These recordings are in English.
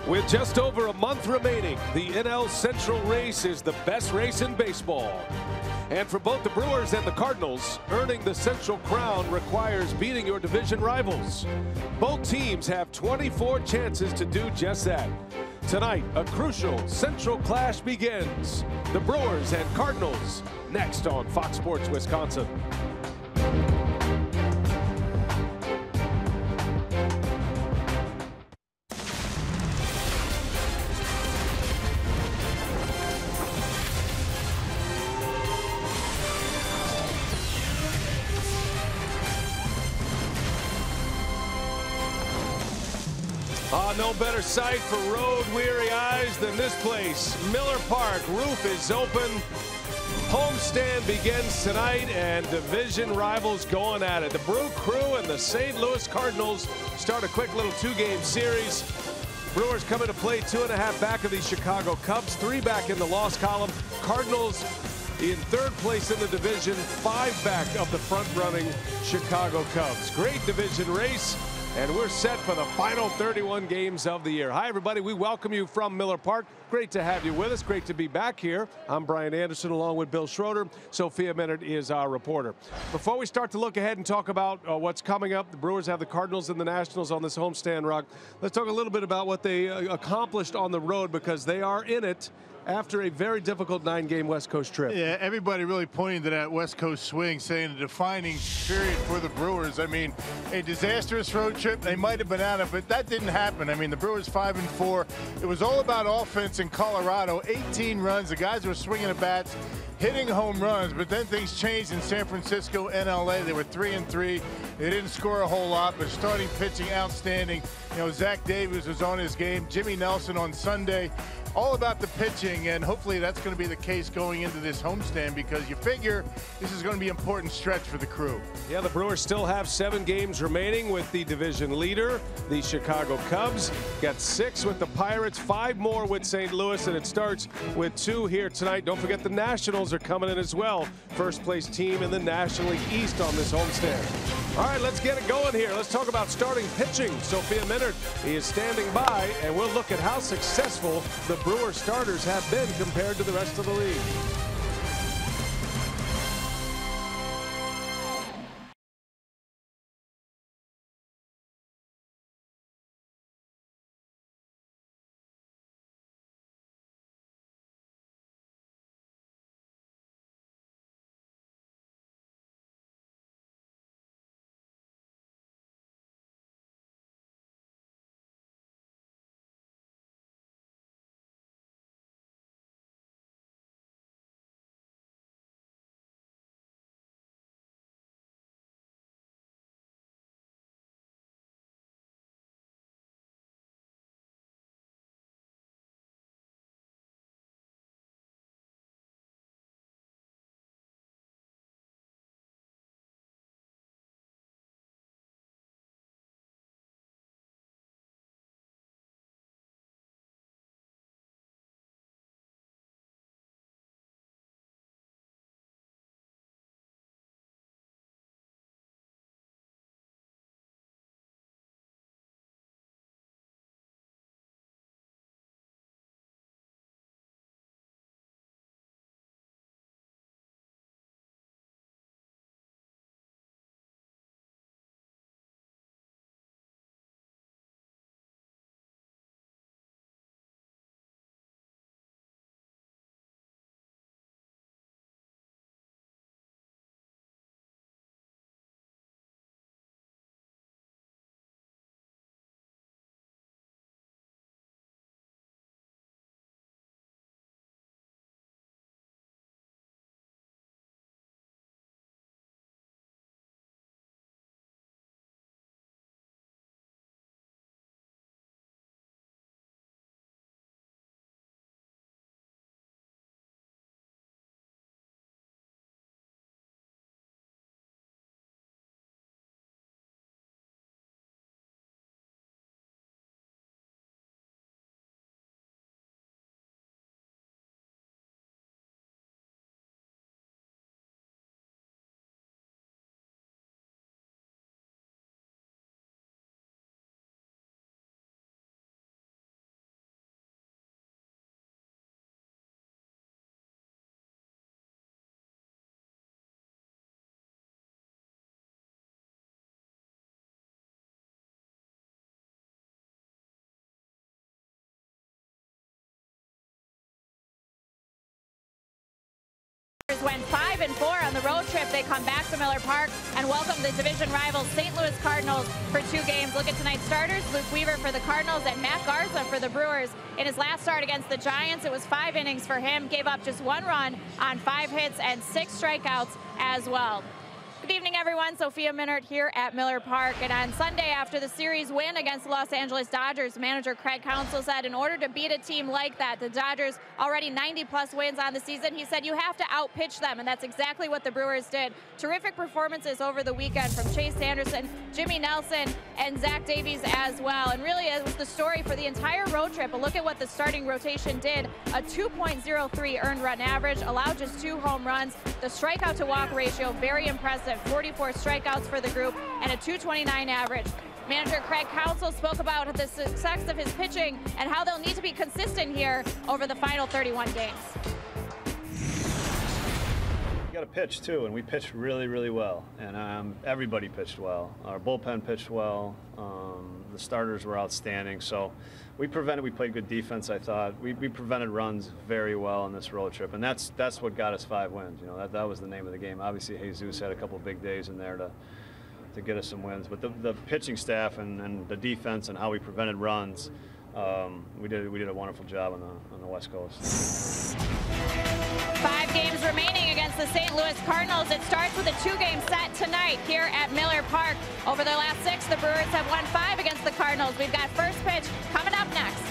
With just over a month remaining, the NL Central race is the best race in baseball. And for both the Brewers and the Cardinals, earning the Central crown requires beating your division rivals. Both teams have 24 chances to do just that. Tonight, a crucial Central clash begins. The Brewers and Cardinals, next on Fox Sports Wisconsin. No better sight for road-weary eyes than this place. Miller Park, roof is open. Homestand begins tonight, and division rivals going at it. The Brew Crew and the St. Louis Cardinals start a quick little two-game series. Brewers coming to play 2.5 back of the Chicago Cubs, 3 back in the loss column. Cardinals in 3rd place in the division, 5 back of the front-running Chicago Cubs. Great division race. And we're set for the final 31 games of the year. Hi, everybody. We welcome you from Miller Park. Great to have you with us. Great to be back here. I'm Brian Anderson along with Bill Schroeder. Sophia Minard is our reporter. Before we start to look ahead and talk about what's coming up, the Brewers have the Cardinals and the Nationals on this homestand, Rock. Let's talk a little bit about what they accomplished on the road, because they are in it after a very difficult 9-game West Coast trip. Yeah, everybody really pointing to that West Coast swing, saying a defining period for the Brewers. I mean, a disastrous road trip. They might have been out of it, but that didn't happen. I mean, the Brewers 5-4. It was all about offense in Colorado. 18 runs. The guys were swinging the bats, hitting home runs, but then things changed in San Francisco and LA. They were 3-3. They didn't score a whole lot, but starting pitching outstanding. You know, Zach Davies was on his game. Jimmy Nelson on Sunday. All about the pitching, and hopefully that's going to be the case going into this homestand, because you figure this is going to be an important stretch for the Crew. Yeah, the Brewers still have 7 games remaining with the division leader, the Chicago Cubs. Got 6 with the Pirates, 5 more with St. Louis, and it starts with 2 here tonight. Don't forget the Nationals are coming in as well. First place team in the National League East on this homestand. All right, let's get it going here. Let's talk about starting pitching. Sophia Minard is standing by, and we'll look at how successful the Brewers starters have been compared to the rest of the league. went 5-4 on the road trip. They come back to Miller Park and welcome the division rivals St. Louis Cardinals for 2 games. Look at tonight's starters. Luke Weaver for the Cardinals and Matt Garza for the Brewers. In his last start against the Giants, it was 5 innings for him. Gave up just 1 run on 5 hits and 6 strikeouts as well. Good evening, everyone. Sophia Minnaert here at Miller Park. And on Sunday, after the series win against the Los Angeles Dodgers, manager Craig Counsell said in order to beat a team like that, the Dodgers already 90-plus wins on the season, he said you have to outpitch them, and that's exactly what the Brewers did. Terrific performances over the weekend from Chase Anderson, Jimmy Nelson, and Zach Davies as well. And really, it was the story for the entire road trip. But look at what the starting rotation did. A 2.03 earned run average, allowed just 2 home runs. The strikeout to walk ratio, very impressive. 44 strikeouts for the group and a 229 average. Manager Craig Counsell spoke about the success of his pitching and how they'll need to be consistent here over the final 31 games. We got to pitch too, and we pitched really, really well. And everybody pitched well. Our bullpen pitched well. The starters were outstanding. So we played good defense, I thought. We prevented runs very well on this road trip, and that's what got us 5 wins. You know, that was the name of the game. Obviously, Jesus had a couple big days in there to get us some wins, but the pitching staff and the defense and how we prevented runs, we did a wonderful job on the West Coast. 5 games remaining against the St. Louis Cardinals. It starts with a 2-game set tonight here at Miller Park. Over their last 6, the Brewers have won 5 against the Cardinals. We've got first pitch coming up next.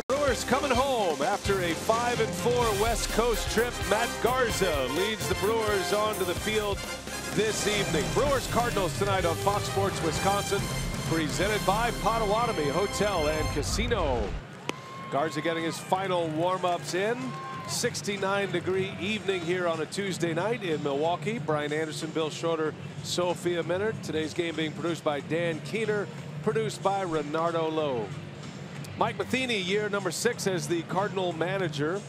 Brewers coming home after a 5-4 West Coast trip. Matt Garza leads the Brewers onto the field this evening. Brewers Cardinals tonight on Fox Sports Wisconsin, presented by Potawatomi Hotel and Casino. Garza getting his final warm-ups in. 69-degree evening here on a Tuesday night in Milwaukee. Brian Anderson, Bill Schroeder, Sophia Minnaert. Today's game being produced by Dan Keener, produced by Renardo Lowe. Mike Matheny, year number 6 as the Cardinal manager,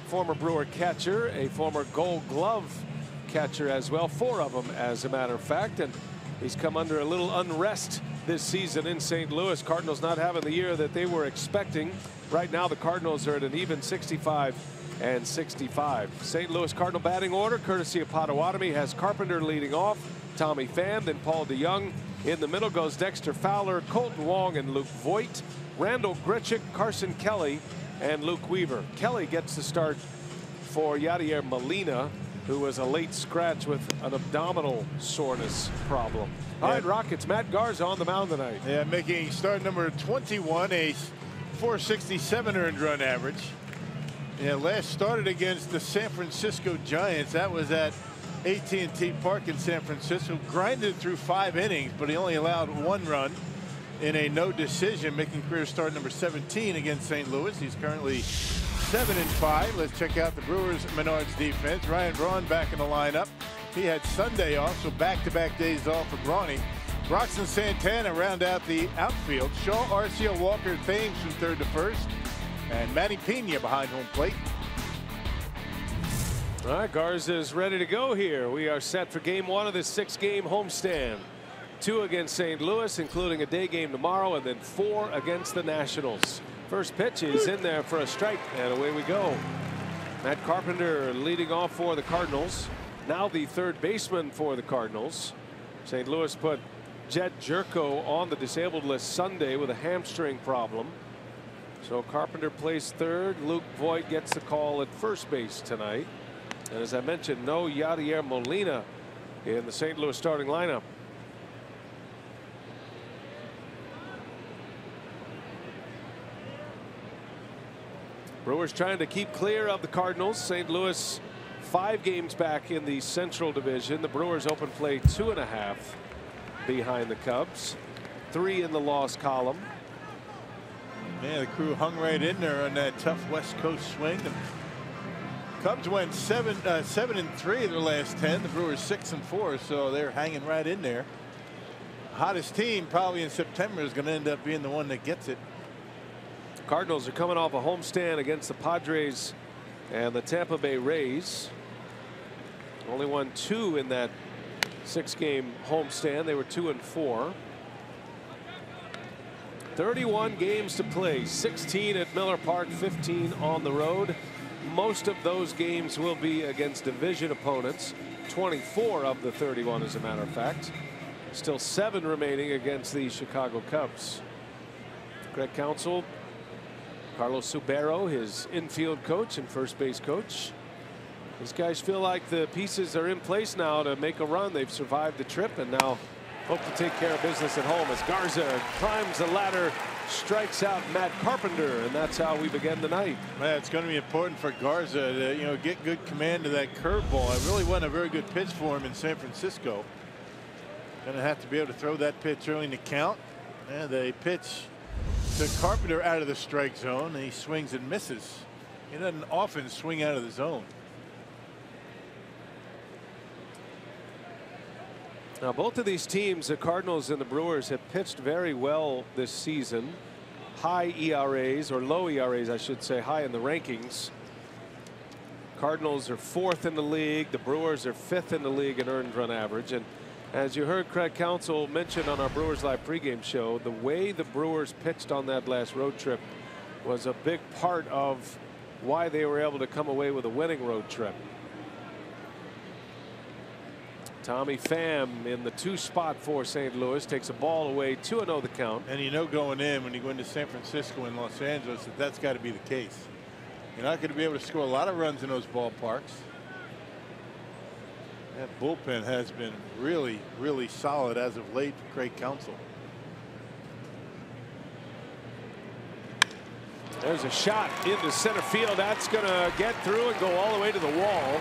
former Brewer catcher, a former Gold Glove catcher as well, 4 of them as a matter of fact, and he's come under a little unrest this season in St. Louis. Cardinals not having the year that they were expecting. Right now the Cardinals are at an even 65 and 65. St. Louis Cardinal batting order courtesy of Potawatomi has Carpenter leading off, Tommy Pham, then Paul DeYoung. In the middle goes Dexter Fowler, Colton Wong, and Luke Voigt. Randall Grichuk, Carson Kelly, and Luke Weaver. Kelly gets the start for Yadier Molina, who was a late scratch with an abdominal soreness problem. All right, Rockets, Matt Garza on the mound tonight. Yeah, making start number 21, a 467 earned run average. Yeah, last started against the San Francisco Giants. That was at AT&T Park in San Francisco. Grinded through 5 innings, but he only allowed 1 run in a no decision, making career start number 17 against St. Louis. He's currently 7-5. Let's check out the Brewers Menards defense. Ryan Braun back in the lineup. He had Sunday off, so back-to-back days off for Brawny. Roxon Santana round out the outfield. Shaw, Arcia, Walker, Thames from third to first, and Manny Pena behind home plate. All right, Garza is ready to go here. We are set for game 1 of this 6-game homestand. 2 against St. Louis, including a day game tomorrow, and then 4 against the Nationals. First pitch is in there for a strike, and away we go. Matt Carpenter leading off for the Cardinals. Now the third baseman for the Cardinals. St. Louis put Jed Jerko on the disabled list Sunday with a hamstring problem. So Carpenter plays third. Luke Voigt gets the call at first base tonight. And as I mentioned, no Yadier Molina in the St. Louis starting lineup. Brewers trying to keep clear of the Cardinals. St. Louis 5 games back in the Central Division. The Brewers open play 2.5 behind the Cubs. 3 in the loss column. Man, the crew hung right in there on that tough West Coast swing. The Cubs went 7-3 their last 10. The Brewers 6-4, so they're hanging right in there. Hottest team probably in September is going to end up being the one that gets it. Cardinals are coming off a homestand against the Padres and the Tampa Bay Rays. Only won 2 in that 6-game homestand. They were 2-4. 31 games to play, 16 at Miller Park, 15 on the road. Most of those games will be against division opponents. 24 of the 31, as a matter of fact. Still 7 remaining against the Chicago Cubs. Craig Counsell, Carlos Subero, his infield coach and first base coach. These guys feel like the pieces are in place now to make a run. They've survived the trip and now hope to take care of business at home as Garza climbs the ladder, strikes out Matt Carpenter, and that's how we begin the night. Man, it's going to be important for Garza to get good command of that curveball. It really wasn't a very good pitch for him in San Francisco. Going to have to be able to throw that pitch early in the count. And they pitch to Carpenter out of the strike zone, and he swings and misses. He doesn't often swing out of the zone. Now both of these teams, the Cardinals and the Brewers, have pitched very well this season. High ERAs, or low ERAs I should say, high in the rankings. Cardinals are 4th in the league. The Brewers are 5th in the league in earned run average. And as you heard Craig Counsell mention on our Brewers Live pregame show, the way the Brewers pitched on that last road trip was a big part of why they were able to come away with a winning road trip. Tommy Pham in the 2 spot for St. Louis takes a ball away, 2-0 the count. And going in when you go into San Francisco and Los Angeles that's got to be the case. You're not going to be able to score a lot of runs in those ballparks. That bullpen has been really, really solid as of late for Craig Counsell. There's a shot into center field. That's going to get through and go all the way to the wall.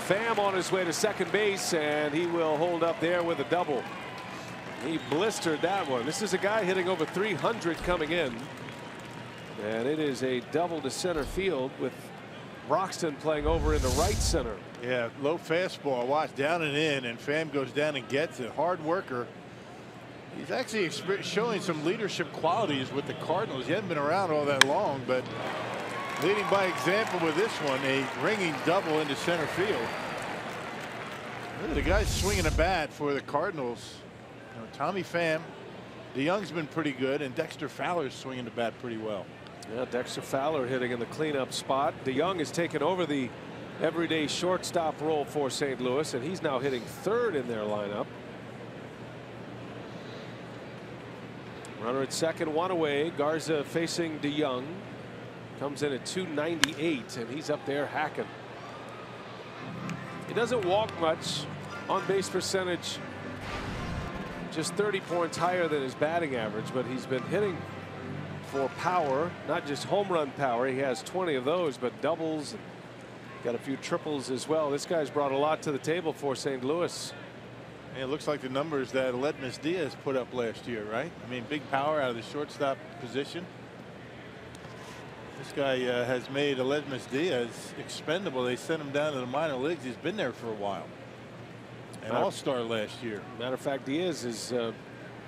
Pham on his way to second base, and he will hold up there with a double. He blistered that one. This is a guy hitting over 300 coming in. And it is a double to center field with Broxton playing over into right center. Yeah, low fastball. Watch down and in, and Pham goes down and gets it. Hard worker. He's actually showing some leadership qualities with the Cardinals. He hasn't been around all that long, but leading by example with this one, a ringing double into center field. The guy's swinging a bat for the Cardinals. Tommy Pham, DeYoung's been pretty good, and Dexter Fowler's swinging the bat pretty well. Yeah, Dexter Fowler hitting in the cleanup spot. DeYoung has taken over the everyday shortstop role for St. Louis, and he's now hitting third in their lineup. Runner at second, one away. Garza facing DeYoung. Comes in at 298, and he's up there hacking. He doesn't walk much. On base percentage just 30 points higher than his batting average, but he's been hitting for power, not just home run power. He has 20 of those, but doubles, and got a few triples as well. This guy's brought a lot to the table for St. Louis. And it looks like the numbers that Aledmys Diaz put up last year, right? I mean, big power out of the shortstop position. This guy has made Aledmys Diaz expendable. They sent him down to the minor leagues. He's been there for a while. An all-star last year. Matter of fact, Diaz is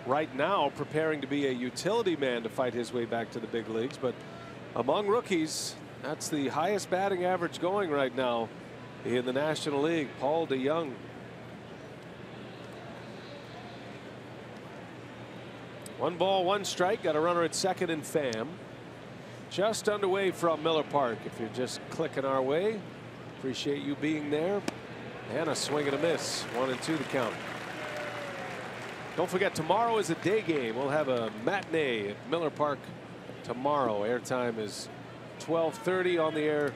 right now preparing to be a utility man to fight his way back to the big leagues. But among rookies, that's the highest batting average going right now in the National League. Paul DeYoung. One ball, one strike. Got a runner at second and Pham. Just underway from Miller Park. If you're just clicking our way, appreciate you being there. And a swing and a miss. 1-2 the count. Don't forget, tomorrow is a day game. We'll have a matinee at Miller Park tomorrow. Airtime is 12:30 on the air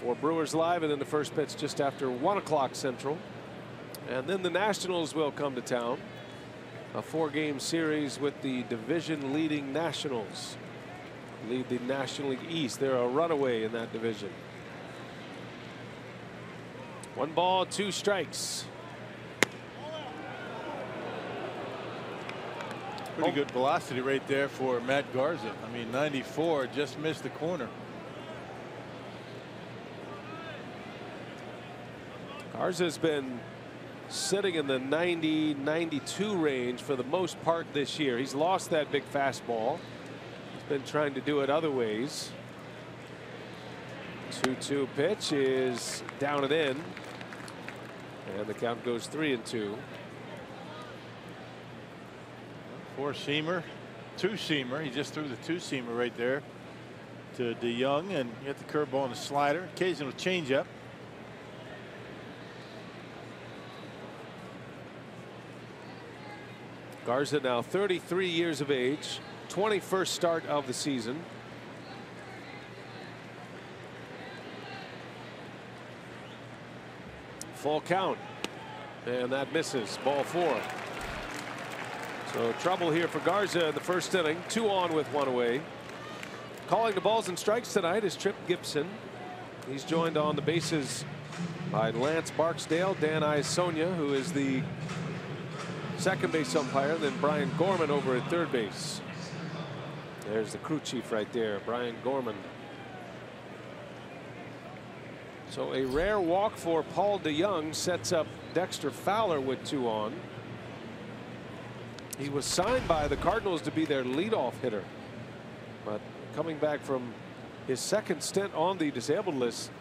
for Brewers Live, and then the first pitch just after 1 o'clock Central. And then the Nationals will come to town. A 4-game series with the division leading Nationals. Lead the National League East. They're a runaway in that division. 1 ball, 2 strikes. Pretty good velocity right there for Matt Garza. I mean, 94, just missed the corner. Garza's been sitting in the 90-92 range for the most part this year. He's lost that big fastball. He's been trying to do it other ways. 2-2 pitch is down and in. And the count goes 3-2. 4-seamer, 2-seamer. He just threw the 2-seamer right there to DeYoung, and you get the curveball and the slider. Occasional changeup. Garza now 33 years of age, 21st start of the season. Full count, and that misses. Ball 4. So trouble here for Garza in the first inning. 2 on with 1 away. Calling the balls and strikes tonight is Trip Gibson. He's joined on the bases by Lance Barksdale, Dan Isonia, who is the second base umpire, then Brian Gorman over at third base. There's the crew chief right there, Brian Gorman. So a rare walk for Paul DeYoung sets up Dexter Fowler with 2 on. He was signed by the Cardinals to be their leadoff hitter, but coming back from his second stint on the disabled list,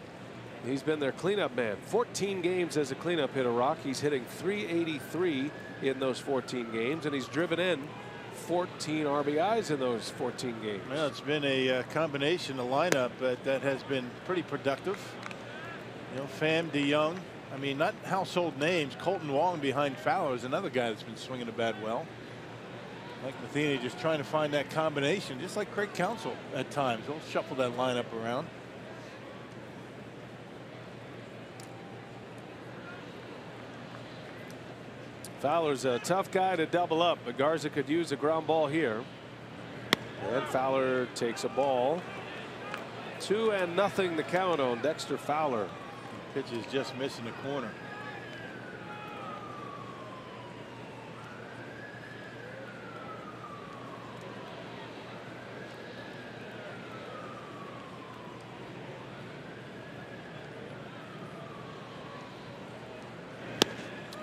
he's been their cleanup man. 14 games as a cleanup hitter, Rock. He's hitting .383 in those 14 games, and he's driven in 14 RBIs in those 14 games. Well, it's been a combination, a lineup that has been pretty productive. You know, Pham, DeYoung. I mean, not household names. Colton Wong behind Fowler is another guy that's been swinging the bat well. Mike Matheny just trying to find that combination, just like Craig Counsell at times. He'll shuffle that lineup around. Fowler's a tough guy to double up, but Garza could use a ground ball here. And Fowler takes a ball. 2-0 the count on Dexter Fowler. Pitch is just missing the corner.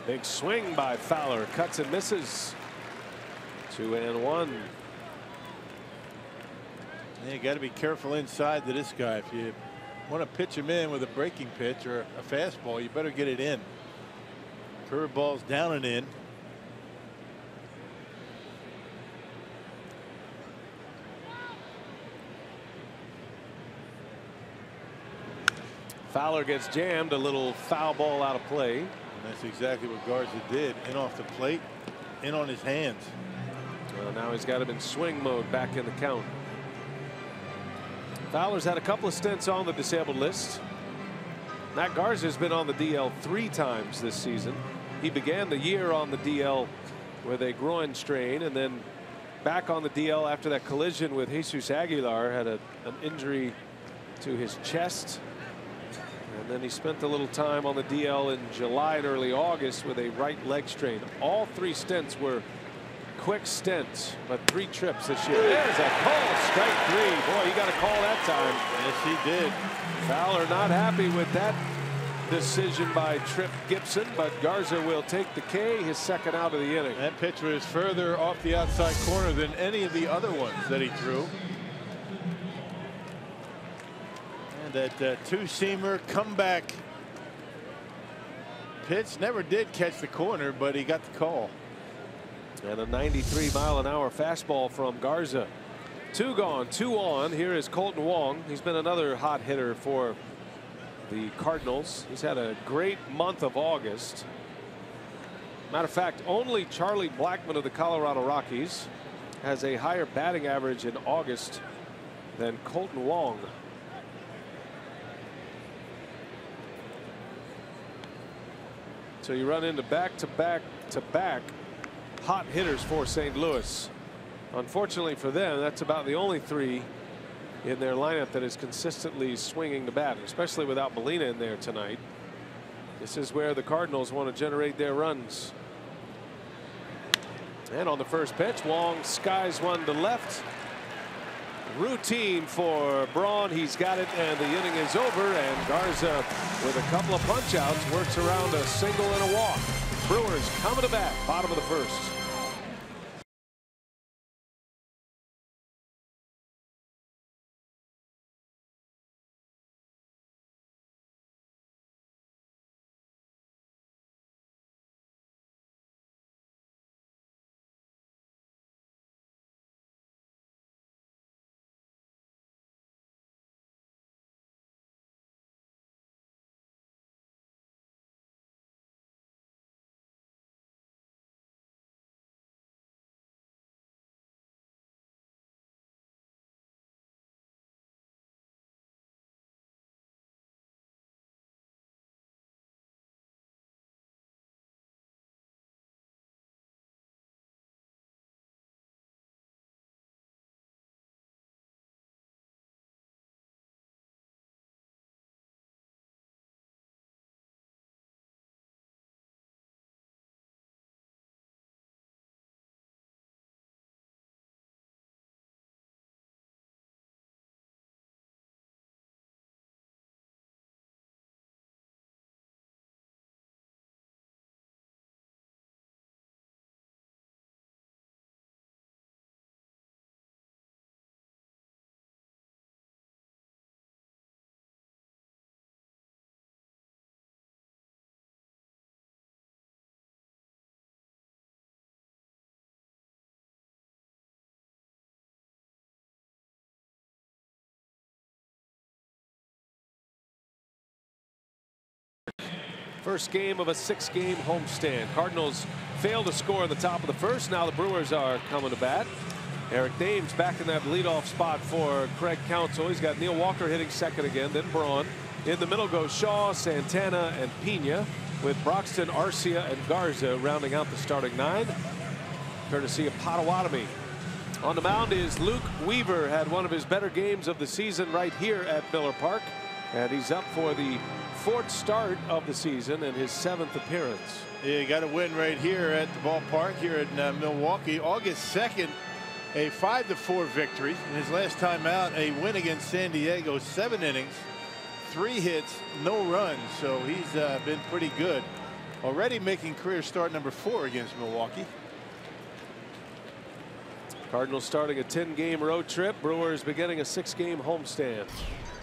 Big swing by Fowler, cuts and misses. 2-1. You got to be careful inside to this guy. If you want to pitch him in with a breaking pitch or a fastball, you better get it in. Curveball's down and in. Fowler gets jammed, a little foul ball out of play. And that's exactly what Garza did. In off the plate, in on his hands. Now he's got him in swing mode, back in the count. Fowler's had a couple of stints on the disabled list. Matt Garza's been on the DL 3 times this season. He began the year on the DL with a groin strain, and then back on the DL after that collision with Jesus Aguilar, had an injury to his chest. And then he spent a little time on the DL in July and early August with a right leg strain. All 3 stints were quick stints, but 3 trips this year. There's a call, strike 3. Boy, he got a call that time. Yes, he did. Fowler not happy with that decision by Tripp Gibson, but Garza will take the K, his second out of the inning. That pitch was further off the outside corner than any of the other ones that he threw. And that two-seamer comeback pitch never did catch the corner, but he got the call. And a 93-mile-an-hour fastball from Garza. 2 gone, 2 on. Here is Colton Wong. He's been another hot hitter for the Cardinals. He's had a great month of August. Matter of fact, only Charlie Blackmon of the Colorado Rockies has a higher batting average in August than Colton Wong. So you run into back-to-back hot hitters for St. Louis. Unfortunately for them, that's about the only 3 in their lineup that is consistently swinging the bat, especially without Molina in there tonight. This is where the Cardinals want to generate their runs. And on the first pitch, Wong skies one to left. Routine for Braun. He's got it, and the inning is over. And Garza, with a couple of punch outs, works around a single and a walk. Brewers coming to bat, bottom of the first. First game of a 6-game homestand. Cardinals failed to score in the top of the first. Now the Brewers are coming to bat. Eric Thames back in that leadoff spot for Craig Counsell. He's got Neil Walker hitting second again, then Braun. In the middle goes Shaw, Santana, and Pena, with Broxton, Arcia, and Garza rounding out the starting 9, courtesy of Potawatomi. On the mound is Luke Weaver. Had one of his better games of the season right here at Miller Park, and he's up for the 4th start of the season and his 7th appearance. Yeah, got a win right here at the ballpark here in Milwaukee. August 2nd, a 5-4 victory. In his last time out, a win against San Diego, 7 innings, 3 hits, no runs. So he's been pretty good. Already making career start number 4 against Milwaukee. Cardinals starting a 10-game road trip. Brewers beginning a 6-game homestand.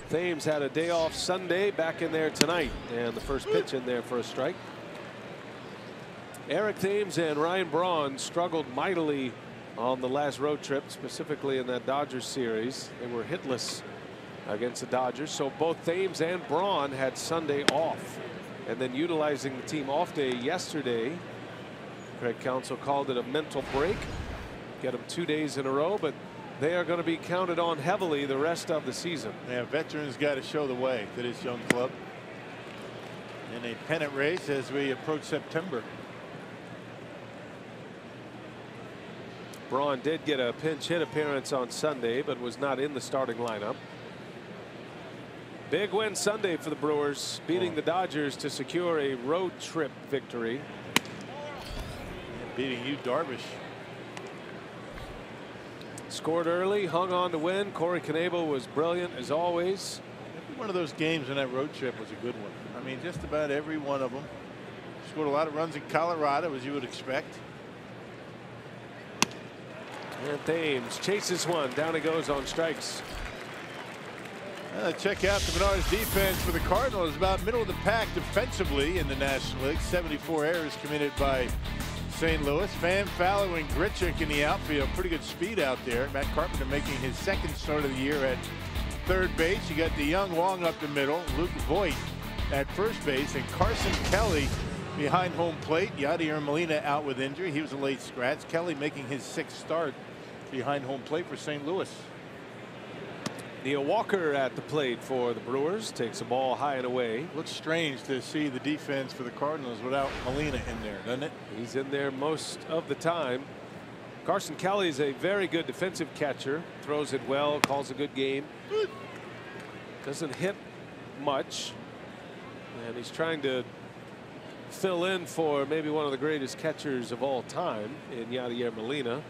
Thames had a day off Sunday, back in there tonight, and the first pitch in there for a strike. Eric Thames and Ryan Braun struggled mightily on the last road trip, specifically in that Dodgers series. They were hitless against the Dodgers. So both Thames and Braun had Sunday off, and then utilizing the team off day yesterday. Craig Counsell called it a mental break. Get them 2 days in a row, but they are going to be counted on heavily the rest of the season. Yeah, veterans got to show the way to this young club in a pennant race as we approach September. Braun did get a pinch hit appearance on Sunday, but was not in the starting lineup. Big win Sunday for the Brewers, beating the Dodgers to secure a road trip victory. And beating you, Darvish. Scored early, hung on to win. Corey Knebel was brilliant as always. Every one of those games on that road trip was a good one. I mean, just about every one of them. Scored a lot of runs in Colorado, as you would expect. And Thames chases one. Down he goes on strikes. Check out the Menards defense for the Cardinals. About middle of the pack defensively in the National League. 74 errors committed by St. Louis. Van Fallow and Grichuk in the outfield. Pretty good speed out there. Matt Carpenter making his second start of the year at third base. You got the young Wong up the middle. Luke Voigt at first base. And Carson Kelly behind home plate. Yadier Molina out with injury. He was a late scratch. Kelly making his sixth start behind home plate for St. Louis. Neil Walker at the plate for the Brewers. Takes the ball high and away. Looks strange to see the defense for the Cardinals without Molina in there, doesn't it? He's in there most of the time. Carson Kelly is a very good defensive catcher. Throws it well, calls a good game. Doesn't hit much. And he's trying to fill in for maybe one of the greatest catchers of all time in Yadier Molina.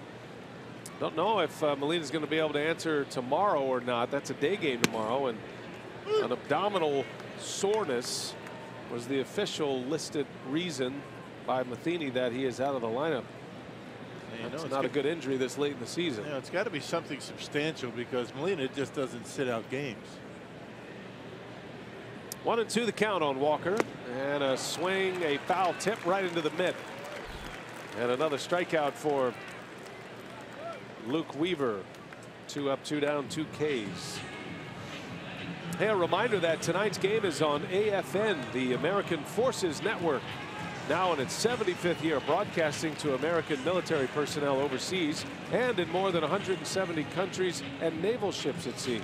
Don't know if Molina's going to be able to answer tomorrow or not. That's a day game tomorrow, and an abdominal soreness was the official listed reason by Matheny that he is out of the lineup. It's not a good injury this late in the season. Yeah, it's got to be something substantial because Molina just doesn't sit out games. 1-2 the count on Walker, and a swing, a foul tip right into the mitt, and another strikeout for Luke Weaver. 2 up, 2 down, 2 Ks. Hey, a reminder that tonight's game is on AFN, the American Forces Network, now in its 75th year, broadcasting to American military personnel overseas and in more than 170 countries and naval ships at sea.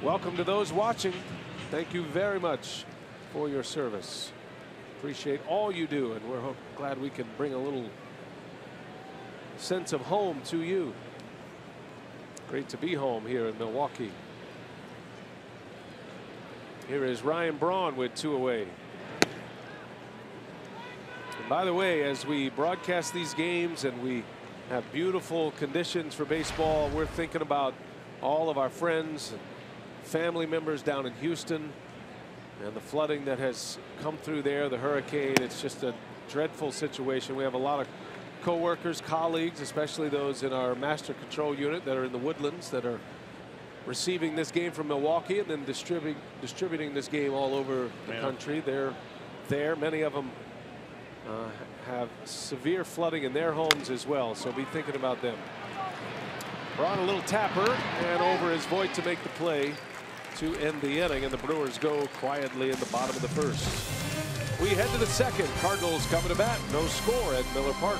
Welcome to those watching. Thank you very much for your service. Appreciate all you do, and we're glad we can bring a little sense of home to you. Great to be home here in Milwaukee. Here is Ryan Braun with 2 away. And by the way, as we broadcast these games and we have beautiful conditions for baseball, we're thinking about all of our friends and family members down in Houston and the flooding that has come through there, the hurricane. It's just a dreadful situation. We have a lot of co-workers, colleagues, especially those in our master control unit that are in the Woodlands that are receiving this game from Milwaukee and then distributing this game all over the country. They're there. Many of them have severe flooding in their homes as well, so be thinking about them. Braun a little tapper, and over is Voigt to make the play to end the inning, and the Brewers go quietly in the bottom of the first. We head to the second. Cardinals coming to bat. No score at Miller Park.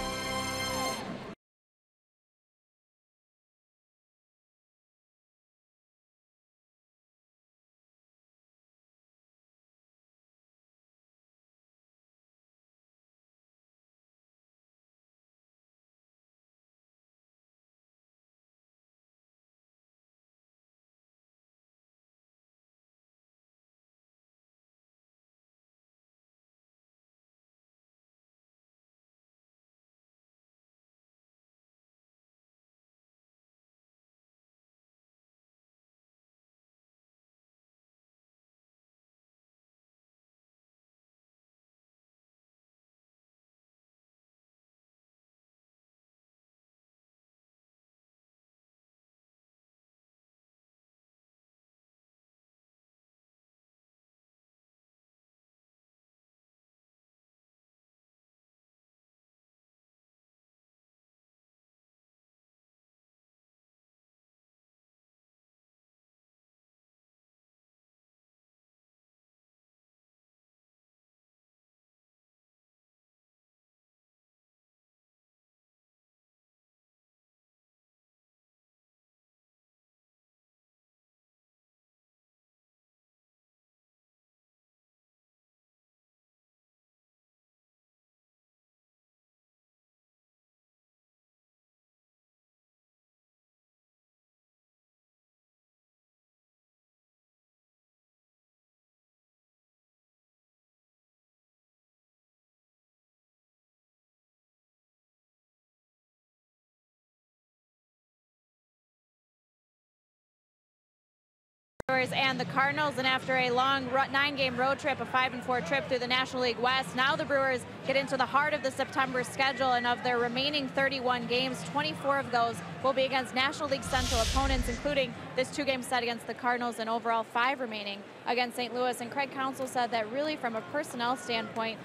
Brewers and the Cardinals, and after a long 9-game road trip, a 5-4 trip through the National League West, now the Brewers get into the heart of the September schedule, and of their remaining 31 games, 24 of those will be against National League Central opponents, including this 2-game set against the Cardinals, and overall 5 remaining against St. Louis. And Craig Counsell said that really from a personnel standpoint,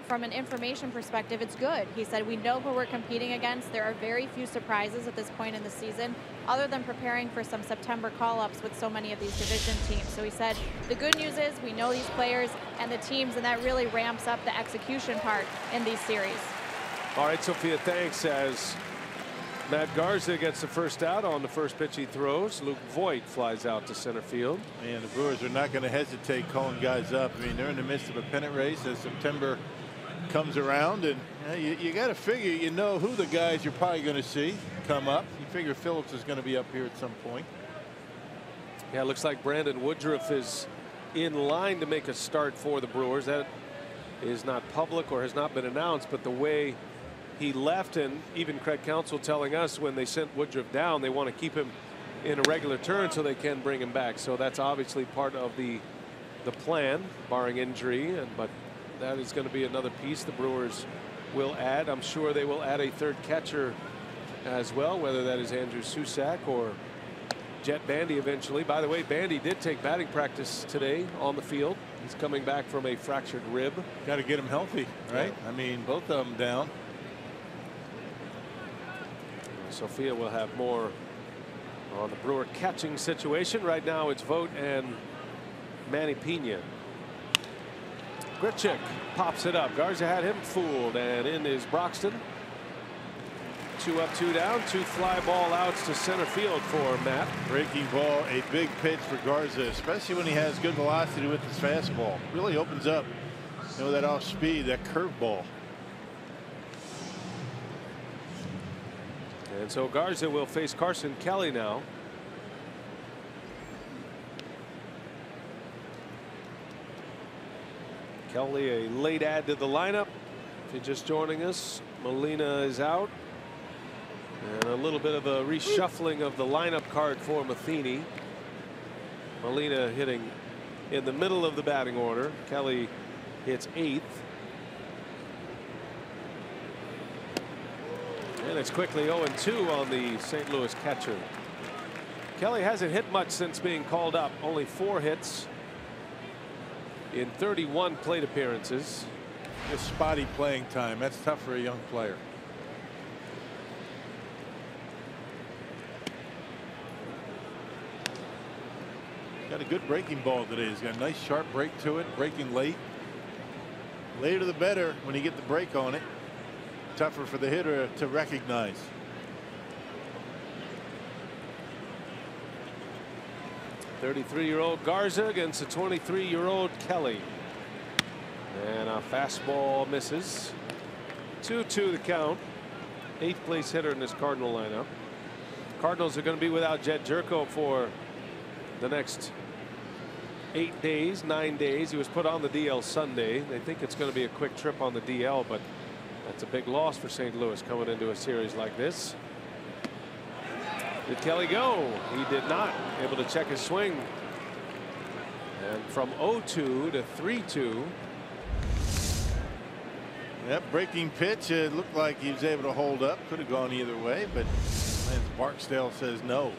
from an information perspective, it's good. He said, we know who we're competing against. There are very few surprises at this point in the season, other than preparing for some September call-ups with so many of these division teams. So he said, the good news is we know these players and the teams, and that really ramps up the execution part in these series. All right, Sophia, thanks. As Matt Garza gets the first out on the first pitch he throws, Luke Voit flies out to center field. And the Brewers are not going to hesitate calling guys up. I mean, they're in the midst of a pennant race as September comes around, and you got to figure, you know who the guys you're probably going to see come up. You figure Phillips is going to be up here at some point. Yeah, it looks like Brandon Woodruff is in line to make a start for the Brewers. That is not public or has not been announced, but the way he left, and even Craig Counsell telling us when they sent Woodruff down, they want to keep him in a regular turn so they can bring him back. So that's obviously part of the plan, barring injury, but that is going to be another piece the Brewers will add. I'm sure they will add a third catcher as well, whether that is Andrew Susac or Jet Bandy eventually. By the way, Bandy did take batting practice today on the field. He's coming back from a fractured rib. Got to get him healthy, right? Yeah. I mean, both of them down. Sophia will have more on the Brewer catching situation. Right now it's Vogt and Manny Pena. Grichuk pops it up. Garza had him fooled, and in is Broxton. 2 up, 2 down, 2 fly ball outs to center field for Matt. Breaking ball, a big pitch for Garza, especially when he has good velocity with his fastball. Really opens up, you know, that off speed, that curveball. And so Garza will face Carson Kelly now. Kelly, a late add to the lineup. If you're just joining us, Molina is out. And a little bit of a reshuffling of the lineup card for Matheny. Molina hitting in the middle of the batting order. Kelly hits 8th. And it's quickly 0-2 on the St. Louis catcher. Kelly hasn't hit much since being called up. Only 4 hits in 31 plate appearances. Just spotty playing time. That's tough for a young player. Got a good breaking ball today. He's got a nice sharp break to it, breaking late. Later the better when you get the break on it. Tougher for the hitter to recognize. .33-year-old Garza against a 23-year-old Kelly. And a fastball misses. 2-2 the count. 8th place hitter in this Cardinal lineup. Cardinals are going to be without Jed Jerko for the next 8 days, 9 days. He was put on the DL Sunday. They think it's going to be a quick trip on the DL, but that's a big loss for St. Louis coming into a series like this. Did Kelly go? He did not. Able to check his swing. And from 0-2 to 3-2. Yep, breaking pitch. It looked like he was able to hold up. Could have gone either way, but Lance Barksdale says no.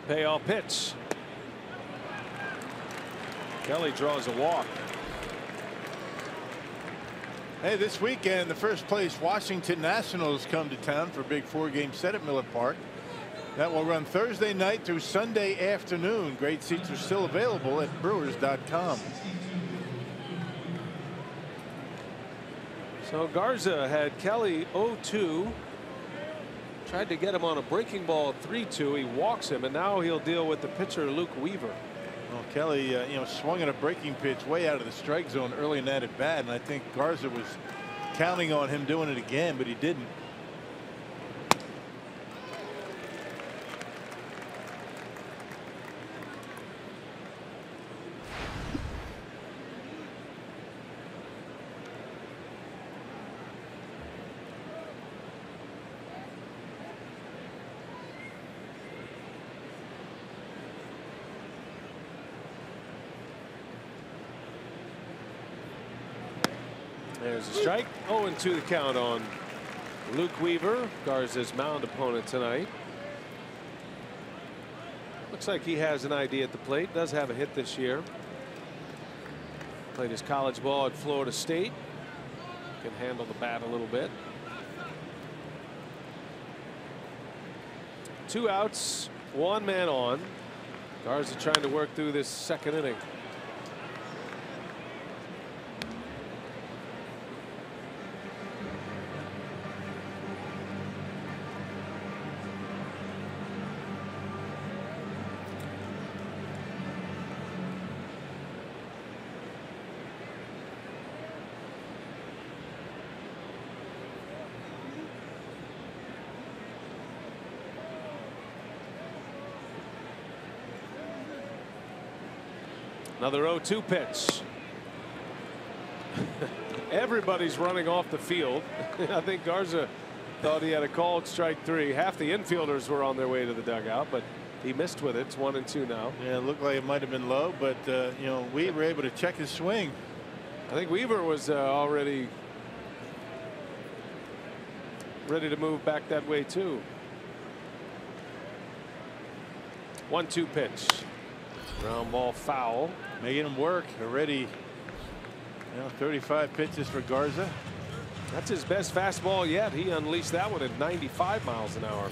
Payoff pitch. Kelly draws a walk. Hey, this weekend the first place Washington Nationals come to town for a big 4-game set at Miller Park. That will run Thursday night through Sunday afternoon. Great seats are still available at Brewers.com. So Garza had Kelly 0-2. Tried to get him on a breaking ball at 3-2. He walks him, and now he'll deal with the pitcher Luke Weaver. Well, Kelly, you know, swung at a breaking pitch way out of the strike zone early in that at bat, and I think Garza was counting on him doing it again, but he didn't. There's a strike. 0-2 the count on Luke Weaver, Garza's mound opponent tonight. Looks like he has an idea at the plate. Does have a hit this year. Played his college ball at Florida State. Can handle the bat a little bit. 2 outs, 1 man on. Garza trying to work through this second inning. Another 0-2 pitch. Everybody's running off the field. I think Garza thought he had a called strike 3. Half the infielders were on their way to the dugout, but he missed with it. It's 1-2 now. Yeah, it looked like it might have been low, but you know, we were able to check his swing. I think Weaver was already ready to move back that way too. 1-2 pitch. Ground ball foul. Making him work already. 35 pitches for Garza. That's his best fastball yet. He unleashed that one at 95 miles an hour.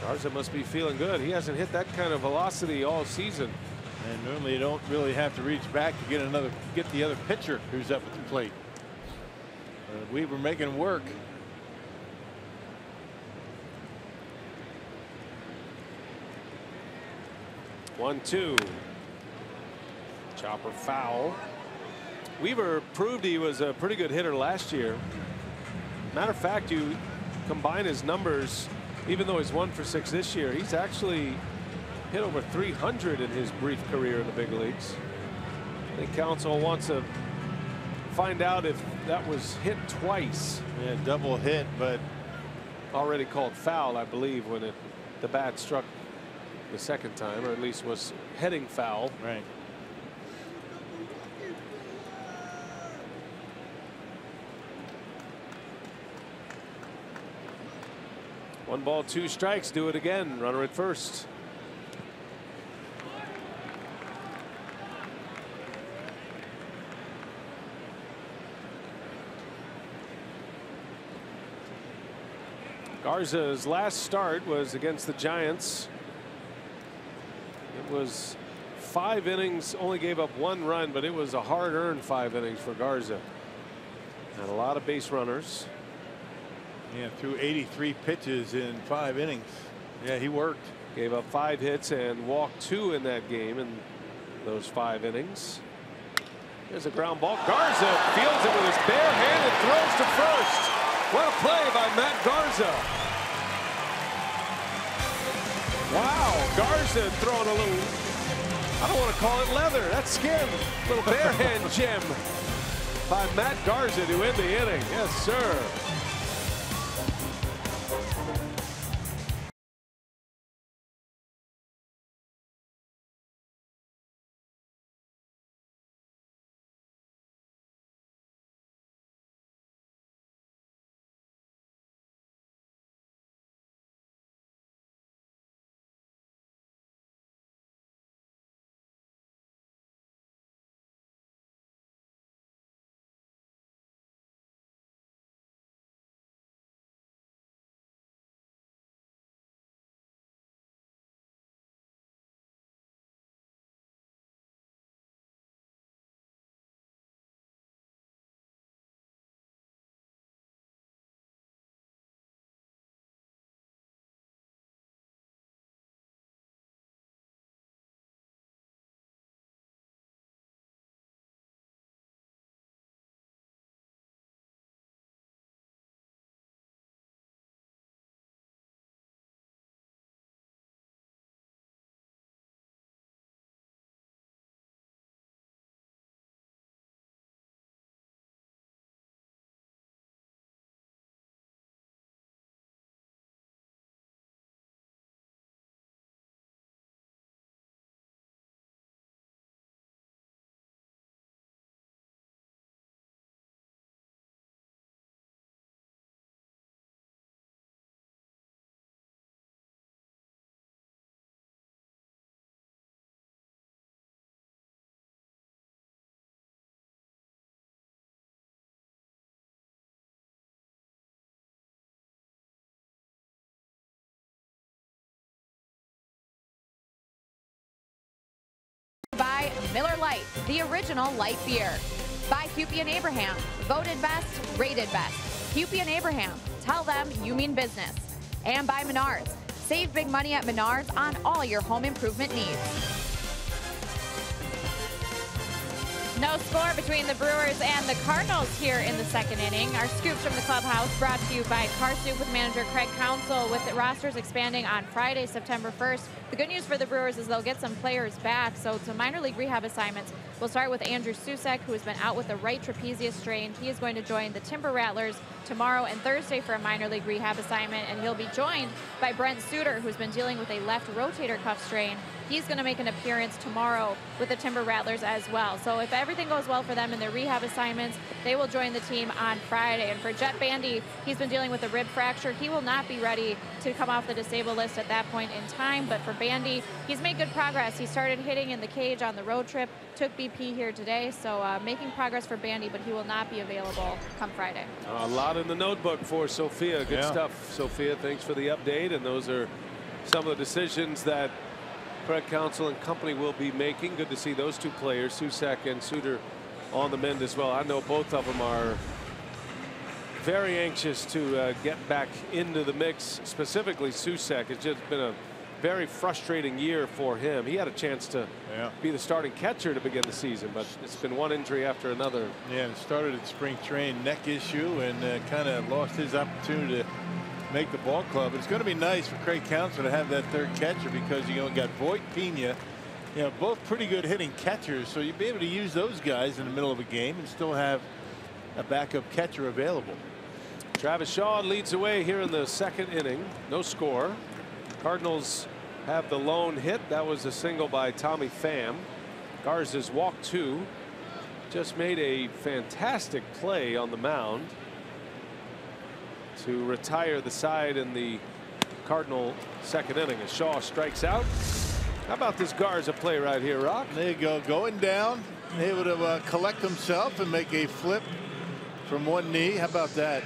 Garza must be feeling good. He hasn't hit that kind of velocity all season. And normally you don't really have to reach back to get the other pitcher who's up at the plate. Weaver making him work. One, 2. Chopper foul. Weaver proved he was a pretty good hitter last year. Matter of fact, you combine his numbers, even though he's 1 for 6 this year, he's actually hit over 300 in his brief career in the big leagues. I think counsel wants to find out if that was hit twice. Yeah, double hit, but already called foul, I believe, when the bat struck the second time, or at least was heading foul. Right. One ball, 2 strikes. Do it again. Runner at first. Garza's last start was against the Giants. It was 5 innings, only gave up 1 run, but it was a hard-earned 5 innings for Garza. And a lot of base runners. Yeah, threw 83 pitches in 5 innings. Yeah, he worked. Gave up 5 hits and walked 2 in that game in those 5 innings. There's a ground ball. Garza fields it with his bare hand and throws to first. What a play by Matt Garza. Wow, Garza throwing a little, I don't want to call it leather, that's skin. Little bare hand gem by Matt Garza to end the inning. Yes, sir. the original light beer. By Hupy and Abraham, voted best, rated best. Hupy and Abraham, tell them you mean business. And by Menards, save big money at Menards on all your home improvement needs. No score between the Brewers and the Cardinals here in the second inning. Our scoops from the clubhouse brought to you by Car Soup with manager Craig Counsell. With the rosters expanding on Friday, September 1st, the good news for the Brewers is they'll get some players back. So to minor league rehab assignments, we'll start with Andrew Susek, who has been out with the right trapezius strain. He is going to join the Timber Rattlers tomorrow and Thursday for a minor league rehab assignment, and he'll be joined by Brent Suter, who's been dealing with a left rotator cuff strain. He's going to make an appearance tomorrow with the Timber Rattlers as well. So if everything goes well for them in their rehab assignments, they will join the team on Friday. And for Jet Bandy, he's been dealing with a rib fracture. He will not be ready to come off the disabled list at that point in time. But for Bandy, he's made good progress. He started hitting in the cage on the road trip, took BP here today. So making progress for Bandy, but he will not be available come Friday. A lot in the notebook for Sophia. Good stuff, Sophia. Thanks for the update. And those are some of the decisions that Craig Counsell and company will be making. Good to see those two players, Susek and Suter, on the mend as well. I know both of them are very anxious to get back into the mix. Specifically Susek. It's just been a very frustrating year for him. He had a chance to be the starting catcher to begin the season, but it's been one injury after another. Yeah, it started at spring training, neck issue, and kind of lost his opportunity to make the ball club. It's going to be nice for Craig Counsell to have that third catcher, because you got Voit, Pena, both pretty good hitting catchers, so you'll be able to use those guys in the middle of a game and still have a backup catcher available. Travis Shaw leads away here in the second inning. No score. Cardinals have the lone hit. That was a single by Tommy Pham. Garza's walked 2. Just made a fantastic play on the mound to retire the side in the Cardinal second inning as Shaw strikes out. How about this Garza play right here, Rock? There you go, going down, able to collect himself and make a flip from one knee. How about that?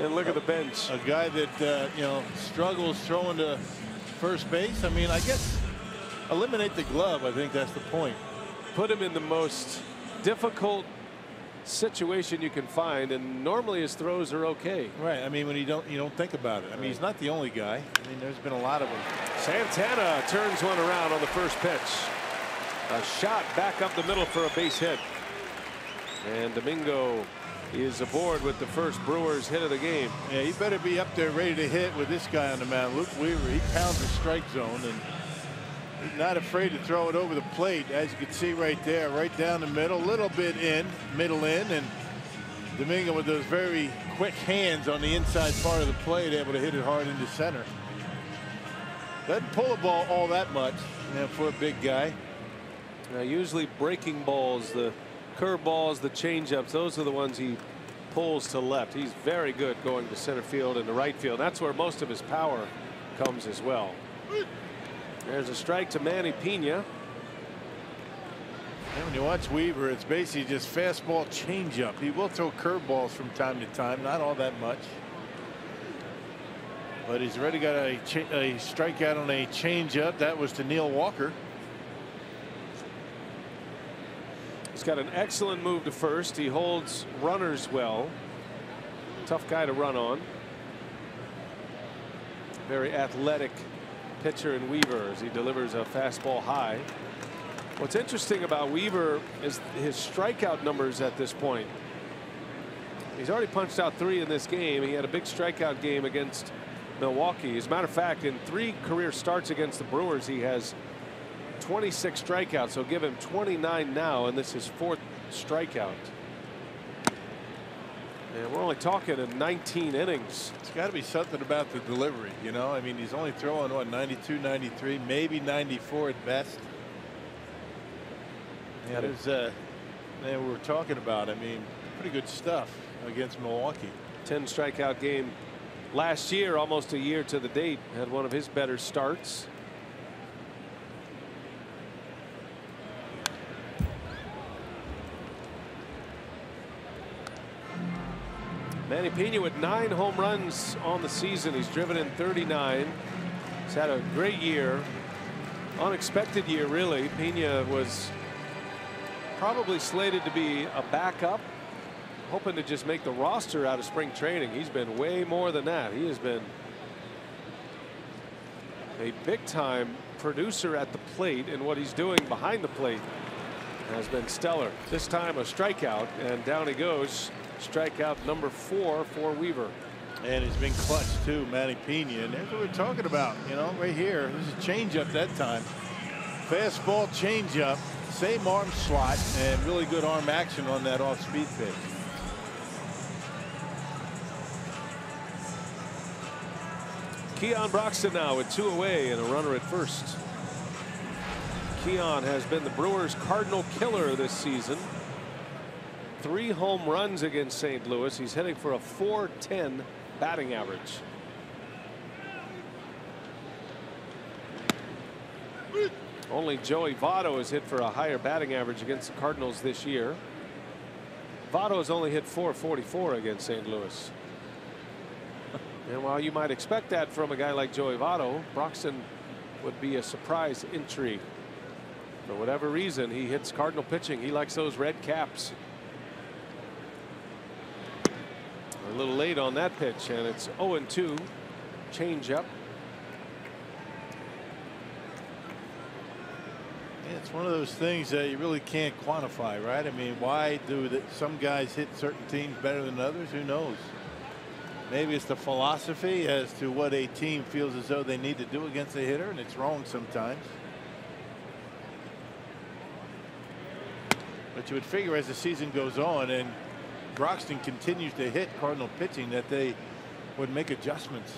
And look at the bench. A guy that struggles throwing to first base. I mean, I guess eliminate the glove. I think that's the point. Put him in the most difficult situation you can find, and normally his throws are okay. Right. I mean, when you don't think about it. I mean, he's not the only guy. I mean, there's been a lot of them. Santana turns one around on the first pitch. A shot back up the middle for a base hit. And Domingo is aboard with the first Brewers hit of the game. Yeah, he better be up there ready to hit with this guy on the mound. Luke Weaver, he pounds the strike zone, and he's not afraid to throw it over the plate, as you can see right there, right down the middle, a little bit in, middle in, and Domingo with those very quick hands on the inside part of the plate, able to hit it hard into center. Doesn't pull a ball all that much for a big guy. Now, usually breaking balls, the curveballs, the changeups, those are the ones he pulls to left. He's very good going to center field and to right field. That's where most of his power comes as well. There's a strike to Manny Pena. And when you watch Weaver, it's basically just fastball changeup. He will throw curveballs from time to time, not all that much. But he's already got a strikeout on a changeup. That was to Neil Walker. He's got an excellent move to first. He holds runners well. Tough guy to run on. Very athletic pitcher in Weaver as he delivers a fastball high. What's interesting about Weaver is his strikeout numbers at this point. He's already punched out 3 in this game. He had a big strikeout game against Milwaukee. As a matter of fact, in 3 career starts against the Brewers, he has 26 strikeouts. So give him 29 now, and this is 4th strikeout. And we're only talking in 19 innings. It's got to be something about the delivery, I mean, he's only throwing what, 92, 93, maybe 94 at best. Yeah, there's we were talking about. I mean, pretty good stuff against Milwaukee. 10 strikeout game last year, almost a year to the date. Had one of his better starts. Manny Pena with 9 home runs on the season. He's driven in 39. He's had a great year. Unexpected year, really. Pena was Probably slated to be a backup, hoping to just make the roster out of spring training. He's been way more than that. He has been a big time producer at the plate, and what he's doing behind the plate has been stellar. This time a strikeout, and down he goes. Strikeout number 4 for Weaver. And he's been clutch too, Manny Pena. And that's what we're talking about, you know, right here. There's a changeup that time. Fastball changeup, same arm slot, and really good arm action on that off-speed pitch. Keon Broxton now with 2 away and a runner at first. Keon has been the Brewers' Cardinal killer this season. 3 home runs against St. Louis. He's hitting for a .410 batting average. Only Joey Votto has hit for a higher batting average against the Cardinals this year. Votto has only hit .444 against St. Louis. And while you might expect that from a guy like Joey Votto, Broxton would be a surprise entry. For whatever reason, he hits Cardinal pitching. He likes those red caps. A little late on that pitch, and it's 0-2. Change up. It's one of those things that you really can't quantify, right? I mean, why do some guys hit certain teams better than others? Who knows? Maybe it's the philosophy as to what a team feels as though they need to do against a hitter, and it's wrong sometimes. But you would figure as the season goes on and Broxton continues to hit Cardinal pitching that they would make adjustments.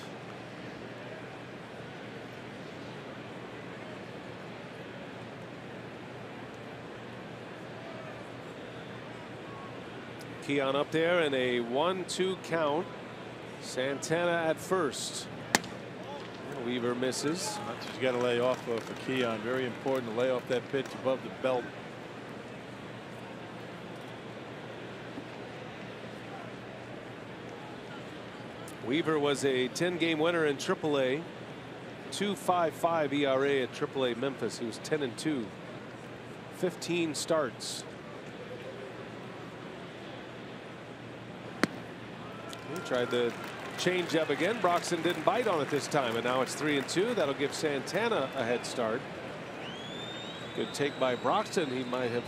Keon up there in a 1-2 count. Santana at first. Weaver misses. That's what you got to lay off of for Keon. Very important to lay off that pitch above the belt. Weaver was a 10-game winner in AAA. 2.55 ERA at AAA Memphis. He was 10-2. 15 starts. He tried the changeup again. Broxton didn't bite on it this time, and now it's 3-2. That'll give Santana a head start. Good take by Broxton. He might have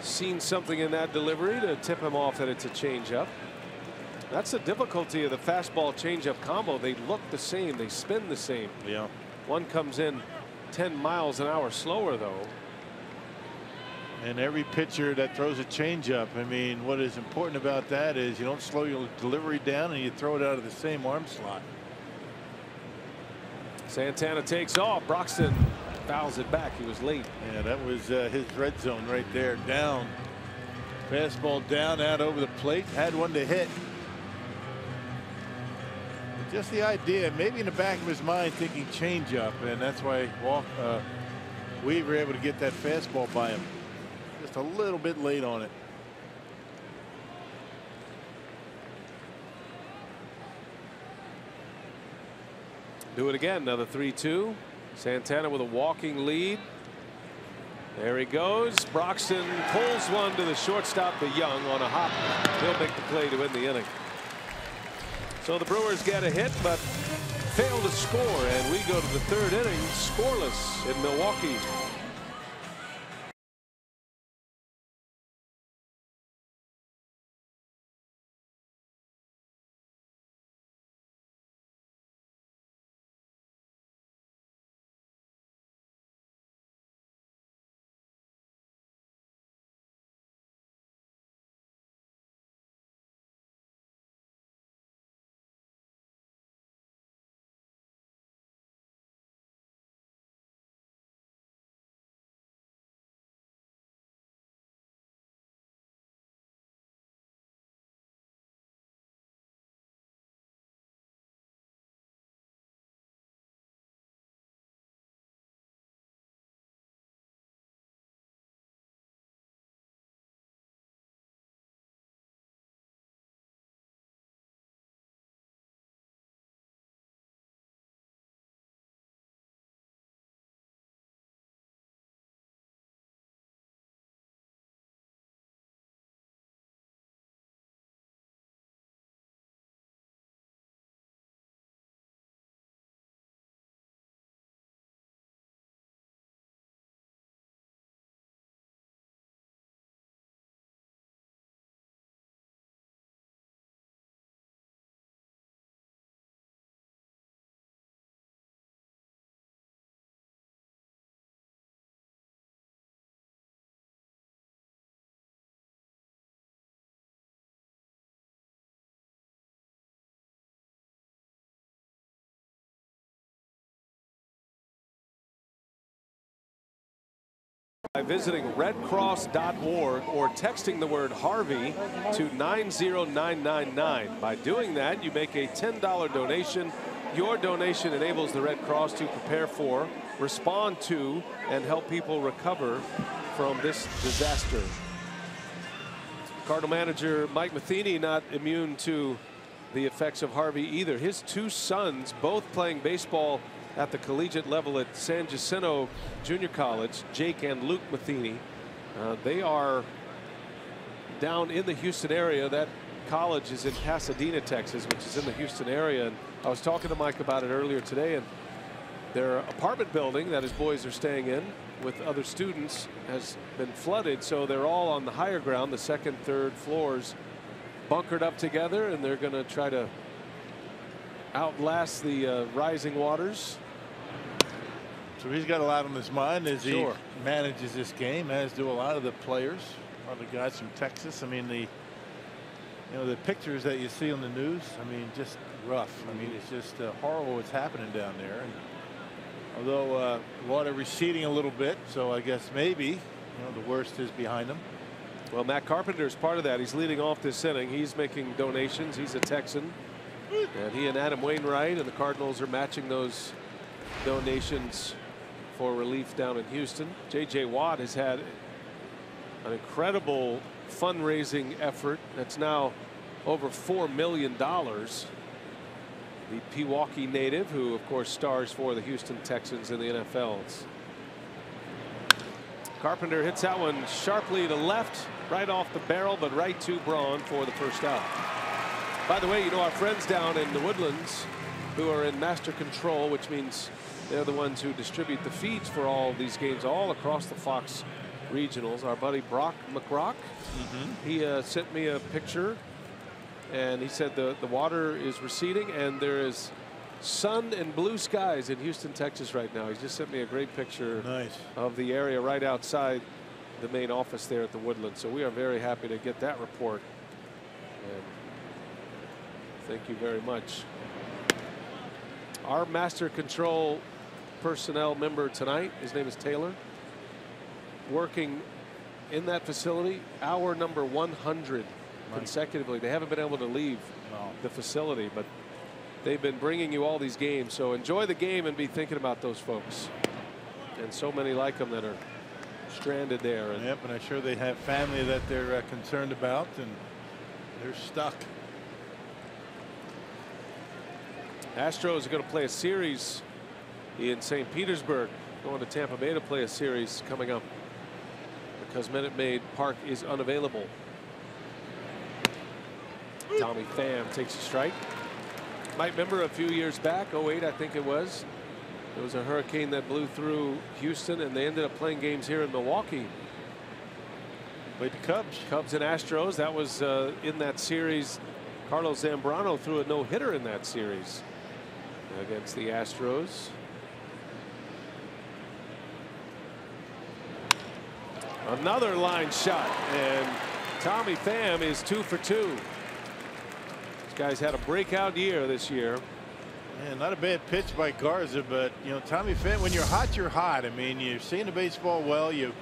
seen something in that delivery to tip him off that it's a changeup. That's the difficulty of the fastball changeup combo. They look the same. They spin the same. Yeah. One comes in 10 miles an hour slower, though. And every pitcher that throws a changeup, I mean, what is important about that is you don't slow your delivery down and you throw it out of the same arm slot. Santana takes off. Broxton fouls it back. He was late. Yeah, that was his red zone right there. Down. Fastball down, out over the plate. Had one to hit. Just the idea, maybe in the back of his mind thinking changeup, and that's why Weaver able to get that fastball by him. Just a little bit late on it. Do it again. Another 3-2. Santana with a walking lead. There he goes. Broxton pulls one to the shortstop to Young on a hop. He'll make the play to end the inning. So the Brewers get a hit, but fail to score, and we go to the 3rd inning scoreless in Milwaukee. By visiting redcross.org or texting the word Harvey to 90999. By doing that, you make a $10 donation. Your donation enables the Red Cross to prepare for, respond to, and help people recover from this disaster. Cardinal manager Mike Matheny not immune to the effects of Harvey either. His two sons, both playing baseball at the collegiate level at San Jacinto Junior College, Jake and Luke Matheny, they are down in the Houston area. That college is in Pasadena, Texas, which is in the Houston area. And I was talking to Mike about it earlier today, and their apartment building that his boys are staying in with other students has been flooded, so they're all on the higher ground, the second, third floors, bunkered up together, and they're going to try to outlast the rising waters. So he's got a lot on his mind as he manages this game, as do a lot of the players, a lot of the guys from Texas. I mean, the pictures that you see on the news, I mean, just rough. I mean, it's just horrible what's happening down there. And although water receding a little bit, so I guess maybe the worst is behind them. Well, Matt Carpenter is part of that. He's leading off this inning. He's making donations. He's a Texan, and he and Adam Wainwright and the Cardinals are matching those donations for relief down in Houston. J.J. Watt has had an incredible fundraising effort that's now over $4 million. The Pewaukee native, who of course stars for the Houston Texans in the NFL. Carpenter hits that one sharply to left, right off the barrel, but right to Braun for the first out. By the way, our friends down in the Woodlands who are in master control, which means they're the ones who distribute the feeds for all of these games all across the Fox regionals. Our buddy Brock McRock, he sent me a picture, and he said the water is receding and there is sun and blue skies in Houston, Texas right now. He just sent me a great picture of the area right outside the main office there at the Woodlands. So we are very happy to get that report. And thank you very much. Our master control personnel member tonight, his name is Taylor, working in that facility, hour number 100 consecutively. They haven't been able to leave the facility, but they've been bringing you all these games. So enjoy the game and be thinking about those folks. And so many like them that are stranded there. And yep, and I'm sure they have family that they're concerned about, and they're stuck. Astros are going to play a series in St. Petersburg, going to Tampa Bay to play a series coming up because Minute Maid Park is unavailable. Tommy Pham takes a strike. Might remember a few years back, 08 I think it was, there was a hurricane that blew through Houston and they ended up playing games here in Milwaukee. Played the Cubs. Cubs and Astros. That was in that series. Carlos Zambrano threw a no-hitter in that series against the Astros. Another line shot, and Tommy Pham is 2 for 2. This guy's had a breakout year this year. Yeah, not a bad pitch by Garza, but Tommy Pham, when you're hot, you're hot. I mean, you're seeing the baseball well, you're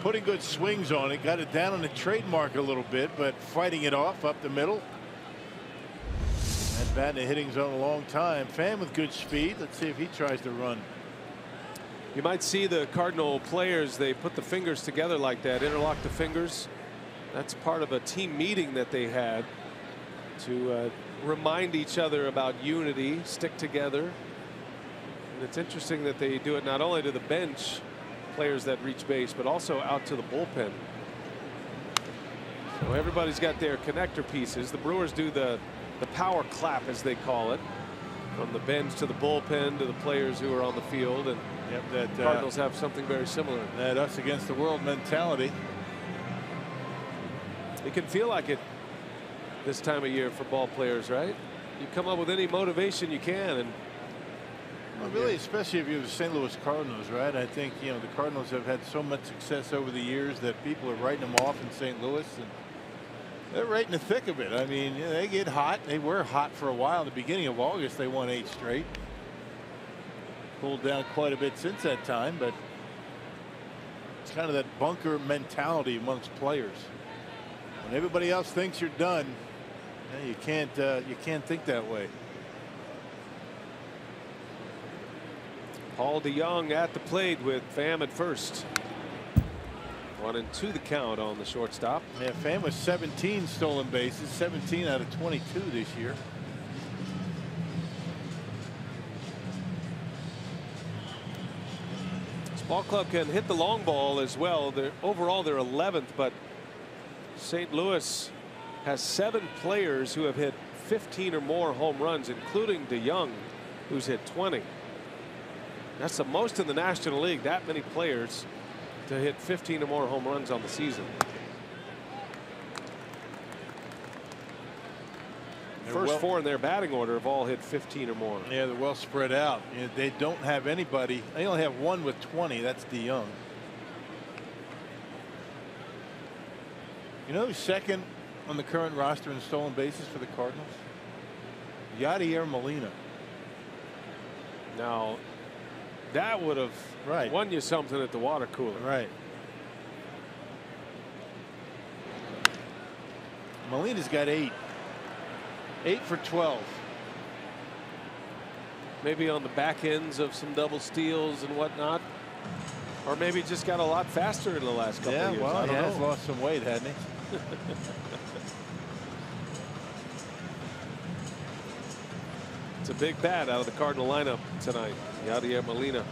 putting good swings on it, got it down on the trademark a little bit, but fighting it off up the middle. That bat in the hitting zone a long time. Pham with good speed. Let's see if he tries to run. You might see the Cardinal players, they put the fingers together like that, interlock the fingers. That's part of a team meeting that they had to remind each other about unity, stick together. And it's interesting that they do it not only to the bench players that reach base, but also out to the bullpen. So everybody's got their connector pieces. The Brewers do the power clap, as they call it, from the bench to the bullpen to the players who are on the field. And the Cardinals have something very similar. That us against the world mentality. It can feel like it this time of year for ball players, right? You come up with any motivation you can, and well, really, especially if you're the St. Louis Cardinals, right? I think the Cardinals have had so much success over the years that people are writing them off in St. Louis, and they're right in the thick of it. I mean, they get hot. They were hot for a while. In the beginning of August, they won 8 straight. Pulled down quite a bit since that time, but kind of that bunker mentality amongst players. When everybody else thinks you're done, you can't think that way. Paul DeYoung at the plate with Pham at first. 1-2 the count on the shortstop. Yeah, Pham was 17 stolen bases, 17 out of 22 this year. This ball club can hit the long ball as well. Overall they're 11th, but St. Louis has 7 players who have hit 15 or more home runs, including DeYoung, who's hit 20. That's the most in the National League, that many players to hit 15 or more home runs on the season. First 4 in their batting order have all hit 15 or more. Yeah, they're well spread out. You know, they don't have anybody. They only have one with 20. That's DeYoung. You know who's second on the current roster in stolen bases for the Cardinals? Yadier Molina. Now, that would have won you something at the water cooler. Right. Molina's got 8. 8 for 12. Maybe on the back ends of some double steals and whatnot. Or maybe just got a lot faster in the last couple of years. Yeah, well, he has lost some weight, hasn't he? It's a big bat out of the Cardinal lineup tonight. Yadier Molina.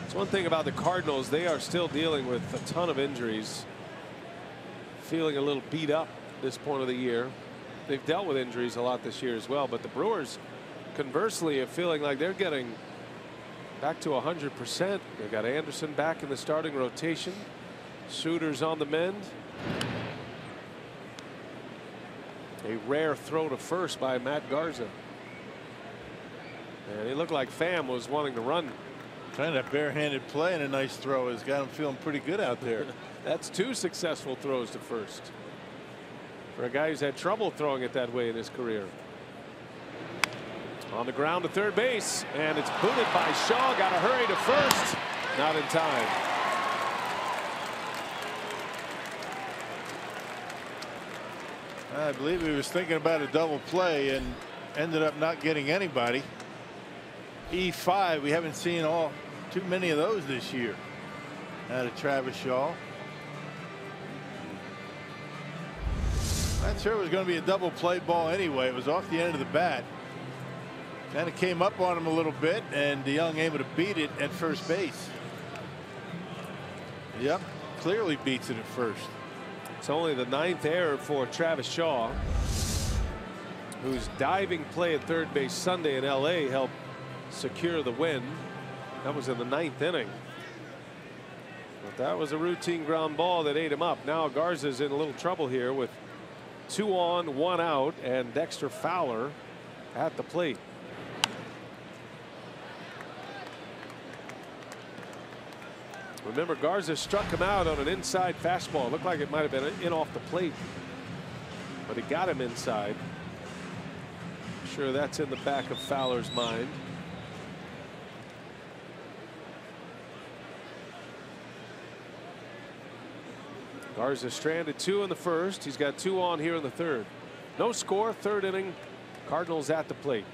It's one thing about the Cardinals, they are still dealing with a ton of injuries. Feeling a little beat up this point of the year. They've dealt with injuries a lot this year as well, but the Brewers conversely are feeling like they're getting back to 100%. They've got Anderson back in the starting rotation. Suter's on the mend. A rare throw to first by Matt Garza. And it looked like Pham was wanting to run. Kind of barehanded play and a nice throw has got him feeling pretty good out there. That's 2 successful throws to first for a guy who's had trouble throwing it that way in his career. On the ground to third base, and it's booted by Shaw. Got to hurry to first. Not in time. I believe he was thinking about a double play and ended up not getting anybody. E5, we haven't seen too many of those this year out of Travis Shaw. Not sure it was going to be a double play ball anyway. It was off the end of the bat. Kind of came up on him a little bit, and DeYoung able to beat it at first base. Yep, clearly beats it at first. It's only the 9th error for Travis Shaw, whose diving play at third base Sunday in LA helped secure the win. That was in the 9th inning. But that was a routine ground ball that ate him up. Now Garza's in a little trouble here with 2 on, 1 out, and Dexter Fowler at the plate. Remember, Garza struck him out on an inside fastball. It looked like it might have been in off the plate, but he got him inside. I'm sure that's in the back of Fowler's mind. Garza stranded 2 in the first. He's got 2 on here in the third. No score, 3rd inning. Cardinals at the plate.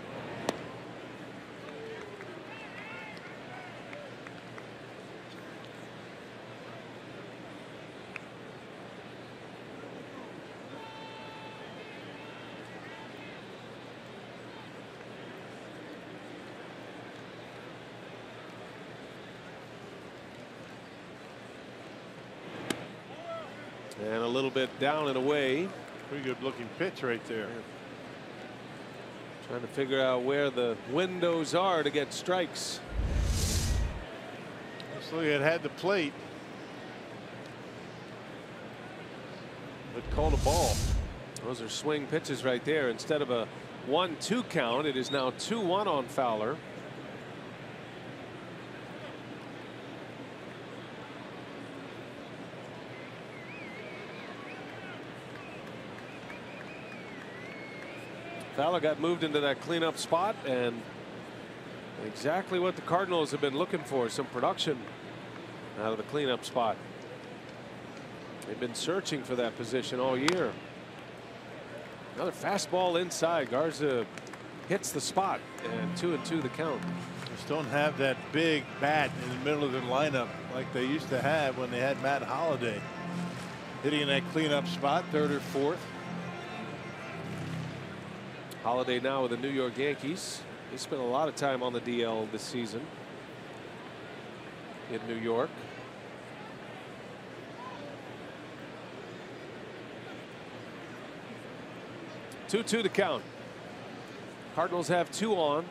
And a little bit down and away. Pretty good looking pitch right there. Trying to figure out where the windows are to get strikes. So he had the plate, but called a ball. Those are swing pitches right there. Instead of a 1-2 count, it is now 2-1 on Fowler. Fowler got moved into that cleanup spot, and Exactly what the Cardinals have been looking for, some production out of the cleanup spot. They've been searching for that position all year. Another fastball inside. Garza hits the spot, and 2-2 the count. Just don't have that big bat in the middle of the lineup like they used to have when they had Matt Holliday hitting in that cleanup spot, third or fourth. Holliday now with the New York Yankees. He spent a lot of time on the DL this season in New York. Two to count. Cardinals have 2 on.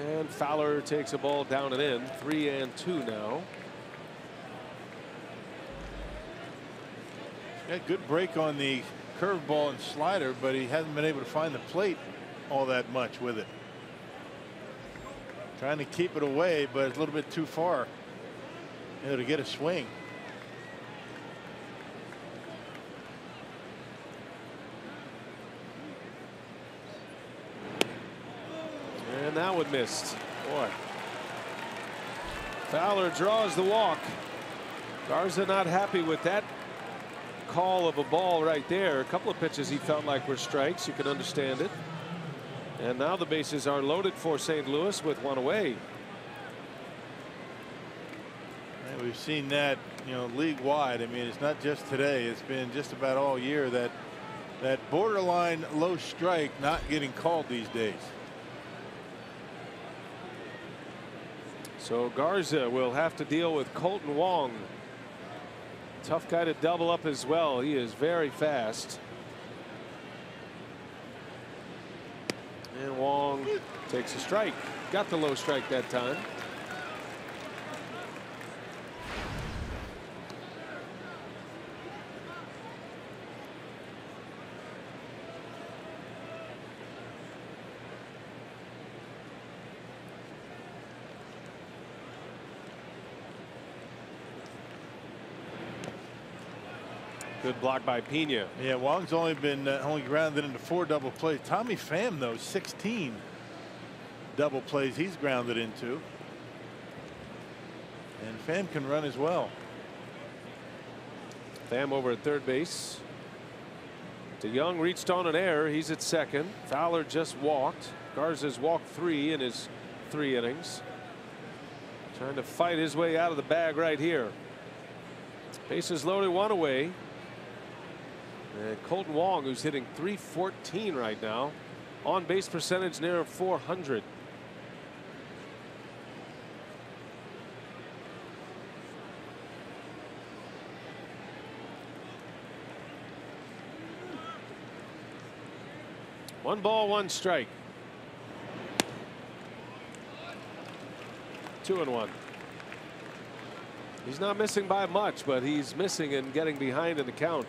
And Fowler takes a ball down and in. 3-2 now. Yeah, good break on the curveball and slider, but he hasn't been able to find the plate all that much with it. Trying to keep it away, but it's a little bit too far, you know, to get a swing. And that one missed. Boy. Fowler draws the walk. Garza not happy with that call of a ball right there. A couple of pitches he felt like were strikes. You can understand it. And now the bases are loaded for St. Louis with 1 away. And we've seen that, you know, league wide. I mean, it's not just today. It's been just about all year that borderline low strike not getting called these days. So Garza will have to deal with Colton Wong. Tough guy to double up as well. He is very fast. And Wong takes a strike. Got the low strike that time. Good block by Pena. Yeah, Wong's only been only grounded into 4 double plays. Tommy Pham, though, 16 double plays he's grounded into. And Pham can run as well. Pham over at third base. DeYoung reached on an error. He's at second. Fowler just walked. Garza's walked 3 in his 3 innings. Trying to fight his way out of the bag right here. Bases loaded, 1 away. And Colton Wong, who's hitting .314 right now, on base percentage near 400. One ball, 1 strike. 2-1. He's not missing by much, but he's missing and getting behind in the count.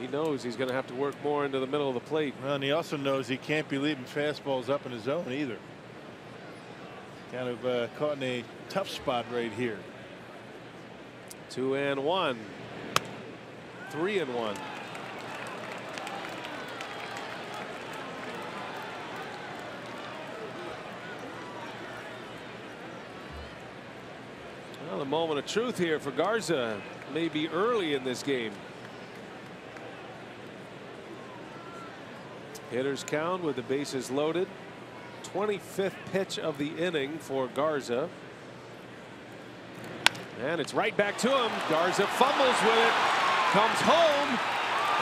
He knows he's going to have to work more into the middle of the plate. Well, and he also knows he can't be leaving fastballs up in his zone either. Kind of caught in a tough spot right here. 2-1. 3-1. Well, a moment of truth here for Garza. Maybe early in this game. Hitters count with the bases loaded. 25th pitch of the inning for Garza. And it's right back to him. Garza fumbles with it. Comes home.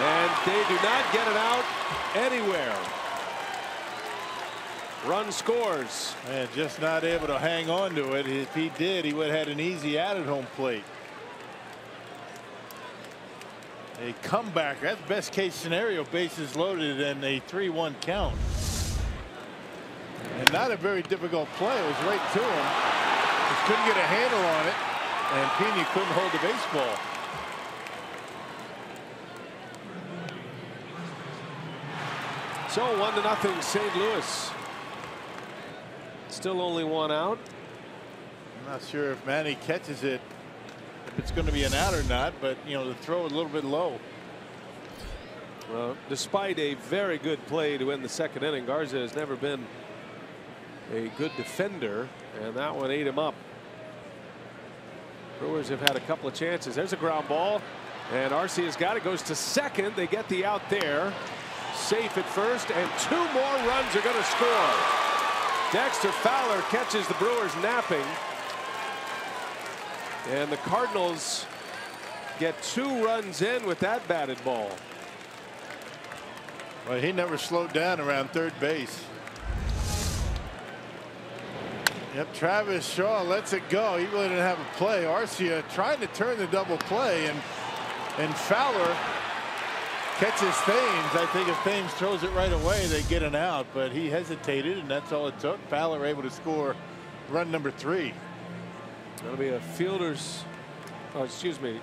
And they do not get it out anywhere. Run scores. And just not able to hang on to it. If he did, he would have had an easy out at home plate. A comeback. That's best case scenario. Bases loaded and a 3-1 count. And not a very difficult play. It was right to him. Just couldn't get a handle on it. And Pena couldn't hold the baseball. So 1-0 St. Louis. Still only 1 out. I'm not sure if Manny catches it, if it's going to be an out or not, but you know, the throw a little bit low. Well, despite a very good play to end the 2nd inning, Garza has never been a good defender, and that one ate him up. Brewers have had a couple of chances. There's a ground ball, and Arcia's got it. Goes to second. They get the out there. Safe at first, and 2 more runs are going to score. Dexter Fowler catches the Brewers napping, and the Cardinals get 2 runs in with that batted ball. Well, he never slowed down around third base. Yep, Travis Shaw lets it go. He really didn't have a play. Arcia trying to turn the double play, and Fowler catches Thames. I think if Thames throws it right away, they get an out, but he hesitated, and that's all it took. Fowler able to score run number 3. That'll be a fielder's, oh, excuse me.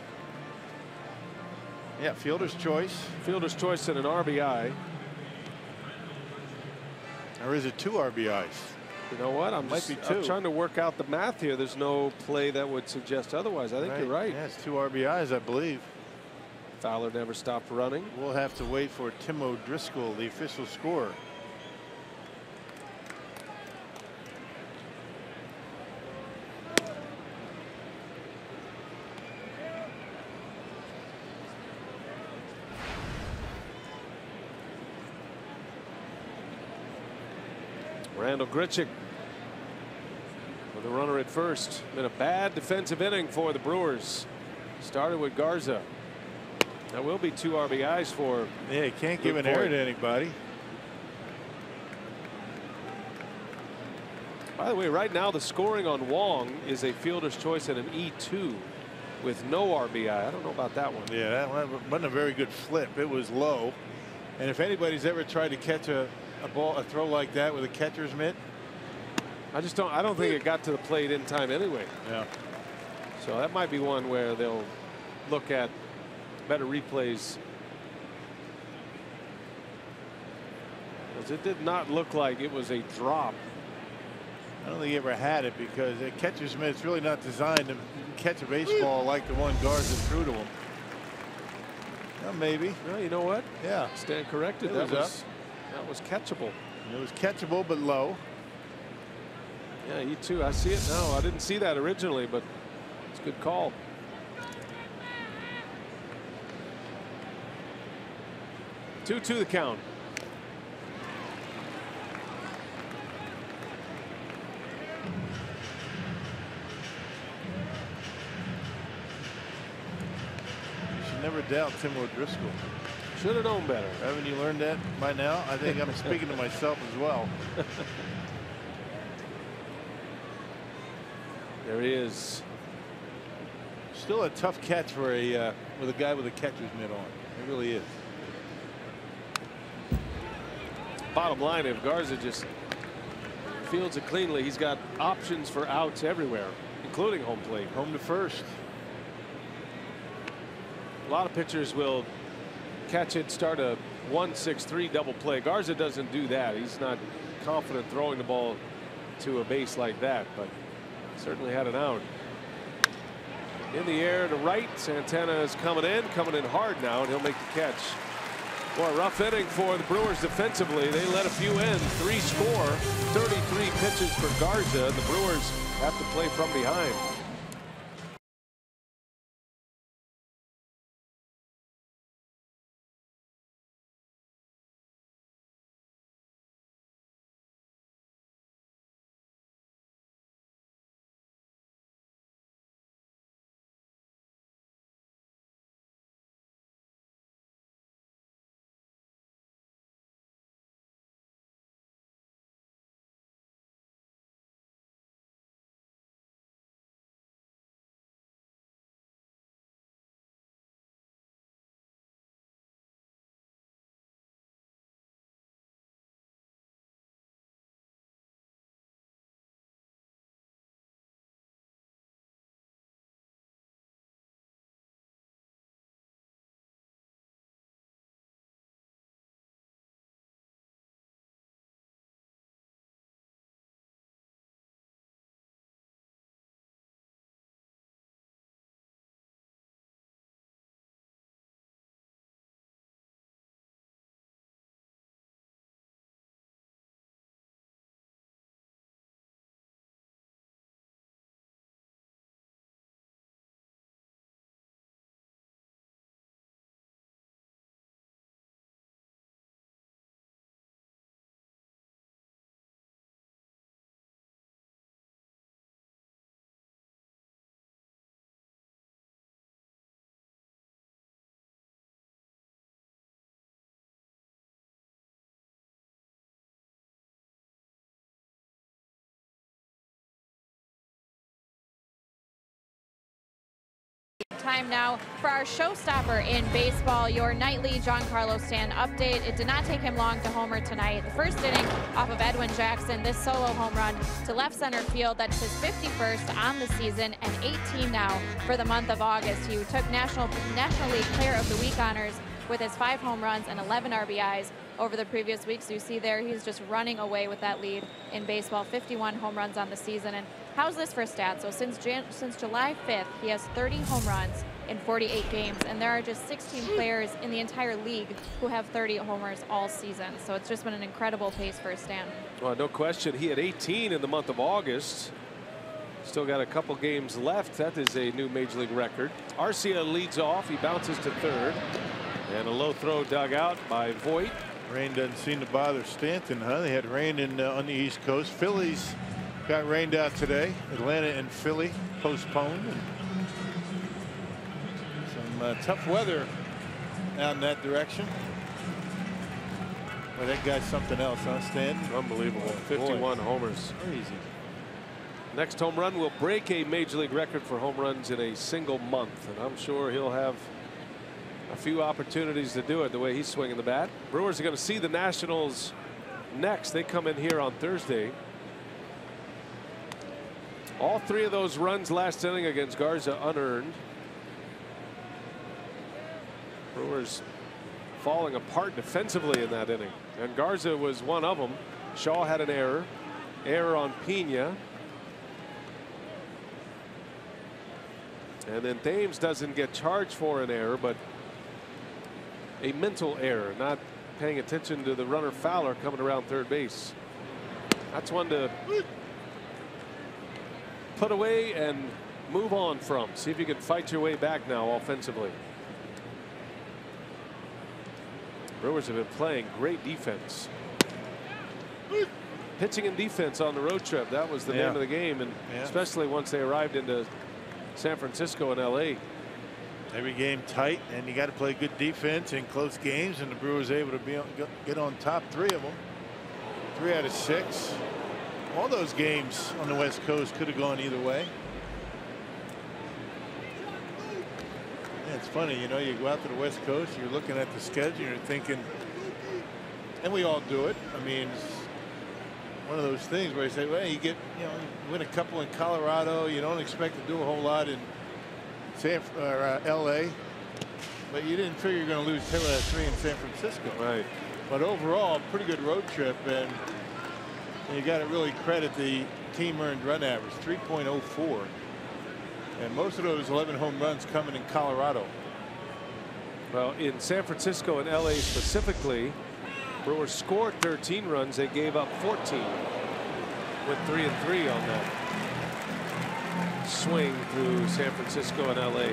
Yeah, fielder's choice. Fielder's choice and an RBI. Or is it 2 RBIs? You know what? I'm trying to work out the math here. There's no play that would suggest otherwise. I think you're right. Yeah, it's 2 RBIs, I believe. Fowler never stopped running. We'll have to wait for Tim O'Driscoll, the official scorer. Randall Grichuk with a runner at first. Been a bad defensive inning for the Brewers. Started with Garza. That will be 2 RBIs for. Yeah, he can't give an error to anybody. By the way, right now the scoring on Wong is a fielder's choice and an E2 with no RBI. I don't know about that one. Yeah, that wasn't a very good flip. It was low. And if anybody's ever tried to catch a throw like that with a catcher's mitt, I don't think it got to the plate in time anyway. Yeah. So that might be one where they'll look at better replays. Because it did not look like it was a drop. I don't think he ever had it, because a catcher's mitt's really not designed to catch a baseball like the one Garza threw to him. Well, maybe. Well, you know what? Yeah. Stand corrected. That was catchable. It was catchable, but low. Yeah, you too. I see it now. I didn't see that originally, but it's a good call. Two the count. You should never doubt Tim O'Driscoll. Should have known better. Haven't you learned that by now? I think I'm speaking to myself as well. There he is. Still a tough catch for with a guy with a catcher's mitt on. It really is. Bottom line, if Garza just fields it cleanly, he's got options for outs everywhere, including home plate. Home to first. A lot of pitchers will catch it, start a 1-6-3 double play. Garza doesn't do that. He's not confident throwing the ball to a base like that, but certainly had an out. In the air to right. Santana is coming in hard now, and he'll make the catch. Boy, rough inning for the Brewers defensively. They let a few in. 3 score, 33 pitches for Garza, and the Brewers have to play from behind. time now for our showstopper in baseball, your nightly Giancarlo Stanton update. It did not take him long to homer tonight. The first inning off of Edwin Jackson, this solo home run to left center field. That's his 51st on the season and 18 now for the month of August. He took National League Player of the Week honors with his 5 home runs and 11 RBIs over the previous week. So you see there, he's just running away with that lead in baseball. 51 home runs on the season. And how's this for stats? So since July 5th, he has 30 home runs in 48 games, and there are just 16 players in the entire league who have 30 homers all season. So it's just been an incredible pace for Stan. Well, no question. He had 18 in the month of August. Still got a couple games left. That is a new major league record. Arcia leads off. He bounces to third. And a low throw dug out by Voit. Rain doesn't seem to bother Stanton, huh? They had rain on the East Coast. Phillies got rained out today. Atlanta and Philly postponed. Some tough weather out in that direction. Well, that guy's something else, huh, Stanton? Unbelievable. 51 homers. Crazy. Next home run will break a major league record for home runs in a single month, and I'm sure he'll have a few opportunities to do it the way he's swinging the bat. Brewers are going to see the Nationals next. They come in here on Thursday. All 3 of those runs last inning against Garza unearned. Brewers falling apart defensively in that inning, and Garza was one of them. Shaw had an error on Pena. And then Thames doesn't get charged for an error, but a mental error, not paying attention to the runner Fowler coming around third base. That's one to put away and move on from. See if you can fight your way back now offensively. Brewers have been playing great defense. Pitching and defense on the road trip. That was the name of the game, and especially once they arrived into San Francisco and LA. Every game tight, and you got to play good defense in close games, and the Brewers able to get on top 3 of them. 3 out of 6. All those games on the West Coast could have gone either way. Yeah, it's funny, you know, you go out to the West Coast, you're looking at the schedule, you're thinking, and we all do it. I mean, it's one of those things where you say, well, you win a couple in Colorado, you don't expect to do a whole lot in LA, but you didn't figure you're going to lose 2 out of 3 in San Francisco. Right. But overall, pretty good road trip, and you got to really credit the team earned run average, 3.04, and most of those 11 home runs coming in Colorado. Well, in San Francisco and LA specifically, Brewers scored 13 runs. They gave up 14. Went 3-3 on that swing through San Francisco and LA.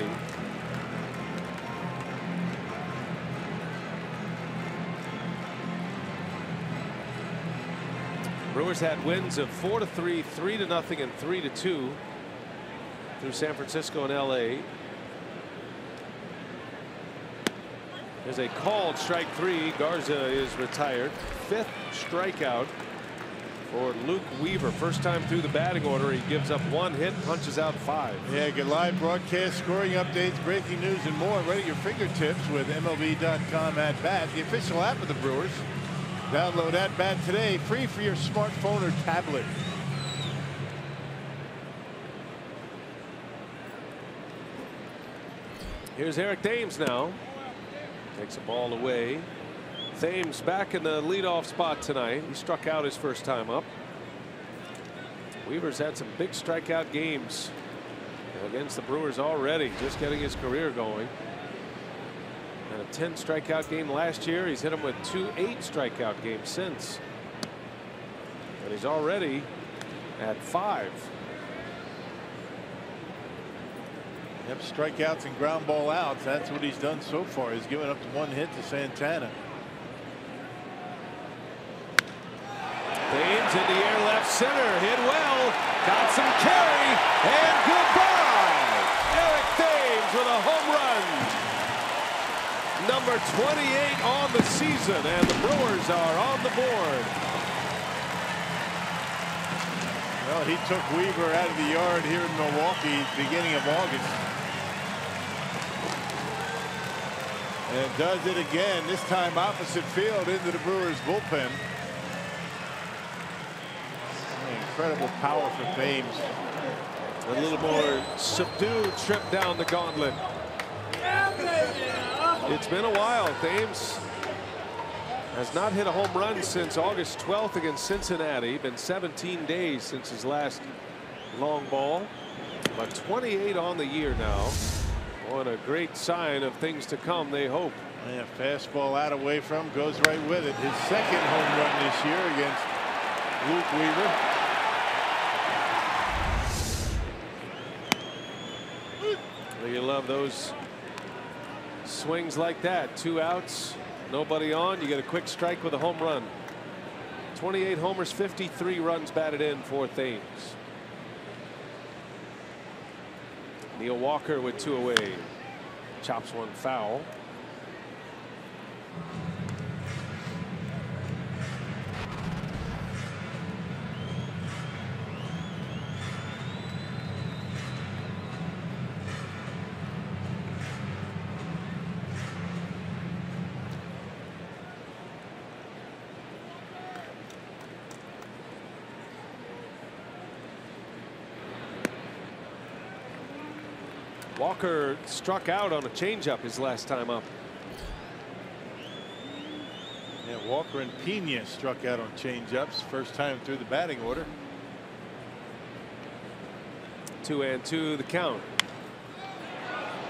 Brewers had wins of 4-3, 3-0, and 3-2 through San Francisco and LA. There's a called strike 3. Garza is retired. 5th strikeout for Luke Weaver. First time through the batting order. He gives up 1 hit, punches out 5. Yeah, get live broadcast, scoring updates, breaking news, and more right at your fingertips with MLB.com At Bat, the official app of the Brewers. Download At Bat today, free for your smartphone or tablet. Here's Eric Thames now. Takes the ball away. Thames back in the leadoff spot tonight. He struck out his first time up. Weaver's had some big strikeout games against the Brewers already, just getting his career going. And a 10 strikeout game last year. He's hit him with 2 8 strikeout games since. And he's already at 5. Yep, strikeouts and ground ball outs. That's what he's done so far. He's given up 1 hit to Santana. Thames in the air, left center, hit well, got some carry, and goodbye. Eric Thames with a home run. Number 28 on the season, and the Brewers are on the board. Well, he took Weaver out of the yard here in Milwaukee beginning of August. And does it again, this time opposite field into the Brewers bullpen. Incredible power for Thames. A little more subdued trip down the gauntlet. It's been a while. Thames has not hit a home run since August 12th against Cincinnati. Been 17 days since his last long ball. But 28 on the year now. What a great sign of things to come, they hope. Yeah, fastball out away from, goes right with it. His second home run this year against Luke Weaver. You love those swings like that. 2 outs, nobody on. You get a quick strike with a home run. 28 homers, 53 runs batted in for Thames. Neil Walker with 2 away. Chops one foul. Walker struck out on a changeup his last time up. Yeah, Walker and Pena struck out on changeups first time through the batting order. 2-2 the count.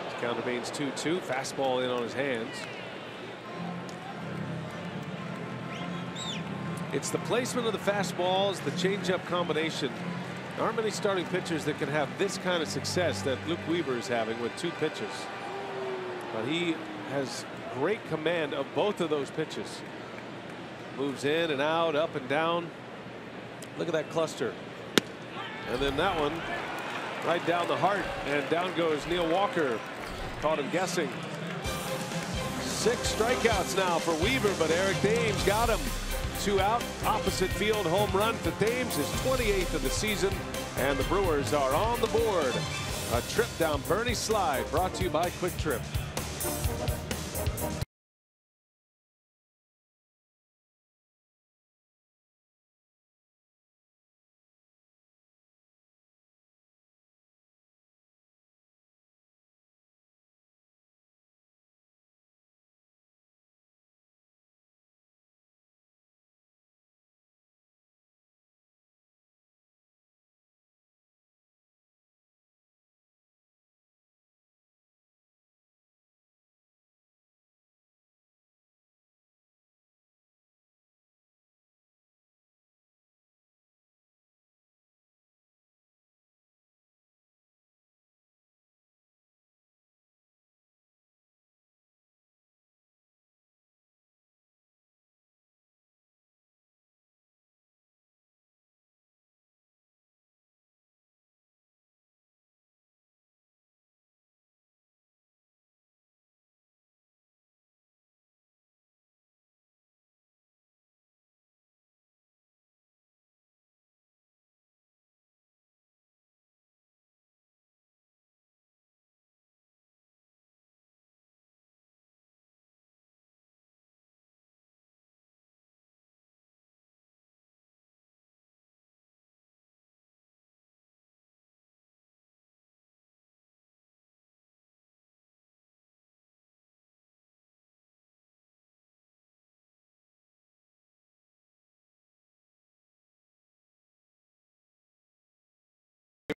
His count remains 2-2. Fastball in on his hands. It's the placement of the fastballs, the changeup combination. There aren't many starting pitchers that can have this kind of success that Luke Weaver is having with 2 pitches. But he has great command of both of those pitches. Moves in and out, up and down. Look at that cluster. And then that one right down the heart, and down goes Neil Walker. Caught him guessing. 6 strikeouts now for Weaver, but Eric Thames got him. 2 out, opposite field home run to Thames, his 28th of the season, and the Brewers are on the board. A trip down Bernie Slide brought to you by Quick Trip.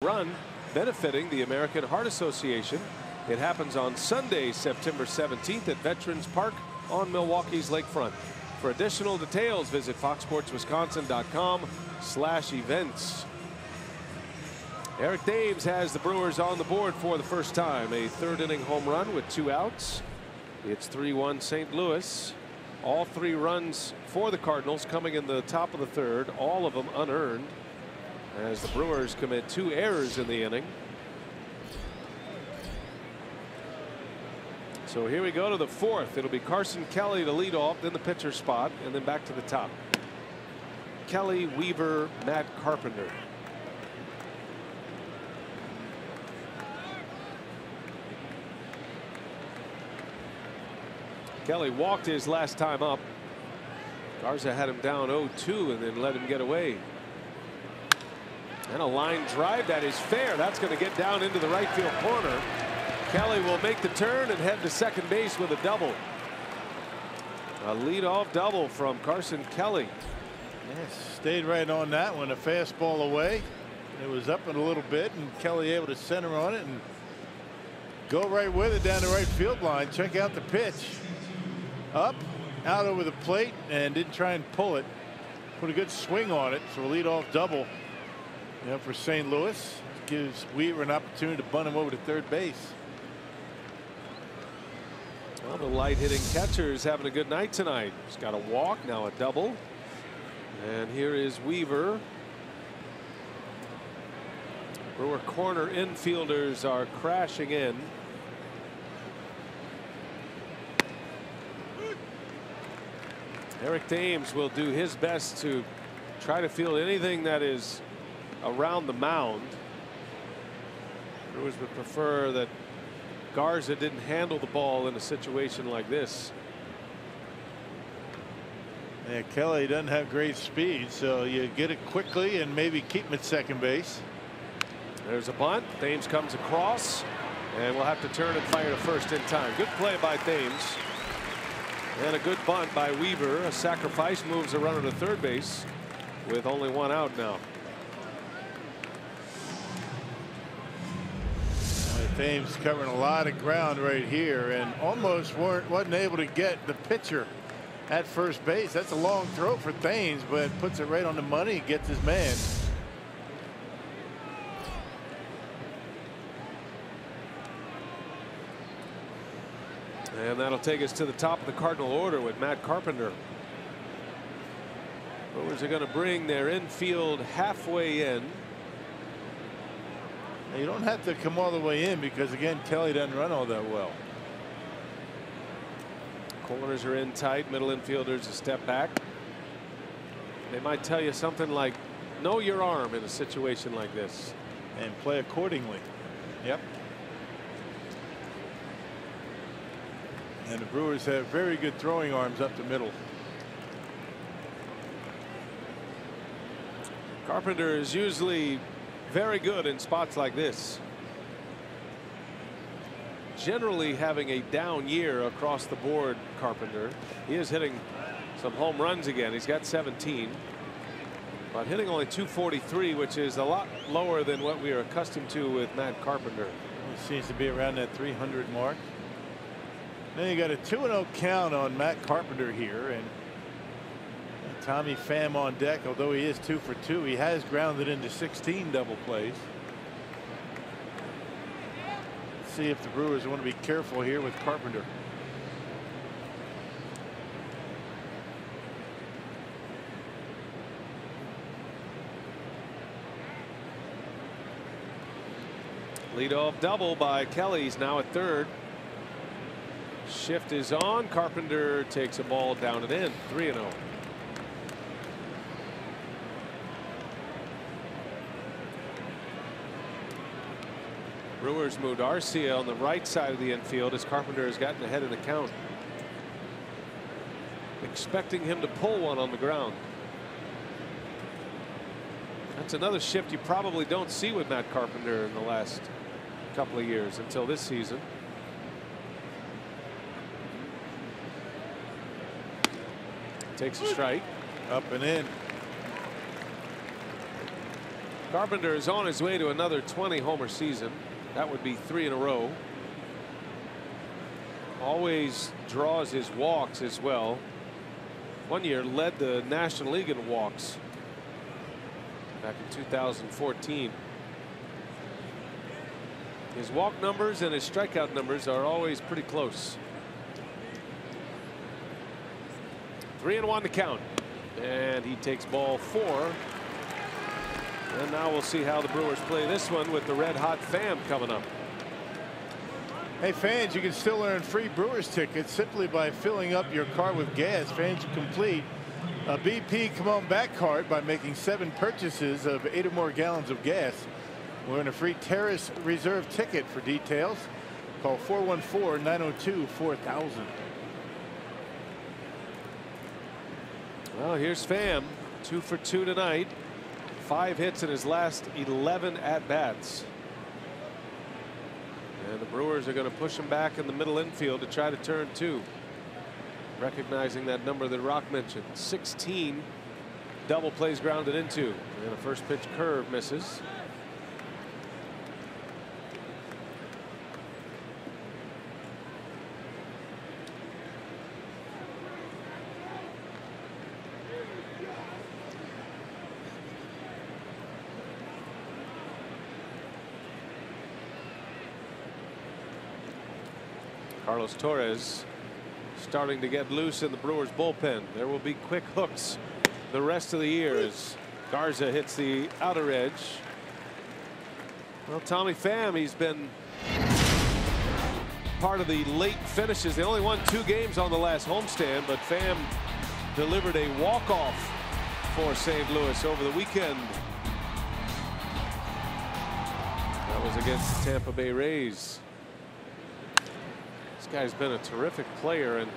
Run benefiting the American Heart Association. It happens on Sunday, September 17th at Veterans Park on Milwaukee's lakefront. For additional details, visit foxsportswisconsin.com/events. Eric Thames has the Brewers on the board for the first time. A 3rd inning home run with 2 outs. It's 3-1 St. Louis. All 3 runs for the Cardinals coming in the top of the 3rd, all of them unearned, as the Brewers commit 2 errors in the inning. So here we go to the 4th. It'll be Carson Kelly to lead off, then the pitcher spot, and then back to the top. Kelly, Weaver, Matt Carpenter. Kelly walked his last time up. Garza had him down 0-2 and then let him get away. And a line drive that is fair. That's going to get down into the right field corner. Kelly will make the turn and head to second base with a double. A leadoff double from Carson Kelly. Yes, stayed right on that one. A fastball away. It was up in a little bit, and Kelly able to center on it and go right with it down the right field line. Check out the pitch. Up, out over the plate, and didn't try and pull it. Put a good swing on it. So a leadoff double. For St. Louis. Gives Weaver an opportunity to bunt him over to third base. Well, the light hitting catcher is having a good night tonight. He's got a walk, now a double. And here is Weaver. Brewer corner infielders are crashing in. Eric Thames will do his best to try to field anything that is around the mound. Brewers would prefer that Garza didn't handle the ball in a situation like this. Yeah, Kelly doesn't have great speed, so you get it quickly and maybe keep him at second base. There's a bunt. Thames comes across, and we'll have to turn and fire to first in time. Good play by Thames. And a good bunt by Weaver. A sacrifice moves a runner to third base with only one out now. Thames covering a lot of ground right here and almost wasn't able to get the pitcher at first base. That's a long throw for Thames, but puts it right on the money, gets his man. And that'll take us to the top of the Cardinal order with Matt Carpenter. Brewers are going to bring their infield halfway in. You don't have to come all the way in because, again, Kelly doesn't run all that well. Corners are in tight. Middle infielders a step back. They might tell you something like, know your arm in a situation like this. And play accordingly. Yep. And the Brewers have very good throwing arms up the middle. Carpenter is usually very good in spots like this. Generally having a down year across the board, Carpenter. He is hitting some home runs again. He's got 17. But hitting only .243, which is a lot lower than what we are accustomed to with Matt Carpenter. He seems to be around that 300 mark. Then you got a 2-0 count on Matt Carpenter here, and Tommy Pham on deck. Although he is 2 for 2, he has grounded into 16 double plays. Let's see if the Brewers want to be careful here with Carpenter. Leadoff double by Kelly. He's now at third. Shift is on. Carpenter takes a ball down and in. 3-0. Brewers moved Arcia on the right side of the infield as Carpenter has gotten ahead in the count. Expecting him to pull one on the ground. That's another shift you probably don't see with Matt Carpenter in the last couple of years until this season. Takes a strike. Up and in. Carpenter is on his way to another 20 homer season. That would be 3 in a row. Always draws his walks as well. One year led the National League in walks back in 2014. His walk numbers and his strikeout numbers are always pretty close. 3-1 to count, and he takes ball 4. And now we'll see how the Brewers play this one with the red hot Pham coming up. Hey fans, you can still earn free Brewers tickets simply by filling up your car with gas. Fans, you complete a BP Come On Back card by making 7 purchases of 8 or more gallons of gas. We'll earn a free Terrace Reserve ticket. For details, call 414-902-4000. Well, here's Pham, 2 for 2 tonight. 5 hits in his last 11 at-bats. And the Brewers are going to push him back in the middle infield to try to turn 2. Recognizing that number that Rock mentioned. 16 double plays grounded into. And a first pitch curve misses. Carlos Torres starting to get loose in the Brewers bullpen. There will be quick hooks the rest of the year as Garza hits the outer edge. Well, Tommy Pham, he's been part of the late finishes. They only won 2 games on the last homestand, but Pham delivered a walk-off for St. Louis over the weekend. That was against the Tampa Bay Rays. This guy's been a terrific player, and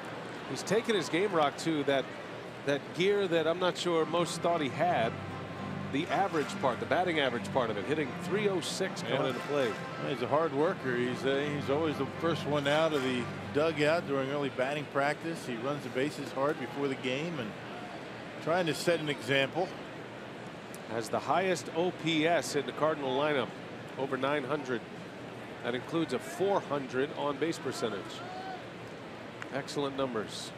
he's taken his game, Rock, to that gear that I'm not sure most thought he had. The average part, the batting average part of it, hitting .306 coming into play. He's a hard worker. He's always the first one out of the dugout during early batting practice. He runs the bases hard before the game and trying to set an example. Has the highest OPS in the Cardinal lineup, over 900. That includes a .400 on base percentage. Excellent numbers.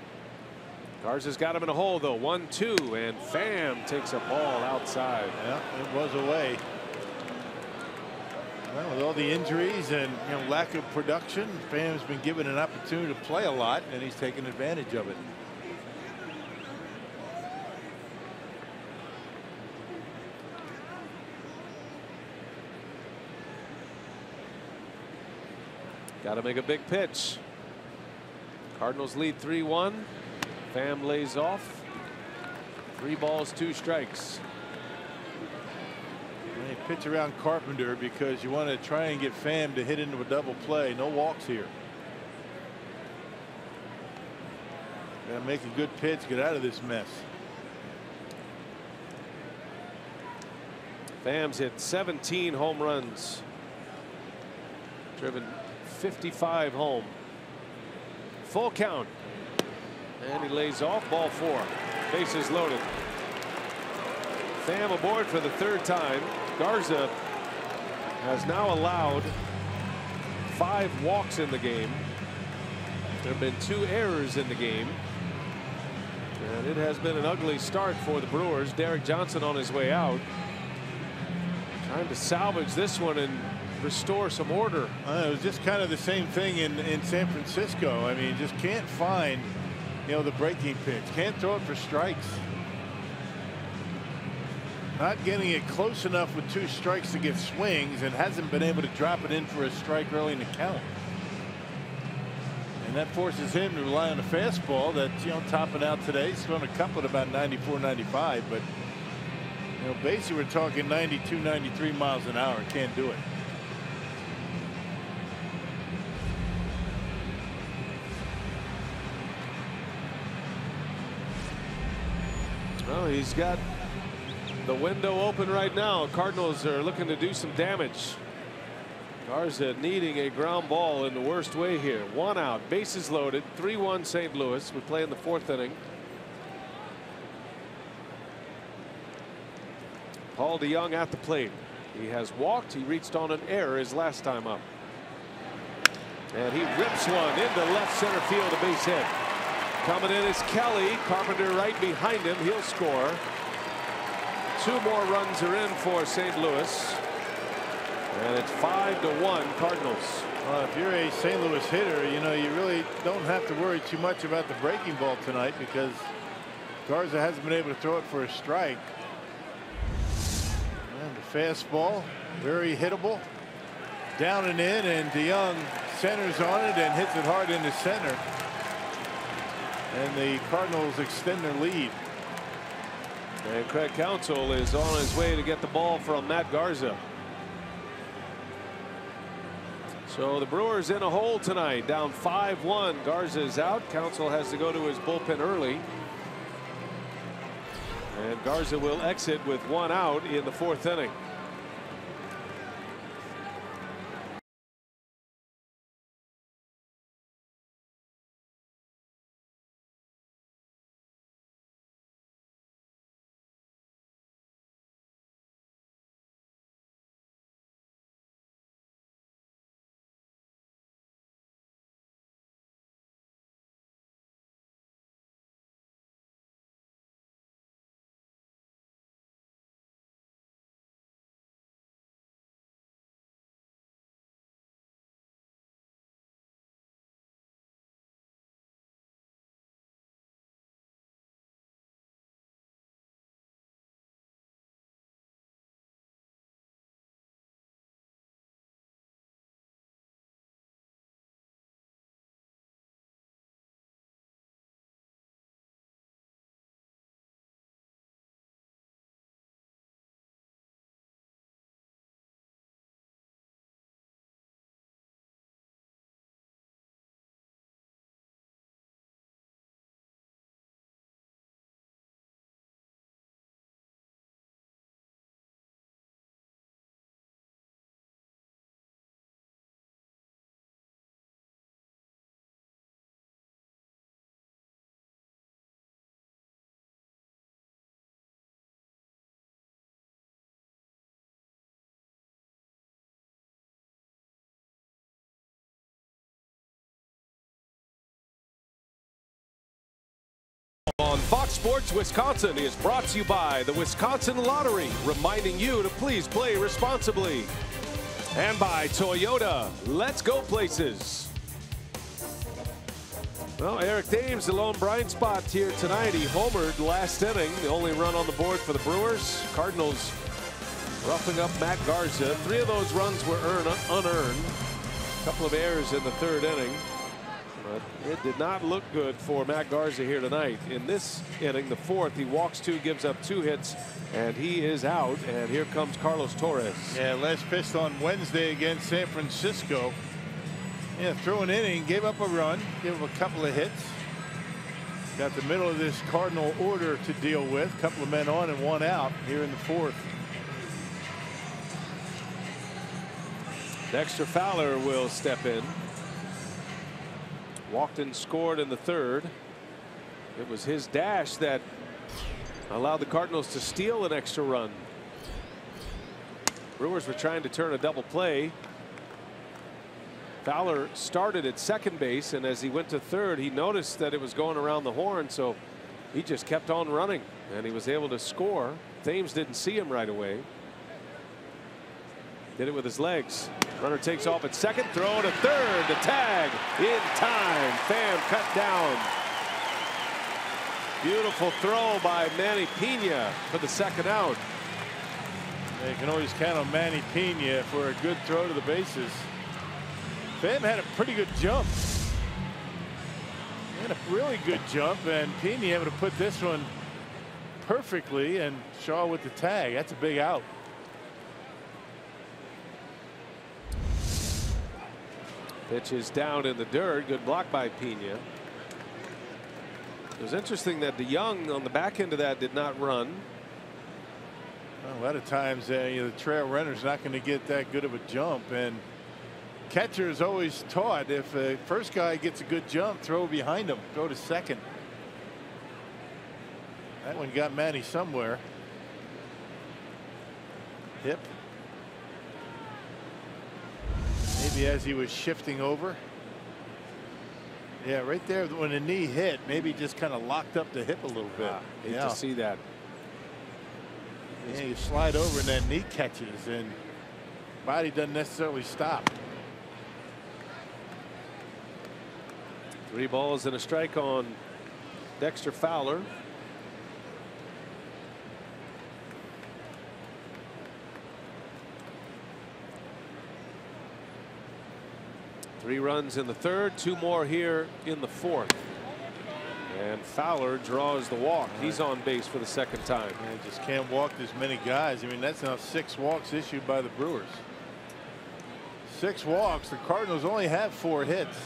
Garza's got him in a hole though. 1-2, and Pham takes a ball outside. Yeah, it was away. Well, with all the injuries and lack of production, Pham's been given an opportunity to play a lot, and he's taken advantage of it. Got to make a big pitch. Cardinals lead 3-1. Pham lays off. 3 balls, 2 strikes. And you pitch around Carpenter because you want to try and get Pham to hit into a double play. No walks here. Got to make a good pitch, get out of this mess. Pham's hit 17 home runs. Driven 55 home. Full count. And he lays off, ball 4. Bases loaded. Pham aboard for the 3rd time. Garza has now allowed 5 walks in the game. There have been 2 errors in the game. And it has been an ugly start for the Brewers. Derek Johnson on his way out. Trying to salvage this one and restore some order. It was just kind of the same thing in San Francisco. I mean, just can't find the breaking pitch. Can't throw it for strikes. Not getting it close enough with 2 strikes to get swings, and hasn't been able to drop it in for a strike early in the count. And that forces him to rely on a fastball that's topping out today. He's thrown a couple at about 94, 95, but basically we're talking 92, 93 miles an hour. Can't do it. Well, he's got the window open right now. Cardinals are looking to do some damage. Garza needing a ground ball in the worst way here. 1 out, bases loaded, 3-1 St. Louis. We play in the 4th inning. Paul DeYoung at the plate. He has walked. He reached on an error his last time up. And he rips one into left center field, a base hit. Coming in is Kelly. Carpenter right behind him. He'll score. 2 more runs are in for St. Louis. And it's 5-1 Cardinals. If you're a St. Louis hitter, you really don't have to worry too much about the breaking ball tonight because Garza hasn't been able to throw it for a strike. And the fastball, very hittable. Down and in, and DeYoung centers on it and hits it hard into center. And the Cardinals extend their lead. And Craig Counsell is on his way to get the ball from Matt Garza. So the Brewers in a hole tonight, down 5-1. Garza is out. Counsell has to go to his bullpen early. And Garza will exit with 1 out in the 4th inning. On Fox Sports Wisconsin is brought to you by the Wisconsin Lottery, reminding you to please play responsibly. And by Toyota, let's go places. Well, Eric Dames, the lone bright spot here tonight. He homered last inning, the only run on the board for the Brewers. Cardinals roughing up Matt Garza. 3 of those runs were unearned. A couple of errors in the 3rd inning. But it did not look good for Matt Garza here tonight. In this inning, the 4th, he walks 2, gives up 2 hits, and he is out. And here comes Carlos Torres. Yeah, last pitched on Wednesday against San Francisco. Yeah, threw an inning, gave up a run, gave up a couple of hits. Got the middle of this Cardinal order to deal with. A couple of men on and 1 out here in the 4th. Dexter Fowler will step in. Walked and scored in the 3rd. It was his dash that allowed the Cardinals to steal an extra run. Brewers were trying to turn a double play. Fowler started at second base, and as he went to 3rd, he noticed that it was going around the horn, so he just kept on running, and he was able to score. Thames didn't see him right away. Did it with his legs. Runner takes off at second, throw to 3rd, the tag in time. Pham cut down. Beautiful throw by Manny Pena for the 2nd out. You can always count on Manny Pena for a good throw to the bases. Pham had a pretty good jump. He had a really good jump, and Pena able to put this one perfectly, and Shaw with the tag. That's a big out. Pitch is down in the dirt. Good block by Pena. It was interesting that DeYoung on the back end of that did not run. Well, a lot of times the trail runner's not going to get that good of a jump, and catcher is always taught if the first guy gets a good jump, throw behind him, go to second. That one got Manny somewhere. Hip. Maybe as he was shifting over. Yeah, right there when the knee hit, maybe just kind of locked up the hip a little bit. Hate to see that. Yeah, you slide over and that knee catches, and body doesn't necessarily stop. 3 balls and a strike on Dexter Fowler. Three runs in the 3rd, 2 more here in the 4th. And Fowler draws the walk. He's on base for the 2nd time. Man, just can't walk this many guys. I mean, that's now 6 walks issued by the Brewers. 6 walks. The Cardinals only have 4 hits.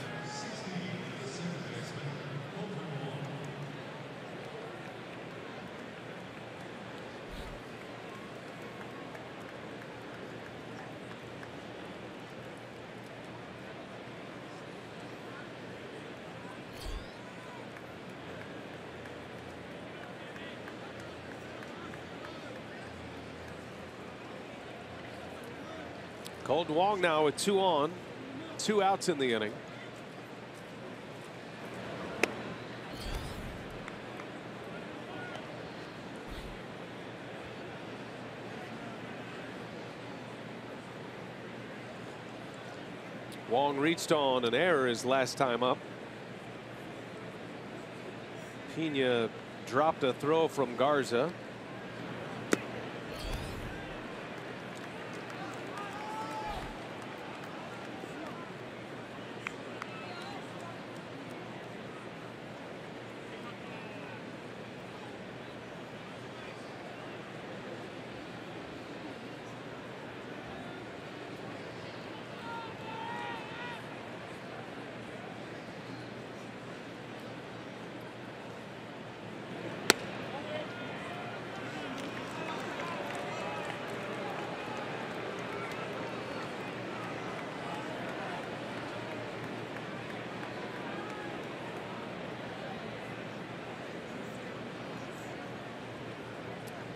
Colton Wong now with 2 on, 2 outs in the inning. Wong reached on an error his last time up. Pena dropped a throw from Garza.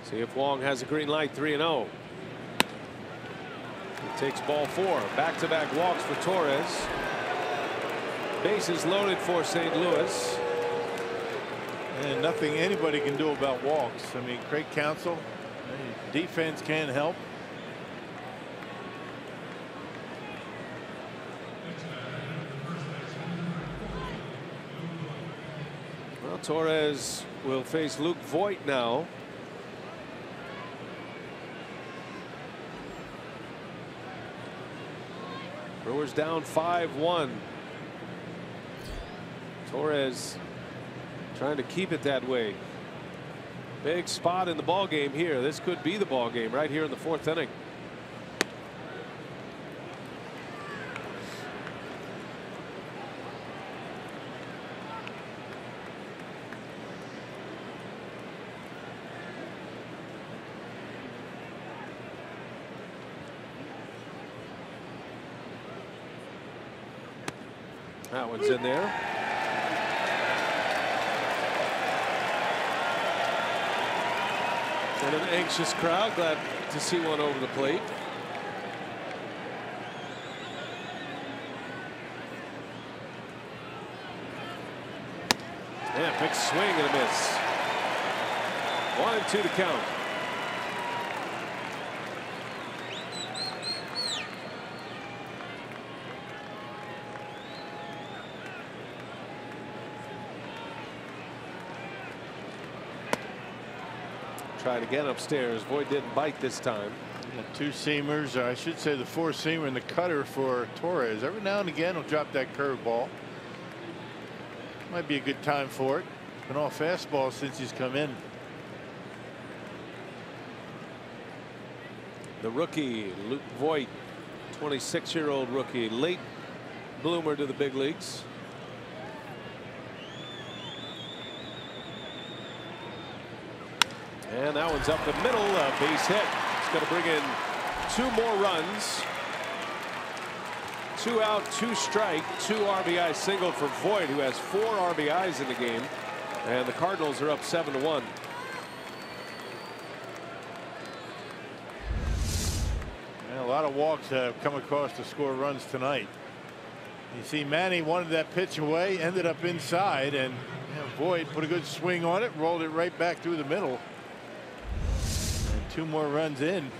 See if Wong has a green light. 3-0. He takes ball 4. Back-to-back walks for Torres. Bases loaded for St. Louis. And nothing anybody can do about walks. I mean, Craig Counsell, defense can't help. Well, Torres will face Luke Voit now. Brewers down 5-1. Torres trying to keep it that way. Big spot in the ball game here. This could be the ball game right here in the 4th inning. That one's in there. And an anxious crowd, glad to see one over the plate. Yeah, big swing and a miss. 1-2 to count. Tried again upstairs. Voit didn't bite this time. Yeah, 2 seamers, or I should say the 4-seamer and the cutter for Torres. Every now and again he'll drop that curveball. Might be a good time for it. Been all fastball since he's come in. The rookie Luke Voit, 26-year-old rookie, late bloomer to the big leagues. And that one's up the middle, a base hit. It's going to bring in 2 more runs. 2 out, 2 strike, 2 RBI single for Voit, who has 4 RBIs in the game. And the Cardinals are up 7-1. A lot of walks have come across to score runs tonight. You see Manny wanted that pitch away, ended up inside, and Voit put a good swing on it, rolled it right back through the middle. And 2 more runs in.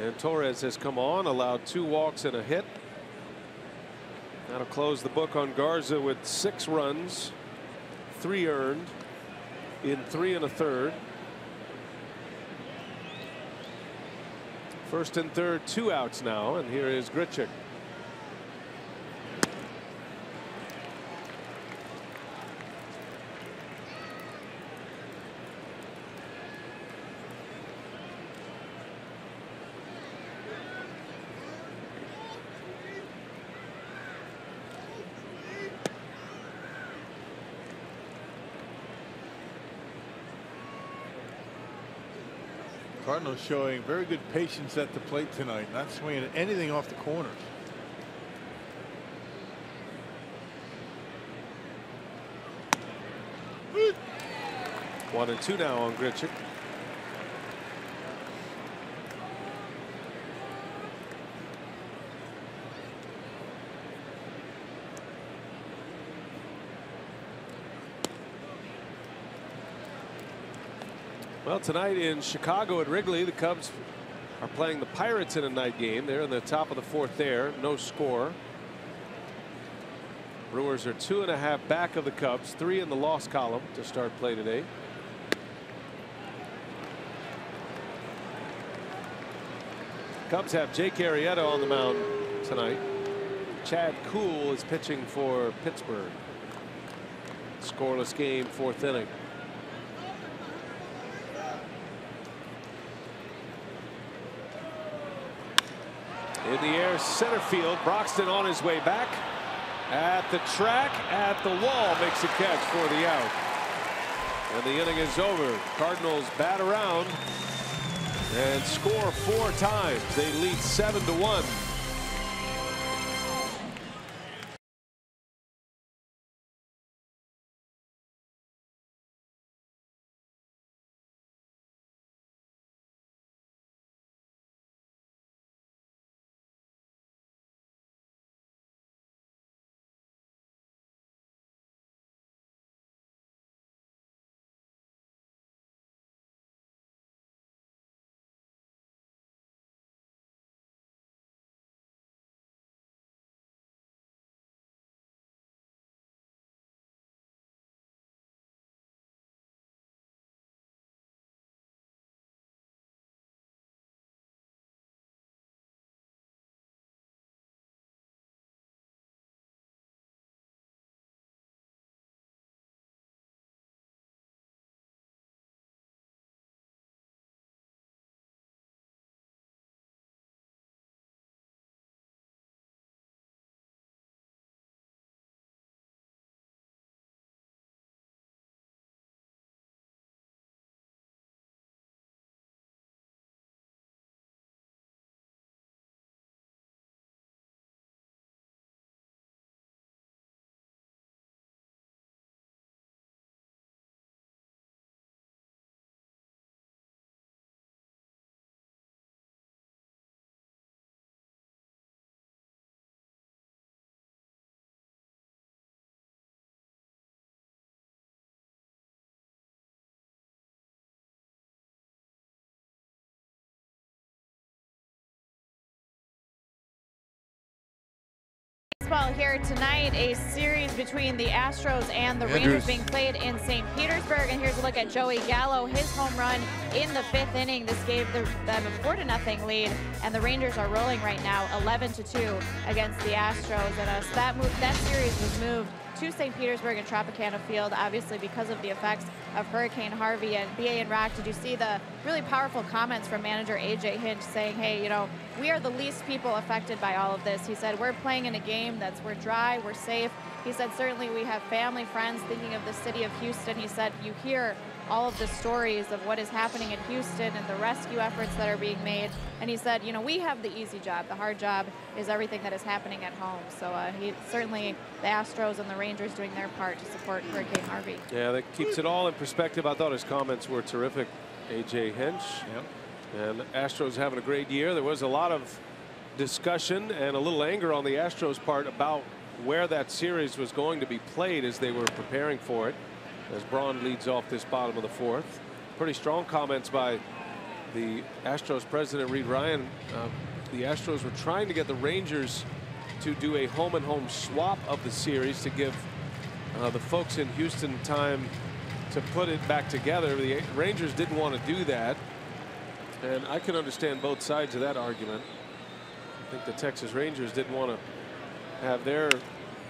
And Torres has come on, allowed 2 walks and a hit. That'll close the book on Garza with 6 runs, 3 earned in 3 1/3. First and third, 2 outs now, and here is Grichuk. Cardinals showing very good patience at the plate tonight, not swinging at anything off the corners. One and 2 now on Grichuk. Well, tonight in Chicago at Wrigley, the Cubs are playing the Pirates in a night game. They're in the top of the 4th there. No score. Brewers are 2.5 back of the Cubs, 3 in the loss column to start play today. Cubs have Jake Arrieta on the mound tonight. Chad Kuhl is pitching for Pittsburgh. Scoreless game, 4th inning. In the air, center field. Broxton on his way back. At the track, at the wall, makes a catch for the out. And the inning is over. Cardinals bat around and score 4 times. They lead 7-1. Baseball here tonight, a series between the Astros and the Rangers being played in St. Petersburg. And here's a look at Joey Gallo, his home run in the 5th inning. This gave them a 4-0 lead, and the Rangers are rolling right now 11-2 against the Astros. And so that series was moved to St. Petersburg and Tropicana Field, obviously because of the effects of Hurricane Harvey. And BA and Rock, did you see the really powerful comments from manager AJ Hinch saying, hey, you know, we are the least people affected by all of this. He said, we're playing in a game we're dry, we're safe. He said, certainly we have family, friends, thinking of the city of Houston. He said, you hear all of the stories of what is happening in Houston and the rescue efforts that are being made. And he said, you know, we have the easy job. The hard job is everything that is happening at home. So he certainly, the Astros and the Rangers doing their part to support Hurricane Harvey. Yeah, that keeps it all in perspective. I thought his comments were terrific, AJ Hinch. Yep. And Astros having a great year. There was a lot of discussion and a little anger on the Astros part about where that series was going to be played as they were preparing for it, as Braun leads off this bottom of the 4th. Pretty strong comments by the Astros president, Reed Ryan. The Astros were trying to get the Rangers to do a home and home swap of the series to give the folks in Houston time to put it back together. The Rangers didn't want to do that, and I can understand both sides of that argument. I think the Texas Rangers didn't want to have their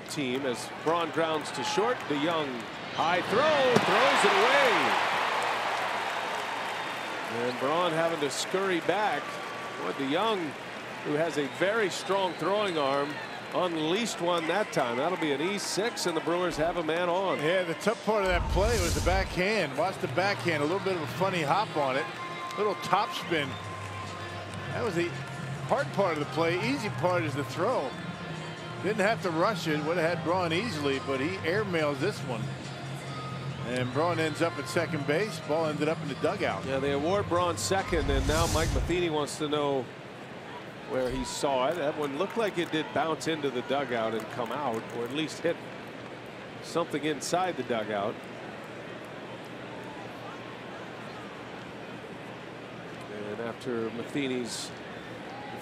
team, as Braun grounds to short. DeYoung, high throw, throws it away. And Braun having to scurry back. Boy, DeYoung, who has a very strong throwing arm, unleashed one that time. That'll be an E6, and the Brewers have a man on. Yeah, the tough part of that play was the backhand. Watch the backhand, a little bit of a funny hop on it. Little top spin. That was the hard part of the play. Easy part is the throw. Didn't have to rush it. Would have had Braun easily, but he airmails this one. And Braun ends up at second base. Ball ended up in the dugout. Yeah, they award Braun second, and now Mike Matheny wants to know where he saw it. That one looked like it did bounce into the dugout and come out, or at least hit something inside the dugout. After Matheny's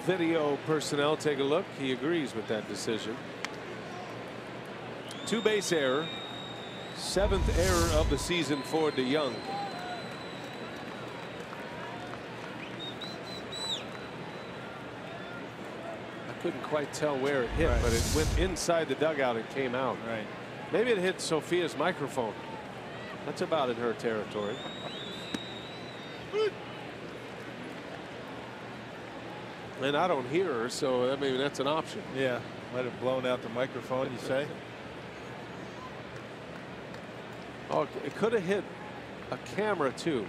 video personnel take a look, he agrees with that decision. 2-base error, 7th error of the season for DeYoung. I couldn't quite tell where it hit, but it went inside the dugout and came out. Right. Maybe it hit Sophia's microphone. That's about in her territory. And I don't hear her, so I mean that's an option. Yeah, might have blown out the microphone, you say? Oh, it could have hit a camera too.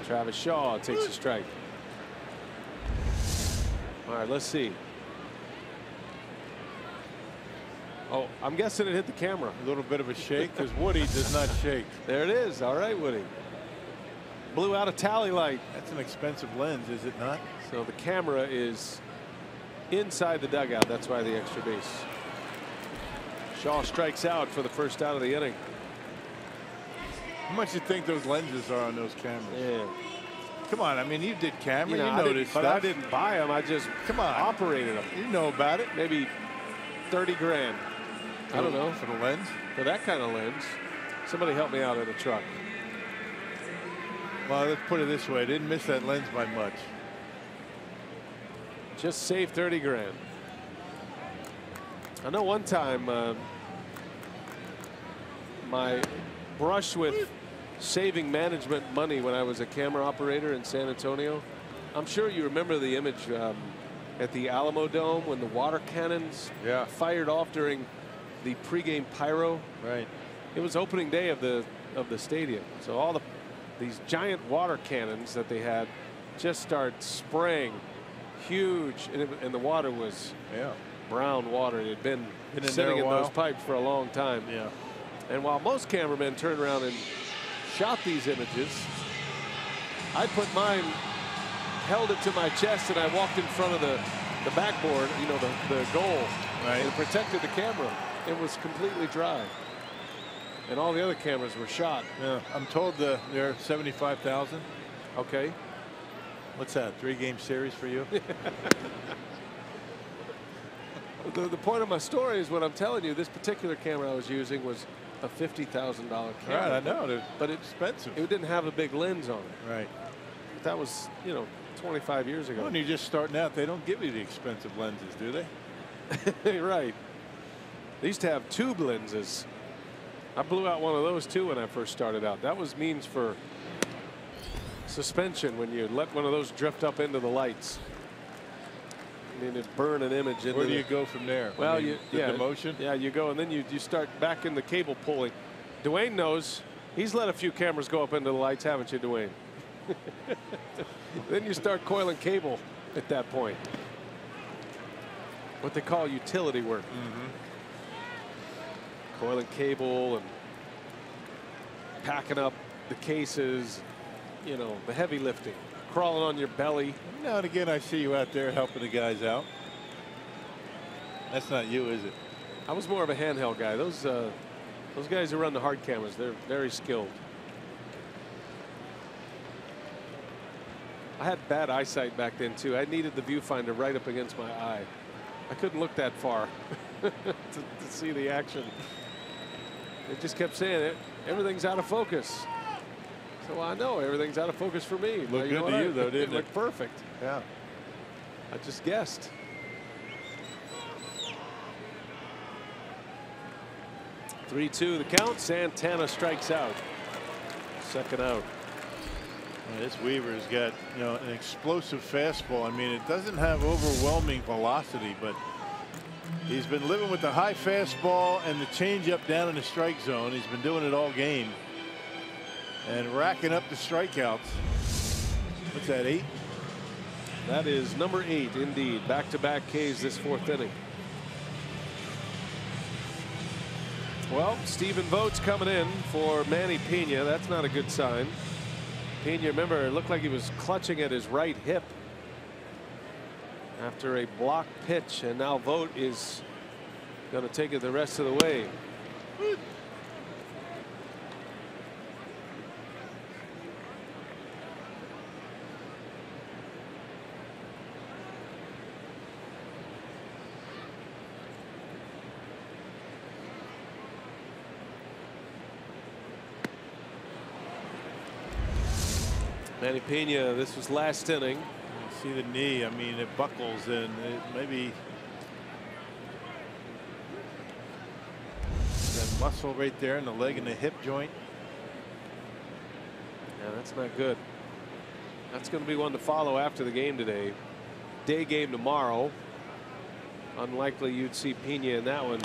Travis Shaw takes a strike. All right, let's see. Oh, I'm guessing it hit the camera. A little bit of a shake because Woody does not shake. There it is. All right, Woody. Blew out a tally light. That's an expensive lens, is it not? So the camera is inside the dugout. That's why the extra base. Shaw strikes out for the first out of the inning. How much do you think those lenses are on those cameras? Yeah. Come on, I mean, you did camera, you I know didn't- this but stuff. I didn't buy them. I just operated them. You know about it. Maybe 30 grand. I don't know. For the lens? For that kind of lens. Somebody help me out in a truck. Well, let's put it this way. I didn't miss that lens by much. Just saved 30 grand. I know one time my brush with saving management money when I was a camera operator in San Antonio. I'm sure you remember the image at the Alamo Dome when the water cannons fired off during the pregame pyro. Right. It was opening day of the stadium. So all these giant water cannons that they had just start spraying huge, and the water was brown water. It had been sitting in those pipes for a long time. Yeah. And while most cameramen turned around and shot these images, I put mine, held it to my chest, and I walked in front of the backboard, you know, the goal, and protected the camera. It was completely dry. And all the other cameras were shot. Yeah. I'm told they're 75,000. Okay. What's that? 3-game series for you? The point of my story is what I'm telling you. This particular camera I was using was a $50,000 camera. Right, I know. But it's expensive. It didn't have a big lens on it. Right. But that was, you know, 25 years ago. When you're just starting out, they don't give you the expensive lenses, do they? Right. They used to have tube lenses. I blew out one of those too when I first started out. That was means for suspension when you let one of those drift up into the lights. I mean, it burn an image. Where do you go from there? Well, I mean, the demotion? Yeah, you go and then you start back in the cable pulling. Dwayne knows. He's let a few cameras go up into the lights, haven't you, Dwayne? Then you start coiling cable at that point. What they call utility work. Coiling cable and packing up the cases, you know, the heavy lifting, crawling on your belly. Now and again, I see you out there helping the guys out. That's not you, is it? I was more of a handheld guy. Those guys who run the hard cameras, they're very skilled. I had bad eyesight back then too. I needed the viewfinder right up against my eye. I couldn't look that far to see the action. It just kept saying it. Everything's out of focus. So well, I know everything's out of focus for me. Looked good to you, though, didn't it? It looked perfect. Yeah. I just guessed. Three-two the count. Santana strikes out. Second out. Well, this Weaver's got, you know, an explosive fastball. I mean, it doesn't have overwhelming velocity, but he's been living with the high fastball and the changeup down in the strike zone. He's been doing it all game and racking up the strikeouts. What's that, 8? That is number 8, indeed. Back-to-back Ks this 4th inning. Well, Stephen Vogt's coming in for Manny Pena. That's not a good sign. Pena, remember, it looked like he was clutching at his right hip after a blocked pitch, and now Vogt is going to take it the rest of the way. Manny Pena, this was last inning. You see the knee. I mean, it buckles and it maybe that muscle right there in the leg and the hip joint. Yeah, that's not good. That's going to be one to follow after the game today. Day game tomorrow. Unlikely you'd see Pena in that one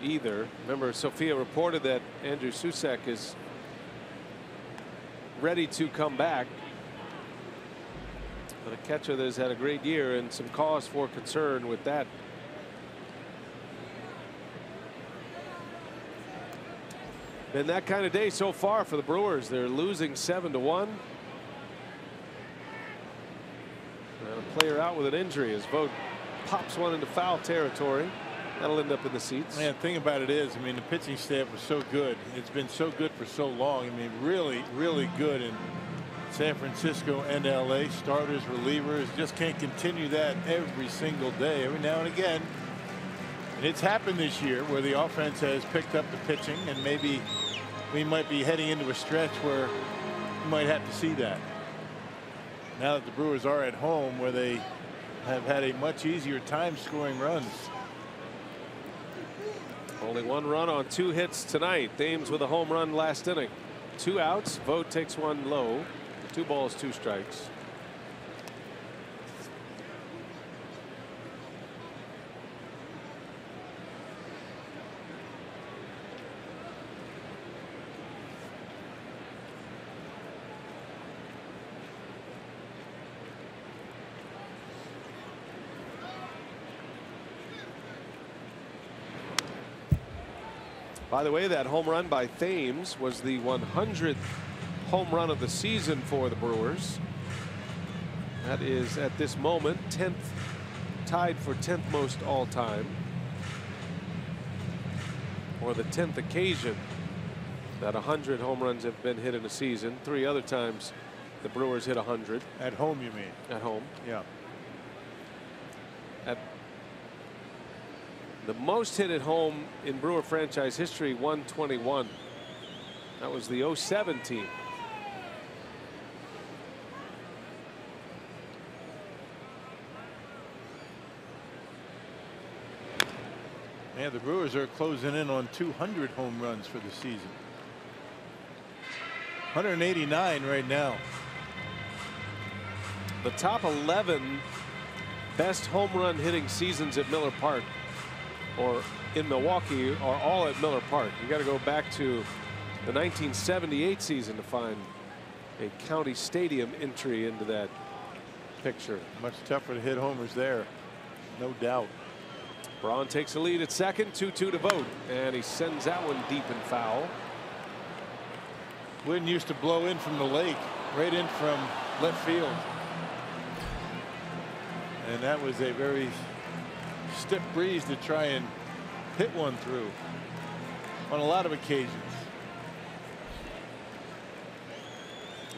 either. Remember, Sophia reported that Andrew Susek is ready to come back. But a catcher that has had a great year and some cause for concern with that. Been that kind of day so far for the Brewers. They're losing 7-1. And a player out with an injury as Vogt pops one into foul territory. That'll end up in the seats. Man, the thing about it is, I mean, the pitching staff was so good. It's been so good for so long. I mean, really, really good in San Francisco and LA. Starters, relievers, just can't continue that every single day, every now and again. And it's happened this year where the offense has picked up the pitching, and maybe we might be heading into a stretch where you might have to see that. Now that the Brewers are at home, where they have had a much easier time scoring runs. Only one run on 2 hits tonight. Thames with a home run last inning. 2 outs. Vogt takes one low. 2 balls, 2 strikes. By the way, that home run by Thames was the 100th home run of the season for the Brewers. That is at this moment 10th, tied for 10th most all time, or the 10th occasion that 100 home runs have been hit in a season. 3 other times the Brewers hit 100. At home, you mean? At home. Yeah. At the most hit at home in Brewer franchise history, 121. That was the 07 team. Man, the Brewers are closing in on 200 home runs for the season. 189 right now. The top 11 best home run hitting seasons at Miller Park or in Milwaukee are all at Miller Park. You got to go back to the 1978 season to find a county stadium entry into that picture. Much tougher to hit homers there, no doubt. Braun takes a lead at second. 2-2 to Vogt, and he sends that one deep and foul. Wynn used to blow in from the lake, right in from left field, and that was a very stiff breeze to try and hit one through on a lot of occasions.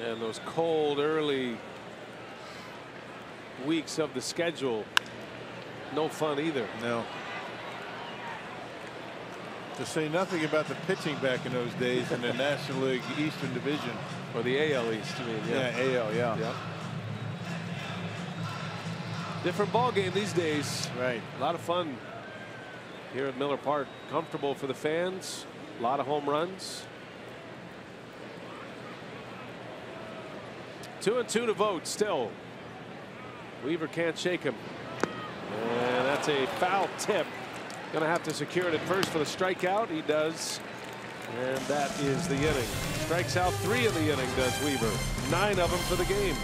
And those cold early weeks of the schedule, no fun either. No. To say nothing about the pitching back in those days in the National League Eastern Division. Or the AL East, you mean? Yeah, AL, yeah. Yep. Different ball game these days. Right. A lot of fun here at Miller Park. Comfortable for the fans. A lot of home runs. 2-2 to Vogt still. Weaver can't shake him. And that's a foul tip. Going to have to secure it at first for the strikeout. He does. And that is the inning. Strikes out 3 in the inning, does Weaver. 9 of them for the game.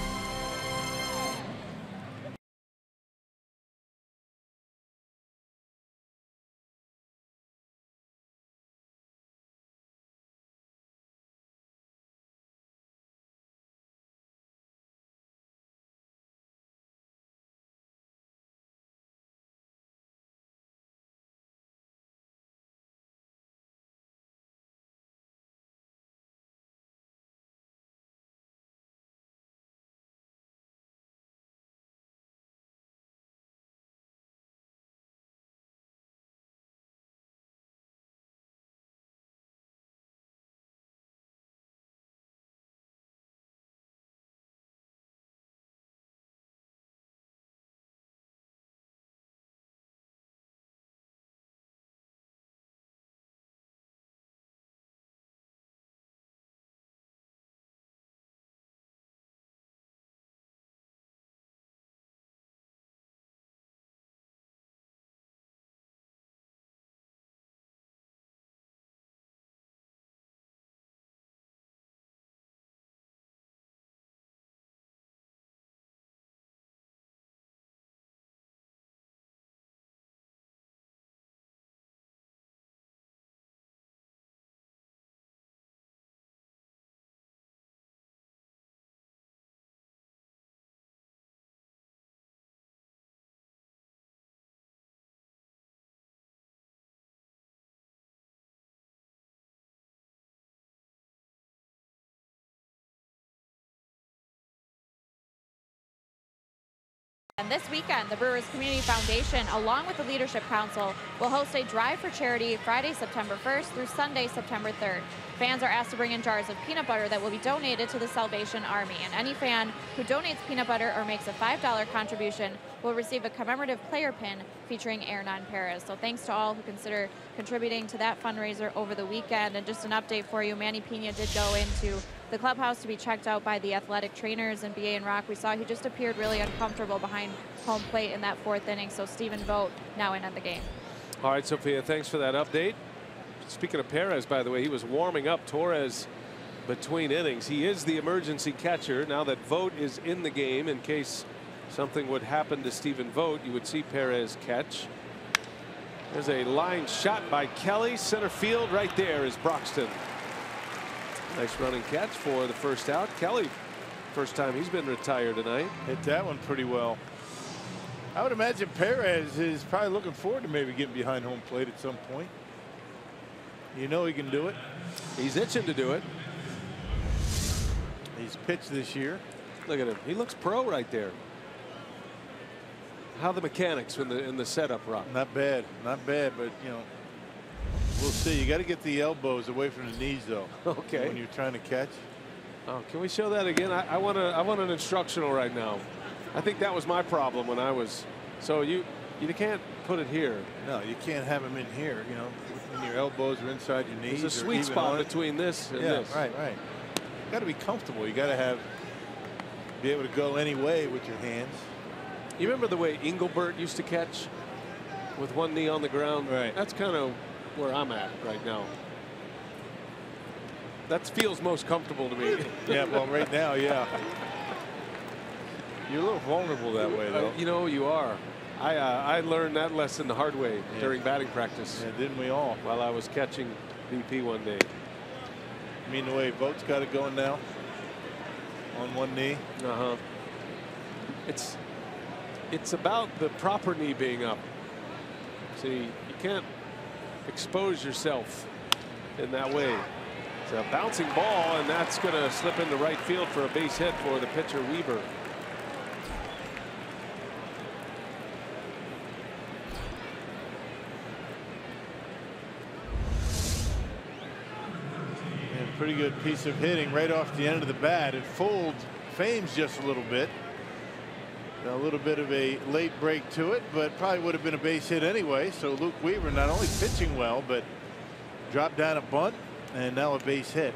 And this weekend, the Brewers Community Foundation, along with the Leadership Council, will host a drive for charity Friday, September 1st through Sunday, September 3rd. Fans are asked to bring in jars of peanut butter that will be donated to the Salvation Army. And any fan who donates peanut butter or makes a $5 contribution will receive a commemorative player pin featuring Hernan Perez. So thanks to all who consider contributing to that fundraiser over the weekend. And just an update for you, Manny Pena did go into the clubhouse to be checked out by the athletic trainers, and BA and Rock, we saw he just appeared really uncomfortable behind home plate in that 4th inning. So Stephen Vogt now in at the game. All right, Sophia, thanks for that update. Speaking of Perez, by the way, he was warming up Torres between innings. He is the emergency catcher now that Vogt is in the game. In case something would happen to Stephen Vogt, you would see Perez catch. There's a line shot by Kelly. Center field right there is Broxton. Nice running catch for the first out. Kelly, first time he's been retired tonight. Hit that one pretty well. I would imagine Perez is probably looking forward to maybe getting behind home plate at some point. You know he can do it. He's itching to do it. He's pitched this year. Look at him. He looks pro right there. How the mechanics in the setup, Rock? Not bad. Not bad, but you know, we'll see. You got to get the elbows away from the knees, though. Okay. When you're trying to catch. Oh, can we show that again? I want an instructional right now. I think that was my problem when I was. So you can't put it here. No, you can't have them in here. You know, when your elbows are inside your knees. There's a sweet spot between this and this. Right. You got to be comfortable. You got to be able to go any way with your hands. You remember the way Engelbert used to catch with one knee on the ground? Right. That's kind of where I'm at right now. That feels most comfortable to me. Yeah, well, right now, yeah. You're a little vulnerable that way, though. You know, you are. I learned that lesson the hard way during batting practice. Yeah, didn't we all? While I was catching BP one day. You mean the way Vogt's got it going now? On one knee? Uh-huh. It's about the proper knee being up. See, you can't expose yourself in that way. It's a bouncing ball, and that's going to slip into right field for a base hit for the pitcher, Weaver. And pretty good piece of hitting right off the end of the bat. It fooled Fames just a little bit. A little bit of a late break to it, but probably would have been a base hit anyway. So Luke Weaver not only pitching well, but dropped down a bunt and now a base hit.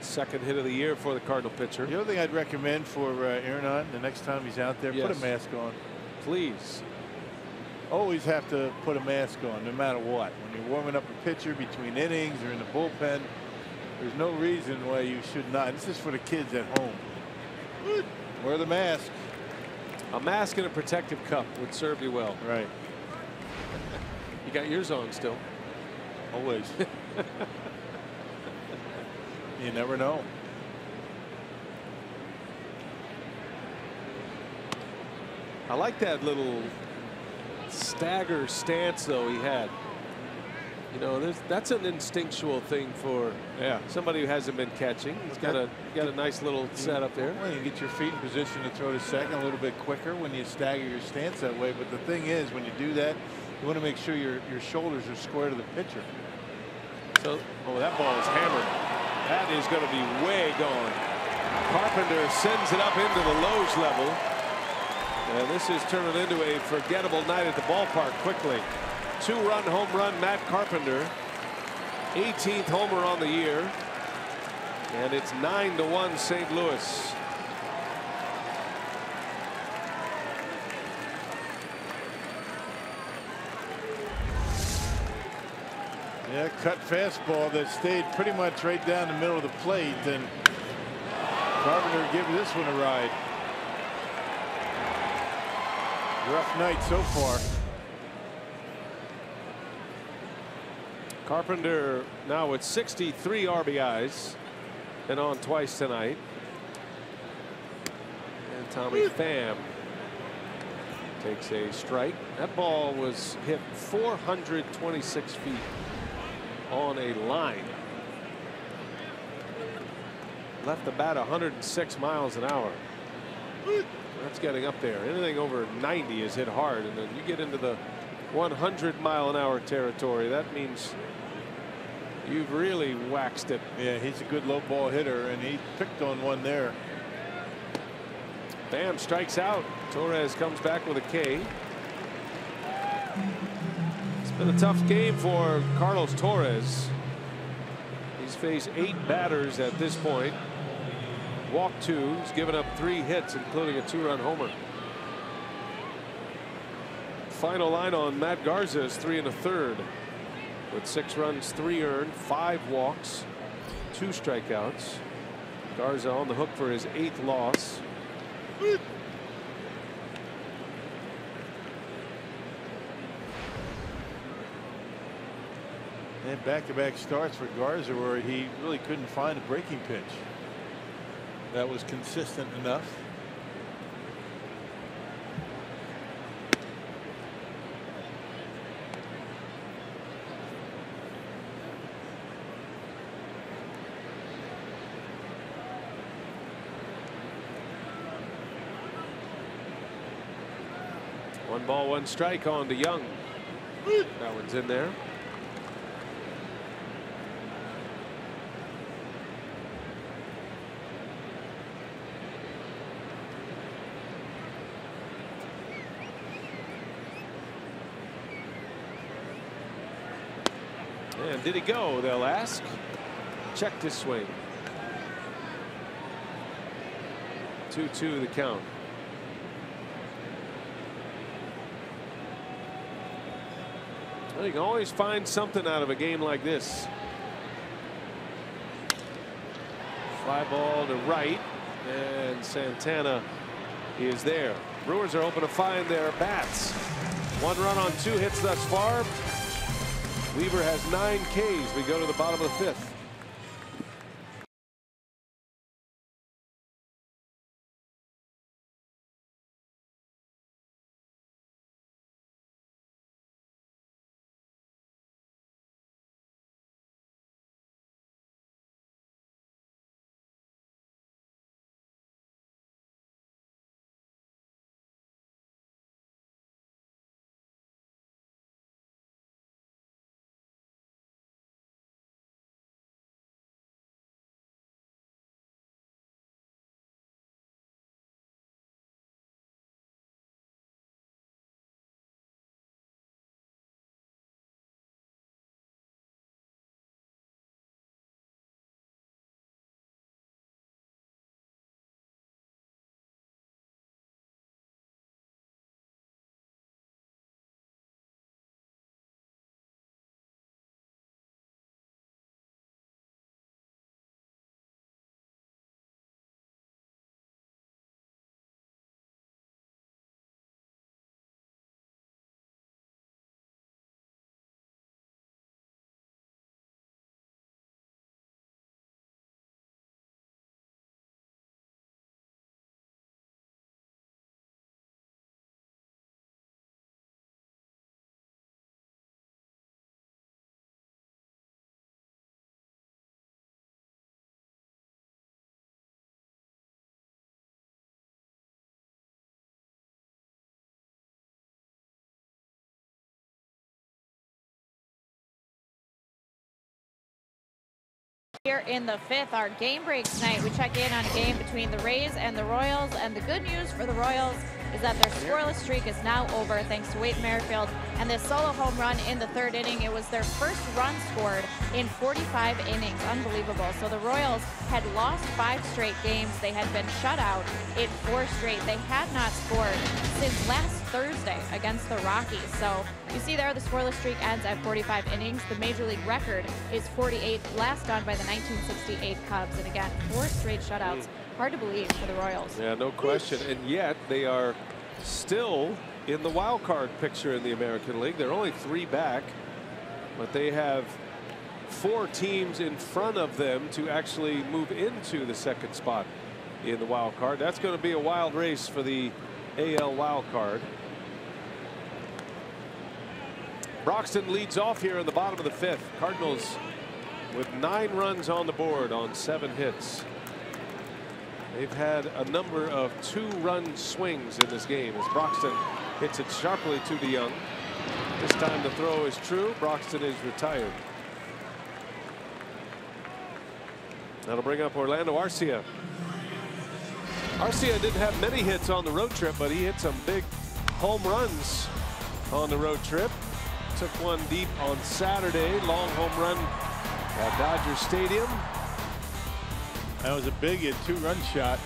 Second hit of the year for the Cardinal pitcher. The other thing I'd recommend for Hernan the next time he's out there, put a mask on. Please. Always have to put a mask on no matter what. When you're warming up a pitcher between innings or in the bullpen, there's no reason why you should not. This is for the kids at home. Wear the mask. A mask and a protective cup would serve you well. Right. You got yours on still. Always. You never know. I like that little stagger stance though he had. You know, that's an instinctual thing for somebody who hasn't been catching. He's got a nice little setup there. Well, you get your feet in position to throw to second a little bit quicker when you stagger your stance that way. But the thing is, when you do that, you want to make sure your shoulders are square to the pitcher. So, that ball is hammered. That is going to be way gone. Carpenter sends it up into the Lowe's level. And this is turning into a forgettable night at the ballpark quickly. 2-run home run, Matt Carpenter. 18th homer on the year. And it's 9-1 St. Louis. Yeah, cut fastball that stayed pretty much right down the middle of the plate, and Carpenter give this one a ride. Rough night so far. Carpenter now with 63 RBIs and on twice tonight. And Tommy Pham takes a strike. That ball was hit 426 feet on a line. Left the bat 106 miles an hour. That's getting up there. Anything over 90 is hit hard, and then you get into the 100-mile-an-hour territory. That means you've really waxed it. Yeah, he's a good low ball hitter, and he picked on one there. Bam, strikes out. Torres comes back with a K. It's been a tough game for Carlos Torres. He's faced 8 batters at this point. Walked 2. He's given up 3 hits, including a 2-run homer. Final line on Matt Garza is 3 1/3, with 6 runs, 3 earned, 5 walks, 2 strikeouts. Garza on the hook for his 8th loss. And back-to-back starts for Garza where he really couldn't find a breaking pitch that was consistent enough. One ball, 1 strike on to Young. That one's in there. And did he go, they'll ask. Checked his swing. 2-2 the count. Well, you can always find something out of a game like this. Fly ball to right, and Santana is there. Brewers are hoping to find their bats. 1 run on 2 hits thus far. Weaver has 9 Ks. We go to the bottom of the 5th. Here in the 5th, our game break tonight. We check in on a game between the Rays and the Royals, and the good news for the Royals is that their scoreless streak is now over thanks to Wade Merrifield and this solo home run in the 3rd inning. It was their first run scored in 45 innings. Unbelievable. So the Royals had lost 5 straight games. They had been shut out in 4 straight. They had not scored since last Thursday against the Rockies. So you see there the scoreless streak ends at 45 innings. The Major League record is 48, last done by the 1968 Cubs. And again, 4 straight shutouts. Hard to believe for the Royals. Yeah, no question. And yet they are still in the wild card picture in the American League. They're only 3 back, but they have 4 teams in front of them to actually move into the 2nd spot in the wild card. That's going to be a wild race for the AL wild card. Broxton leads off here in the bottom of the 5th. Cardinals with 9 runs on the board on 7 hits. They've had a number of 2-run swings in this game as Broxton hits it sharply to DeYoung. This time the throw is true. Broxton is retired. That'll bring up Orlando Arcia. Arcia didn't have many hits on the road trip, but he hit some big home runs on the road trip. Took one deep on Saturday. Long home run at Dodger Stadium. That was a big 2-run shot.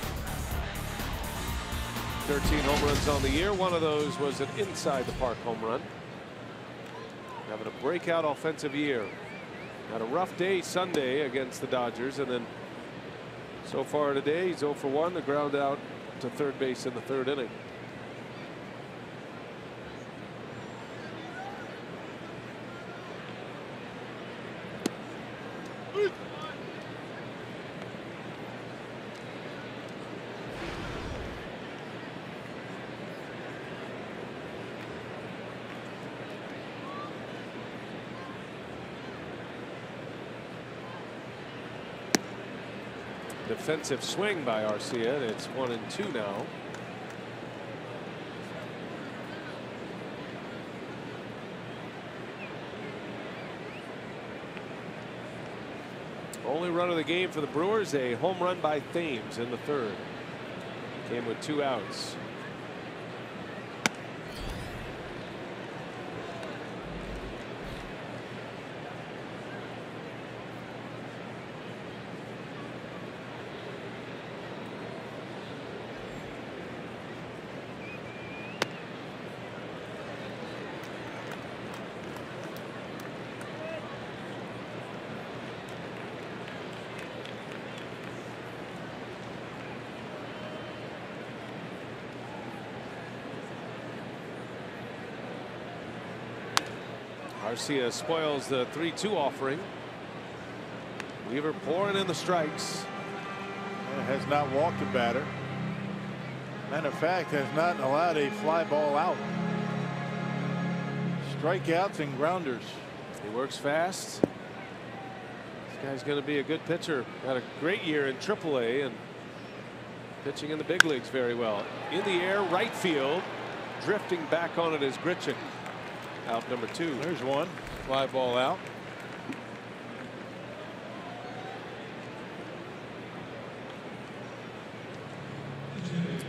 13 home runs on the year. One of those was an inside the park home run. Having a breakout offensive year. Had a rough day Sunday against the Dodgers, and then so far today he's 0 for 1. The ground out to third base in the 3rd inning. Defensive swing by Arcia. It's 1-2 now. Only run of the game for the Brewers, a home run by Thames in the 3rd. Came with 2 outs. Arcia spoils the 3-2 offering. Weaver pouring in the strikes. Has not walked a batter. Matter of fact, has not allowed a fly ball out. Strikeouts and grounders. He works fast. This guy's going to be a good pitcher. Had a great year in AAA and pitching in the big leagues very well. In the air, right field. Drifting back on it is Gritchen. Out number 2. There's one. Fly ball out.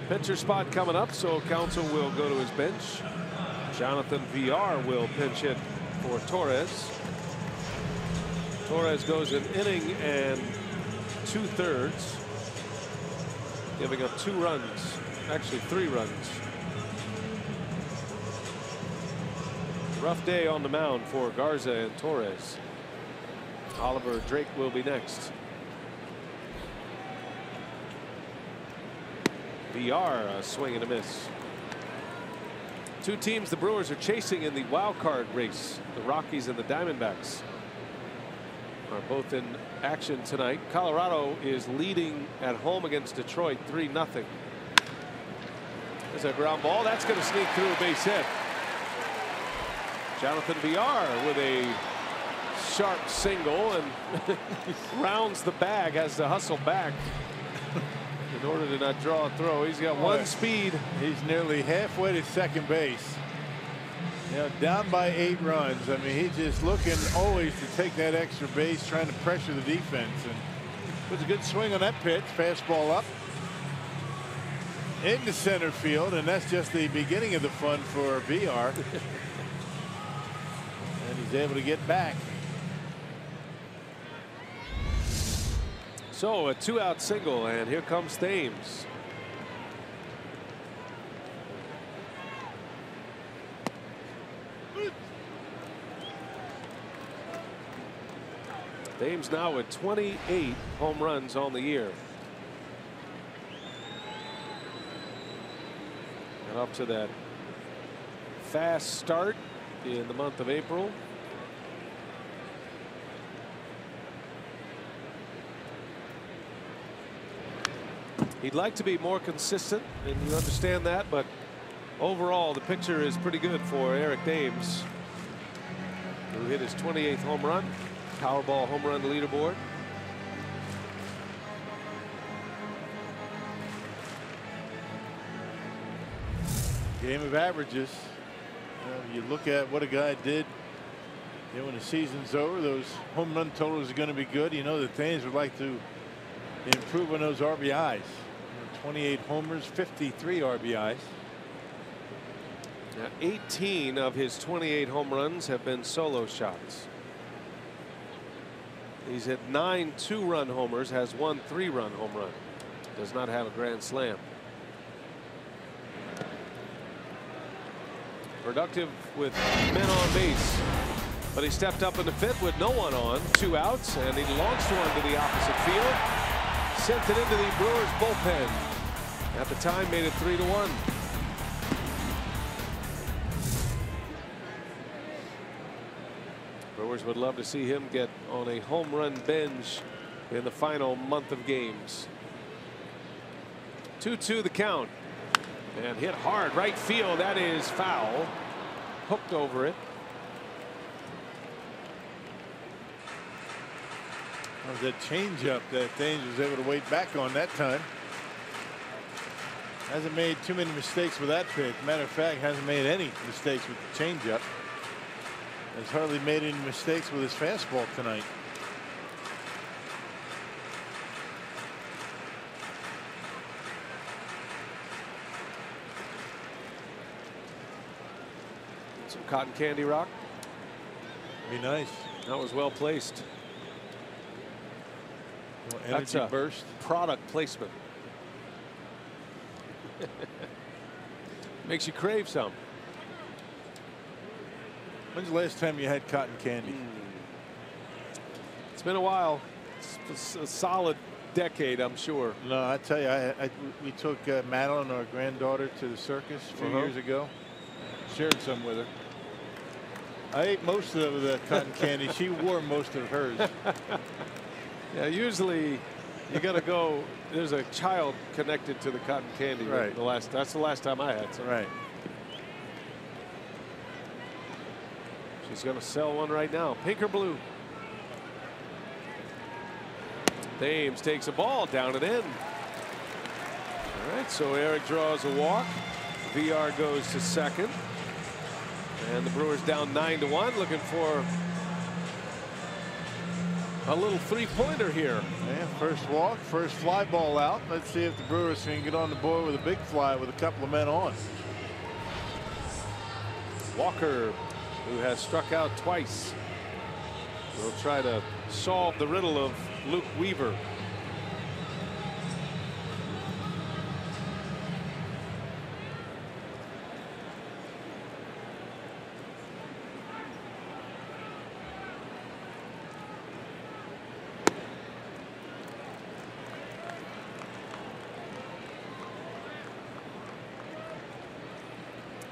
Pitcher spot coming up, so Counsell will go to his bench. Jonathan Villar will pinch hit for Torres. Torres goes an inning and 2/3, giving up 2 runs, actually 3 runs. Rough day on the mound for Garza and Torres. Oliver Drake will be next. VR, a swing and a miss. 2 teams the Brewers are chasing in the wild card race. The Rockies and the Diamondbacks are both in action tonight. Colorado is leading at home against Detroit 3-0. There's a ground ball that's going to sneak through a base hit. Jonathan Villar with a sharp single and rounds the bag, has to hustle back in order to not draw a throw. He's got 1 speed. He's nearly halfway to second base. You know, down by 8 runs. I mean, he's just looking always to take that extra base, trying to pressure the defense. And puts a good swing on that pitch. Fastball up into center field, and that's just the beginning of the fun for VR. And he's able to get back. So a 2-out single, and here comes Thames. Thames now with 28 home runs on the year. And up to that fast start in the month of April. He'd like to be more consistent, and you understand that, but overall the picture is pretty good for Eric Thames, who hit his 28th home run. Powerball home run leaderboard. Game of averages. You look at what a guy did. When the season's over, those home run totals are going to be good. You know the Thames would like to improve on those RBIs. 28 homers, 53 RBIs. Now 18 of his 28 home runs have been solo shots. He's hit 9 2-run homers, has 1 3-run home run. Does not have a grand slam. Productive with men on base. But he stepped up in the fifth with no one on, 2 outs, and he launched one to the opposite field. Sent it into the Brewers bullpen. At the time, made it 3-1. Brewers would love to see him get on a home run binge in the final month of games. 2-2 the count. And hit hard right field. That is foul. Hooked over it. That was a changeup that Thames was able to wait back on that time. Hasn't made too many mistakes with that pitch. Matter of fact, hasn't made any mistakes with the changeup. Has hardly made any mistakes with his fastball tonight. Some cotton candy, Rock. Be nice. That was well placed. Energy That's burst. Product placement. Makes you crave some. When's the last time you had cotton candy? It's been a while. It's a solid decade, I'm sure. No, I tell you, we took Madeline, our granddaughter, to the circus a few years ago. Shared some with her. I ate most of the cotton candy. She wore most of hers. Yeah, usually you got to go. There's a child connected to the cotton candy. Right. That's the last time I had some. Right. She's going to sell one right now. Pink or blue? Thames takes a ball down and in. All right, so Eric draws a walk. VR goes to second. And the Brewers down 9-1, looking for a little 3-pointer here. Yeah, first walk, first fly ball out. Let's see if the Brewers can get on the board with a big fly with a couple of men on. Walker, who has struck out twice, will try to solve the riddle of Luke Weaver.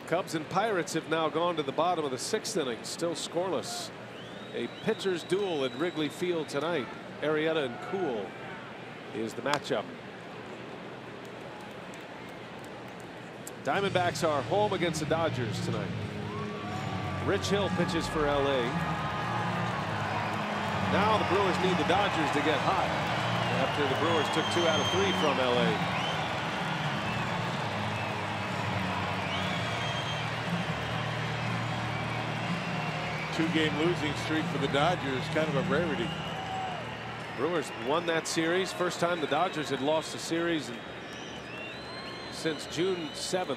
Cubs and Pirates have now gone to the bottom of the 6th inning, still scoreless. A pitcher's duel at Wrigley Field tonight. Arrieta and Cool is the matchup. Diamondbacks are home against the Dodgers tonight. Rich Hill pitches for LA. Now the Brewers need the Dodgers to get hot after the Brewers took 2 out of 3 from LA. Two-game losing streak for the Dodgers, kind of a rarity. Brewers won that series. First time the Dodgers had lost a series since June 7th.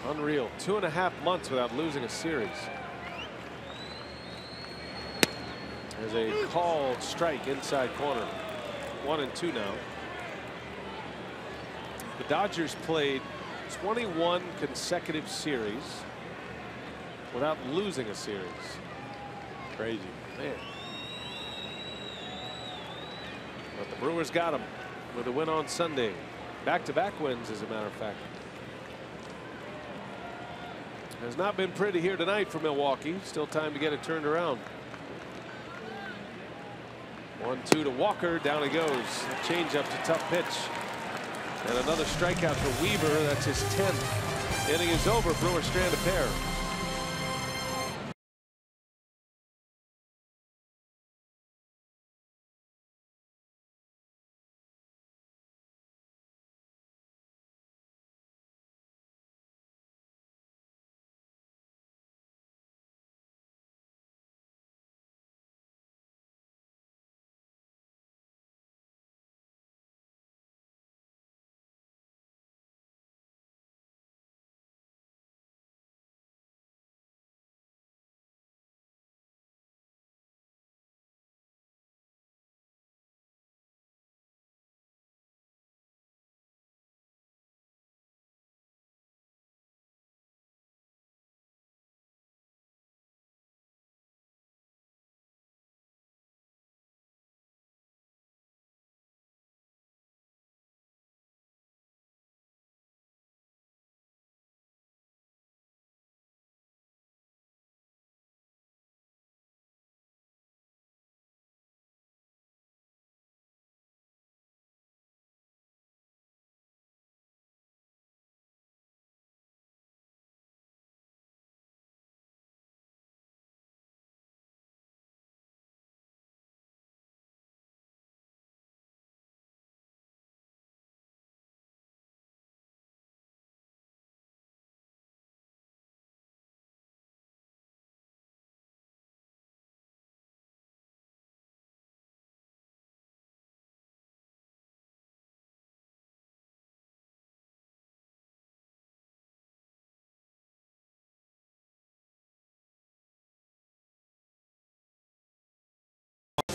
Unreal. 2.5 months without losing a series. There's a called strike inside corner. 1-2 now. The Dodgers played 21 consecutive series without losing a series. Crazy. Man. But the Brewers got them with a win on Sunday. Back-to-back wins, as a matter of fact. Has not been pretty here tonight for Milwaukee. Still time to get it turned around. 1-2 to Walker. Down he goes. Change up to tough pitch. And another strikeout for Weaver. That's his 10th. Inning is over. Brewers strand a pair.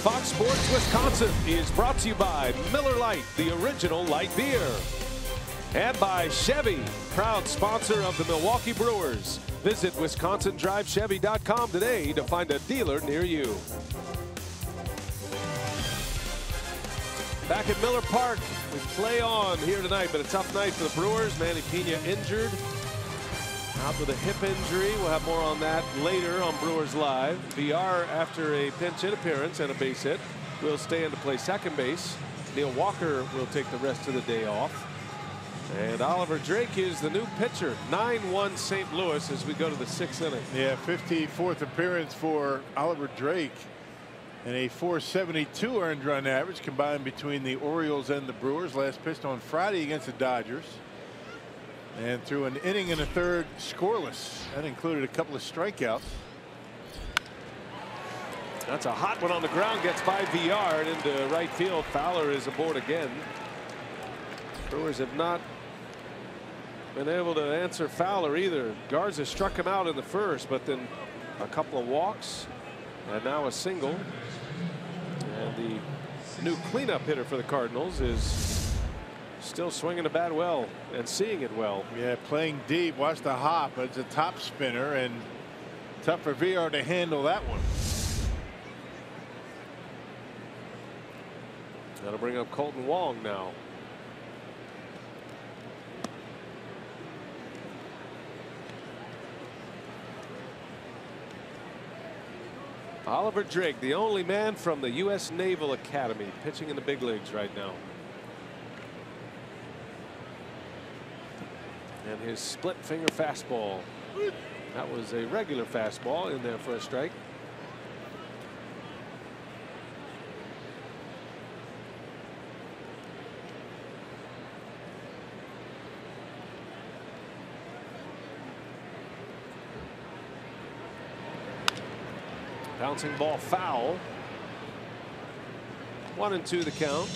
Fox Sports Wisconsin is brought to you by Miller Lite, the original light beer. And by Chevy, proud sponsor of the Milwaukee Brewers. Visit WisconsinDriveChevy.com today to find a dealer near you. Back at Miller Park, we play on here tonight, but a tough night for the Brewers. Manny Pena injured, out with a hip injury. We'll have more on that later on Brewers Live. VR, after a pinch hit appearance and a base hit, will stay in to play second base. Neil Walker will take the rest of the day off. And Oliver Drake is the new pitcher. 9-1 St. Louis as we go to the 6th inning. Yeah, 54th appearance for Oliver Drake. And a .472 earned run average combined between the Orioles and the Brewers. Last pitched on Friday against the Dodgers. And through an inning and a third scoreless. That included a couple of strikeouts. That's a hot one on the ground. Gets by VR and into right field. Fowler is aboard again. Brewers have not been able to answer Fowler either. Garza struck him out in the first, but then a couple of walks and now a single. And the new cleanup hitter for the Cardinals is still swinging the bat well and seeing it well. Yeah, playing deep. Watch the hop. It's a top spinner and tough for VR to handle that one. That'll bring up Colton Wong now. Oliver Drake, the only man from the U.S. Naval Academy, pitching in the big leagues right now. And his split finger fastball. That was a regular fastball in there for a strike. Bouncing ball foul. 1-2 the count.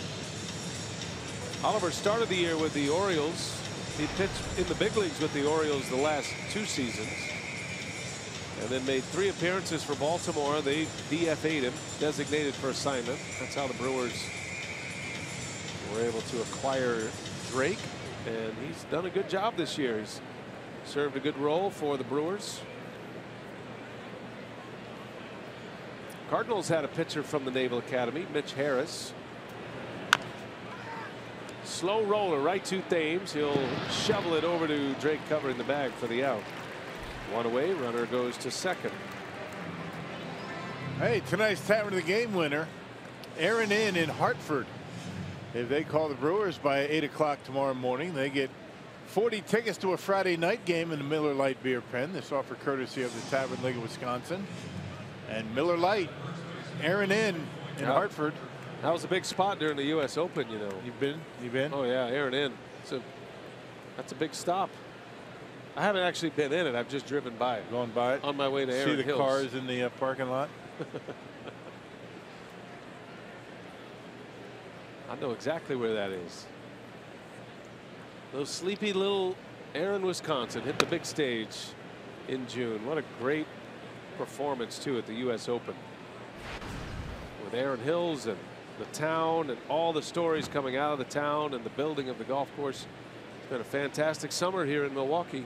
Oliver started the year with the Orioles. He pitched in the big leagues with the Orioles the last 2 seasons. And then made 3 appearances for Baltimore. They DFA'd him, designated for assignment. That's how the Brewers were able to acquire Drake. And he's done a good job this year. He's served a good role for the Brewers. Cardinals had a pitcher from the Naval Academy, Mitch Harris. Slow roller right to Thames. He'll shovel it over to Drake covering the bag for the out. 1 away. Runner goes to second. Hey, tonight's time of the game winner, Aaron in Hartford. If they call the Brewers by 8 o'clock tomorrow morning, they get 40 tickets to a Friday night game in the Miller Lite Beer Pen. This offer courtesy of the Tavern League of Wisconsin. And Miller Lite, Aaron in Hartford. That was a big spot during the U.S. Open, you know. You've been? Oh yeah, Aaron in. So that's a big stop. I haven't actually been in it. I've just driven by it. Gone by it? On my way to Aaron See the Hills. cars in the parking lot? I know exactly where that is. Those sleepy little Aaron, Wisconsin hit the big stage in June. What a great performance too at the U.S. Open with Aaron Hills and the town and all the stories coming out of the town and the building of the golf course. It's been a fantastic summer here in Milwaukee.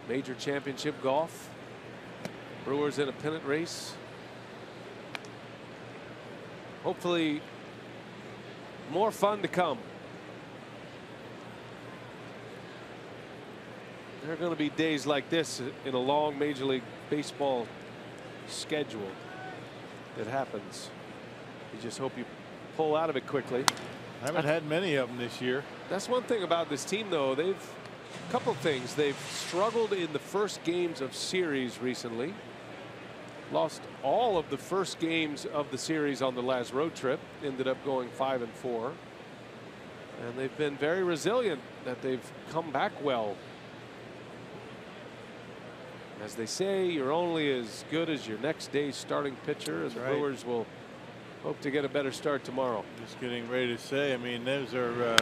Major championship golf. Brewers in a pennant race. Hopefully more fun to come. There are going to be days like this in a long Major League Baseball schedule. It happens. You just hope you pull out of it quickly. I haven't had many of them this year. That's one thing about this team, though. They've a couple of things. They've struggled in the first games of series recently. Lost all of the first games of the series on the last road trip. Ended up going 5-4. And they've been very resilient. That they've come back well. As they say, you're only as good as your next day's starting pitcher. And the Brewers will hope to get a better start tomorrow. Just getting ready to say, I mean, those are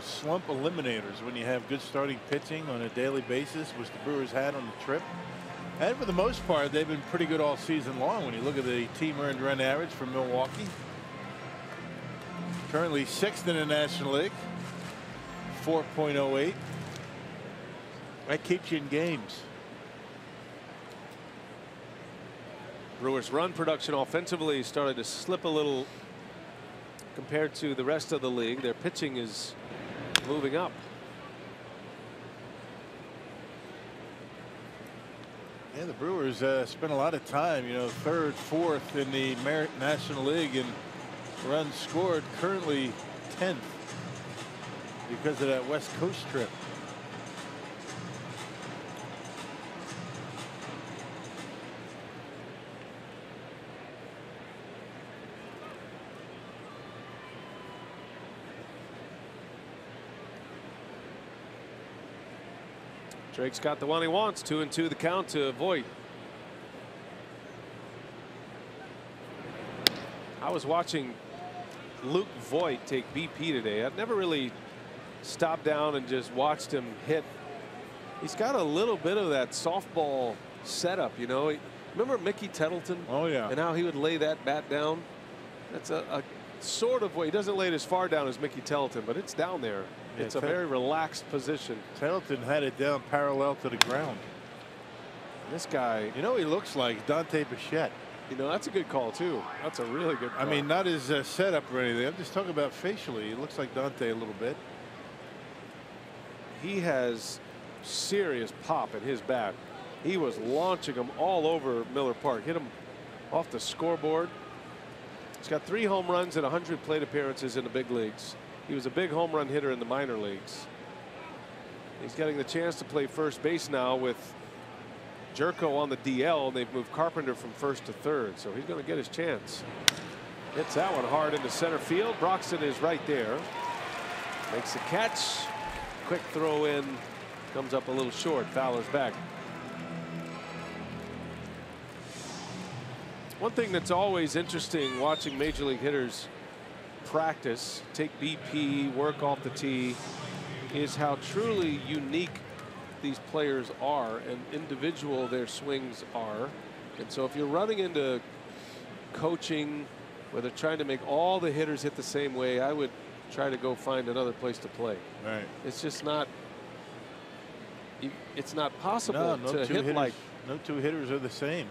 slump eliminators when you have good starting pitching on a daily basis, which the Brewers had on the trip. And for the most part, they've been pretty good all season long. When you look at the team earned run average for Milwaukee, currently 6th in the National League, 4.08. That keeps you in games. Brewers' run production offensively started to slip a little compared to the rest of the league. Their pitching is moving up. Yeah, the Brewers spent a lot of time, 3rd, 4th in the National League in runs scored, currently 10th because of that West Coast trip. Drake's got the one he wants. 2-2 the count to Voit. I was watching Luke Voit take BP today. I've never really stopped down and just watched him hit. He's got a little bit of that softball setup, Remember Mickey Tettleton? Oh yeah. And how he would lay that bat down. That's a sort of way. He doesn't lay it as far down as Mickey Tettleton, but it's down there. Yeah, it's a very relaxed position. Tettleton had it down parallel to the ground. This guy, he looks like Dante Bichette. That's a good call too. That's a really good call. I mean, not his setup or anything. I'm just talking about facially. He looks like Dante a little bit. He has serious pop in his bat. He was launching him all over Miller Park. Hit him off the scoreboard. He's got 3 home runs and 100 plate appearances in the big leagues. He was a big home run hitter in the minor leagues. He's getting the chance to play first base now with Jerko on the DL. They've moved Carpenter from 1st to 3rd, so he's going to get his chance. Hits that one hard into center field. Broxton is right there. Makes the catch. Quick throw in. Comes up a little short. Fowler's back. One thing that's always interesting watching major league hitters practice, take BP, work off the tee, is how truly unique these players are and individual their swings are. And so if you're running into coaching where they're trying to make all the hitters hit the same way, I would try to go find another place to play. Right. It's just not, it's not possible no to hit hitters, like. No 2 hitters are the same.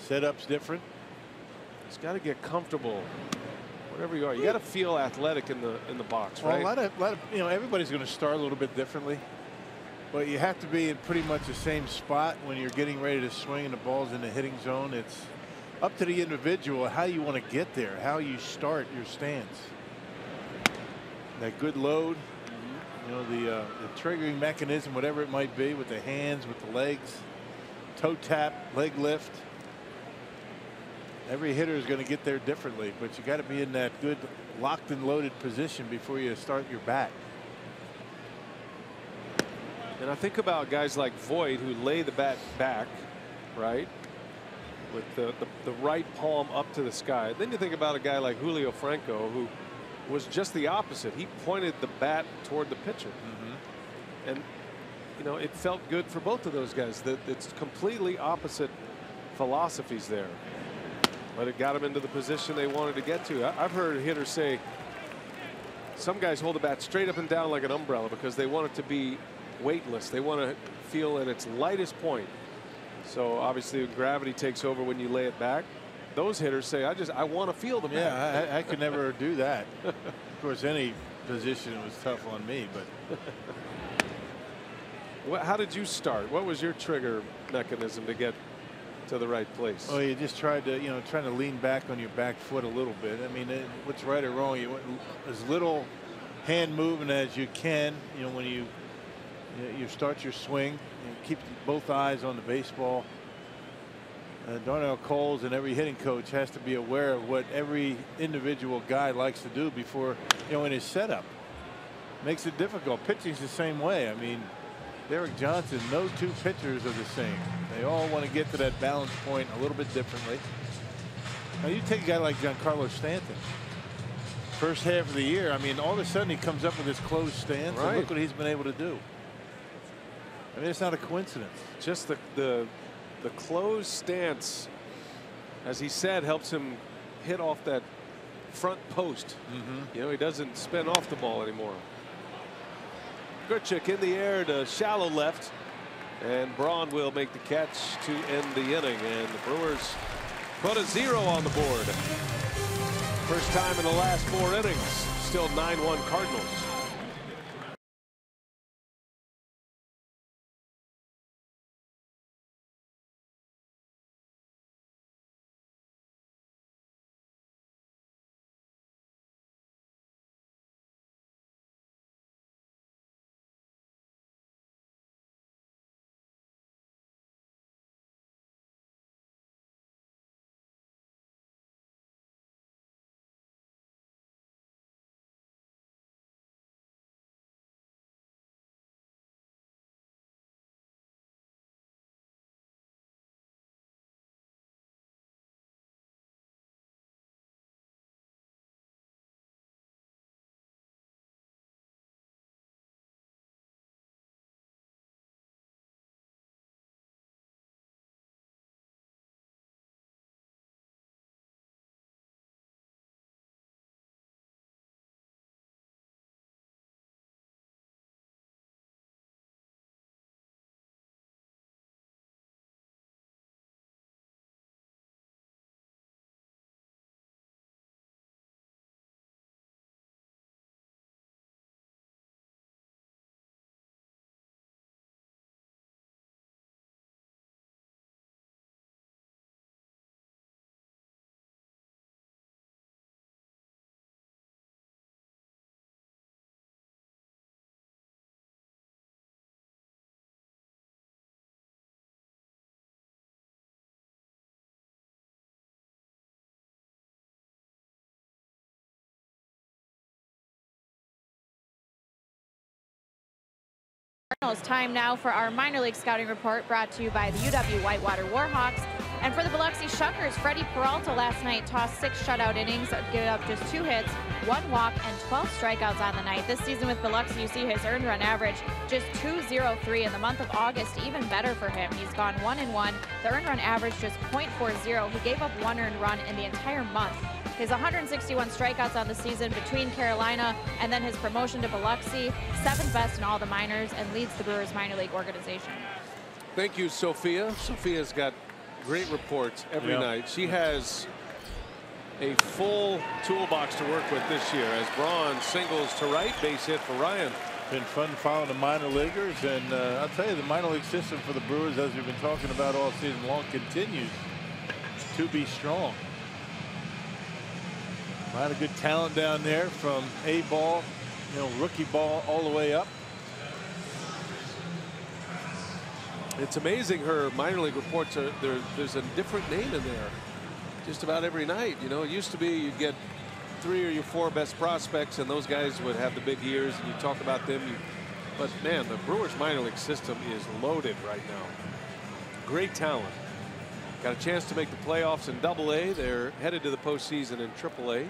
Setup's different. It's got to get comfortable. Whatever you are, you got to feel athletic in the box, right? Well, a lot of everybody's going to start a little bit differently, but you have to be in pretty much the same spot when you're getting ready to swing and the ball's in the hitting zone. It's up to the individual how you want to get there, how you start your stance. That good load, the triggering mechanism, whatever it might be, with the hands, with the legs, toe tap, leg lift. Every hitter is going to get there differently, but you got to be in that good locked and loaded position before you start your bat. And I think about guys like Voit who lay the bat back, right, with the right palm up to the sky. Then you think about a guy like Julio Franco, who was just the opposite. He pointed the bat toward the pitcher. And it felt good for both of those guys. That it's completely opposite philosophies there. But it got them into the position they wanted to get to. I've heard hitters say some guys hold the bat straight up and down like an umbrella because they want it to be weightless. They want to feel at its lightest point. So obviously gravity takes over when you lay it back. Those hitters say, I want to feel the bat. Yeah, I could never do that. Of course, any position was tough on me, but. How did you start? What was your trigger mechanism to get to the right place? Oh, you just tried to, trying to lean back on your back foot a little bit. I mean, what's right or wrong, you want as little hand movement as you can. When you start your swing, keep both eyes on the baseball. Darnell Coles and every hitting coach has to be aware of what every individual guy likes to do before, in his setup. Makes it difficult. Pitching's the same way. I mean, Derek Johnson, no 2 pitchers are the same. They all want to get to that balance point a little bit differently. Now you take a guy like Giancarlo Stanton. First half of the year, I mean, all of a sudden he comes up with this closed stance. Right. And look what he's been able to do. I mean, it's not a coincidence. Just the The closed stance, as he said, helps him hit off that front post. You know, he doesn't spin off the ball anymore. Grichuk in the air to shallow left, and Braun will make the catch to end the inning, and the Brewers put a 0 on the board. First time in the last 4 innings. Still 9-1 Cardinals. Time now for our minor league scouting report, brought to you by the UW Whitewater Warhawks. And for the Biloxi Shuckers, Freddie Peralta last night tossed 6 shutout innings, giving up just 2 hits, 1 walk, and 12 strikeouts on the night. This season with Biloxi, you see his earned run average just .203 in the month of August, even better for him. He's gone 1-1. The earned run average just .40. He gave up 1 earned run in the entire month. His 161 strikeouts on the season between Carolina and then his promotion to Biloxi, 7th best in all the minors, and leads the Brewers minor league organization. Thank you, Sophia. Sophia's got great reports every night. She has a full toolbox to work with this year as Braun singles to right, base hit for Ryan. Been fun following the minor leaguers, and I'll tell you, the minor league system for the Brewers, as we've been talking about all season long, continues to be strong. A lot of good talent down there, from A ball, you know, rookie ball, all the way up. It's amazing, her minor league reports are there's a different name in there just about every night. You know, it used to be you'd get 3 or your 4 best prospects, and those guys would have the big years, and you talk about them. But man, the Brewers minor league system is loaded right now. Great talent. Got a chance to make the playoffs in AA. They're headed to the postseason in AAA.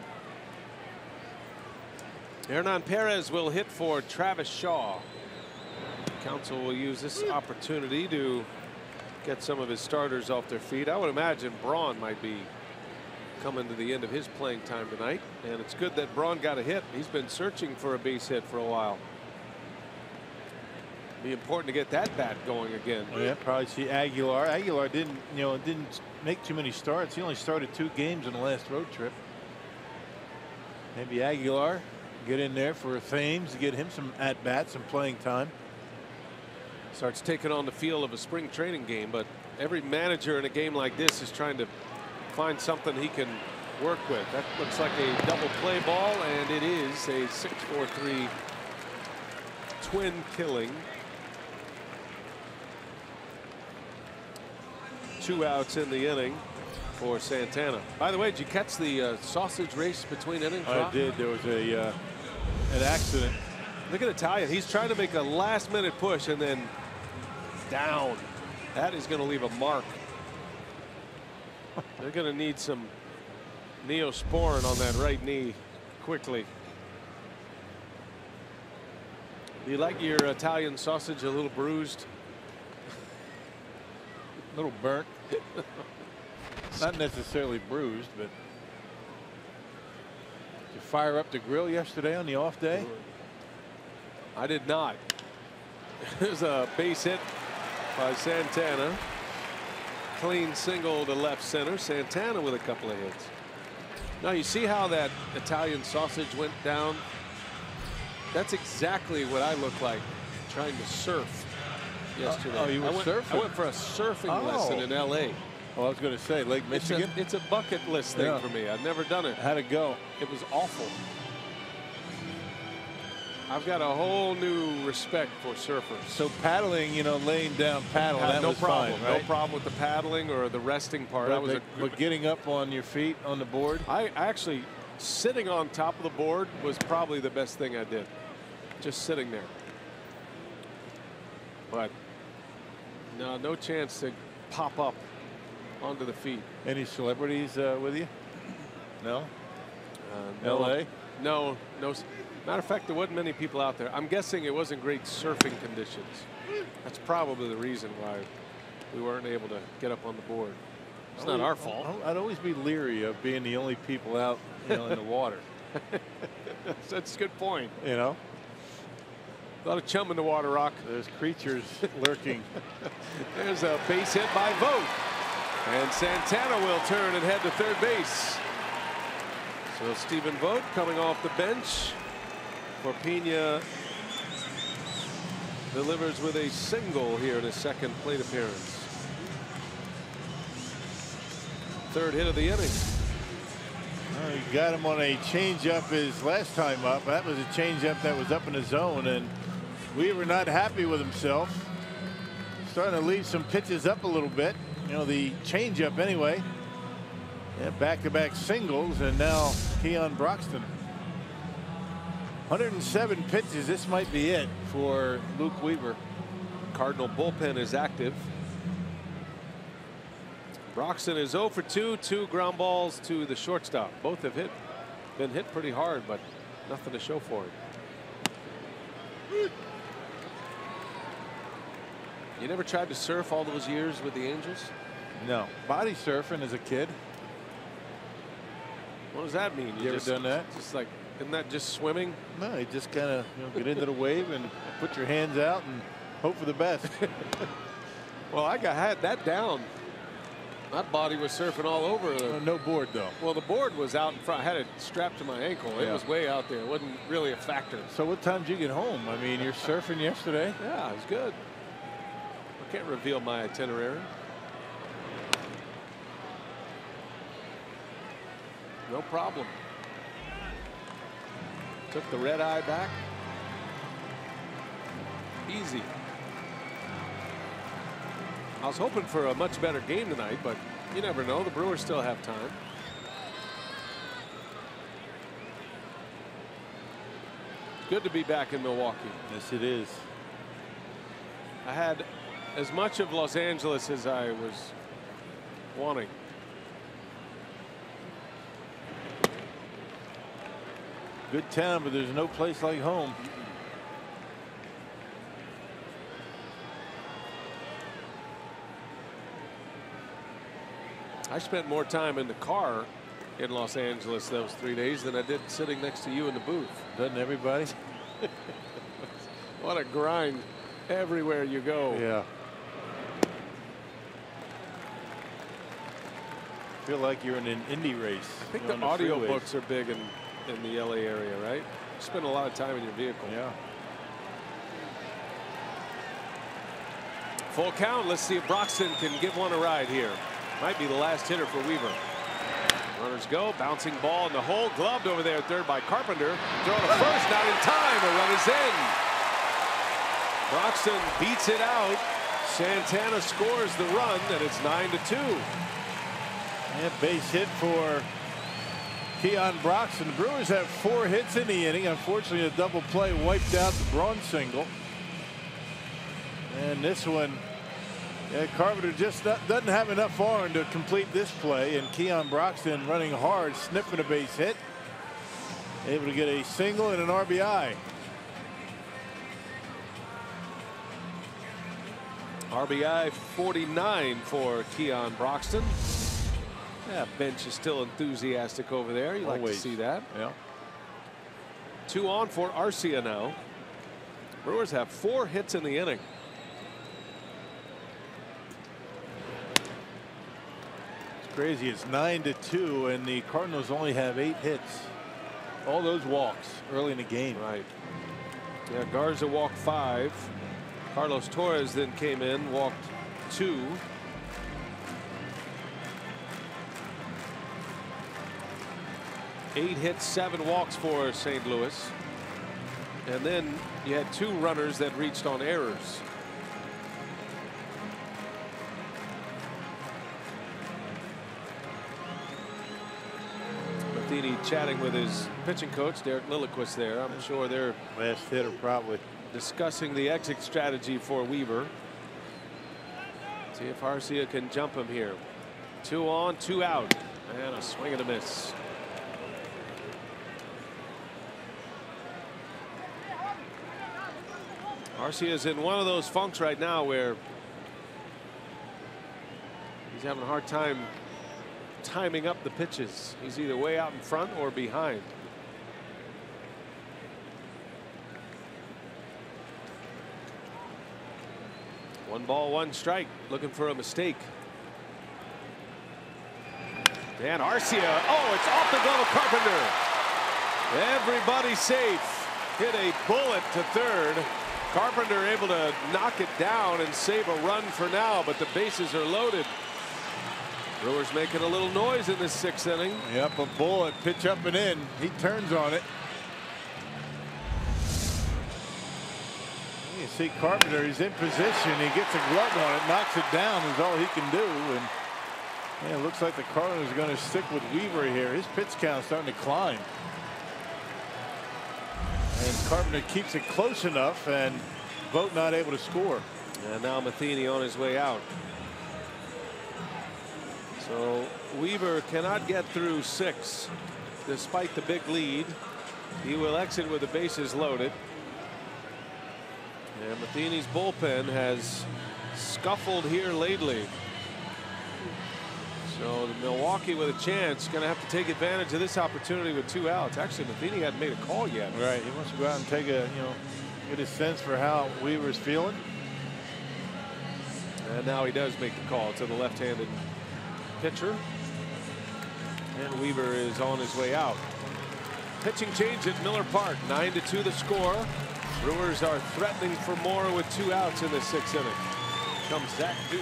Hernan Perez will hit for Travis Shaw. Council will use this opportunity to get some of his starters off their feet. I would imagine Braun might be coming to the end of his playing time tonight, and it's good that Braun got a hit. He's been searching for a base hit for a while. Be important to get that bat going again. Oh, yeah, probably see Aguilar. Aguilar didn't make too many starts. He only started 2 games in the last road trip. Maybe Aguilar get in there for Thames to get him some at bats, some playing time. Starts taking on the feel of a spring training game, but every manager in a game like this is trying to find something he can work with. That looks like a double play ball, and it is a 6-4-3 twin killing. 2 outs in the inning for Santana. By the way, did you catch the sausage race between innings? I did. There was an accident. Look at Italian. He's trying to make a last-minute push and then down. That is going to leave a mark. They're going to need some Neosporin on that right knee quickly. Do you like your Italian sausage a little bruised? A little burnt. Not necessarily bruised, but. Did you fire up the grill yesterday on the off day? I did not. There's a base hit by Santana. Clean single to left center. Santana with a couple of hits. Now you see how that Italian sausage went down? That's exactly what I look like trying to surf yesterday. Oh, you were surfing? I went for a surfing lesson in L.A. Oh, I was going to say Lake Michigan. It's a bucket list thing for me. I've never done it. How'd it go? It was awful. I've got a whole new respect for surfers. So paddling, you know, laying down paddle, that no was problem. fine, right? No problem with the paddling or the resting part. But getting up on your feet on the board? I actually, sitting on top of the board was probably the best thing I did. Just sitting there. But no chance to pop up onto the feet. Any celebrities with you? No? No. L.A.? No. Matter of fact, there wasn't many people out there. I'm guessing it wasn't great surfing conditions. That's probably the reason why we weren't able to get up on the board. It's not our fault. I'd always be leery of being the only people out, you know, in the water. That's a good point. You know? A lot of chum in the water, Rock. There's creatures lurking. There's a base hit by Vogt. And Santana will turn and head to third base. So Stephen Vogt coming off the bench. For Pena delivers with a single here in his second plate appearance. Third hit of the inning. He got him on a changeup his last time up. That was a changeup that was up in the zone, and Weaver not happy with himself. Starting to leave some pitches up a little bit. You know, the changeup anyway. Yeah, back-to-back singles, and now Keon Broxton. 107 pitches. This might be it for Luke Weaver. Cardinal bullpen is active. Broxton is 0 for 2. 2 ground balls to the shortstop. Both have been hit pretty hard, but nothing to show for it. You never tried to surf all those years with the Angels? No. Body surfing as a kid. What does that mean? You ever done that? Just like, isn't that just swimming? No, you just kind of get into the wave and put your hands out and hope for the best. Well, I had that down. My body was surfing all over. No board though. Well, the board was out in front. I had it strapped to my ankle. It was way out there. It wasn't really a factor. So what time did you get home? I mean, you're surfing yesterday. Yeah, it was good. I can't reveal my itinerary. No problem. Took the red eye back. Easy. I was hoping for a much better game tonight, but you never know. The Brewers still have time. Good to be back in Milwaukee. Yes, it is. I had as much of Los Angeles as I was wanting. Good town, but there's no place like home. I spent more time in the car in Los Angeles those 3 days than I did sitting next to you in the booth. Doesn't everybody? What a grind everywhere you go. Yeah. Feel like you're in an Indy race. I think the audio books are big in the LA area, right? You spend a lot of time in your vehicle. Yeah. Full count. Let's see if Broxton can give one a ride here. Might be the last hitter for Weaver. Runners go. Bouncing ball in the hole. Gloved over there at third by Carpenter. Throw to first. Not in time. A run is in. Broxton beats it out. Santana scores the run, and it's 9-2. Yeah, base hit for Keon Broxton. The Brewers have 4 hits in the inning. Unfortunately, a double play wiped out the Braun single. And this one, Carpenter just doesn't have enough arm to complete this play. And Keon Broxton running hard, sniffing a base hit. Able to get a single and an RBI. RBI 49 for Keon Broxton. Yeah, bench is still enthusiastic over there. You like to see that. Yeah. 2 on for Arcia now. Brewers have 4 hits in the inning. It's crazy. It's 9-2, and the Cardinals only have 8 hits. All those walks early in the game. Right. Yeah, Garza walked 5. Carlos Torres then came in, walked 2. Eight hits, 7 walks for St. Louis. And then you had 2 runners that reached on errors. Matheny chatting with his pitching coach, Derek Lilliquist there. I'm sure they're Last hitter probably. discussing the exit strategy for Weaver. See if Arcia can jump him here. 2 on, 2 out. And a swing and a miss. Arcia is in one of those funks right now where he's having a hard time timing up the pitches. He's either way out in front or behind. One ball, 1 strike, looking for a mistake. And Arcia, oh, it's off the glove of Carpenter. Everybody safe. Hit a bullet to third. Carpenter able to knock it down and save a run for now, but the bases are loaded. Brewers making a little noise in this 6th inning. Yep, a bullet, pitch up and in. He turns on it. You see Carpenter, he's in position. He gets a glove on it, knocks it down is all he can do. And yeah, it looks like the Cardinals are going to stick with Weaver here. His pitch count's starting to climb. And Carpenter keeps it close enough, and Vogt not able to score. And now Matheny on his way out. So Weaver cannot get through 6 despite the big lead. He will exit with the bases loaded. And Matheny's bullpen has scuffled here lately. So the Milwaukee with a chance going to have to take advantage of this opportunity with 2 outs. Actually, Matheny hadn't made a call yet. Right. He wants to go out and take a, get a sense for how Weaver's feeling. And now he does make the call to the left-handed pitcher. And Weaver is on his way out. Pitching change at Miller Park. 9-2 the score. Brewers are threatening for more with 2 outs in the 6th inning. Comes Zach Duke.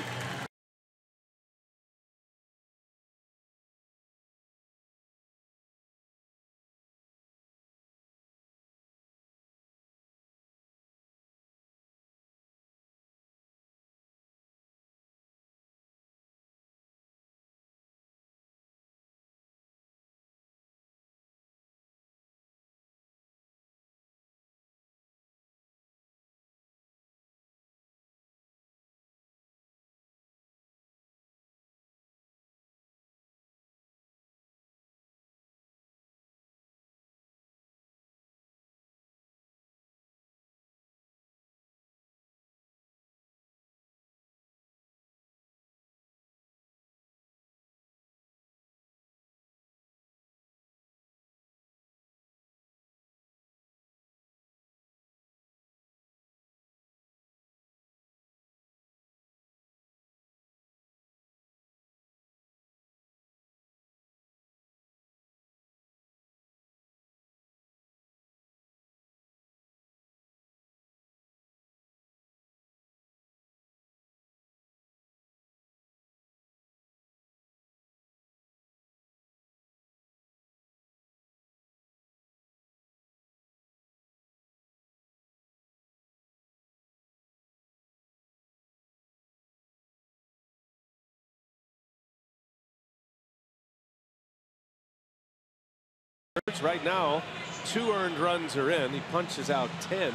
Right now, 2 earned runs are in. He punches out 10.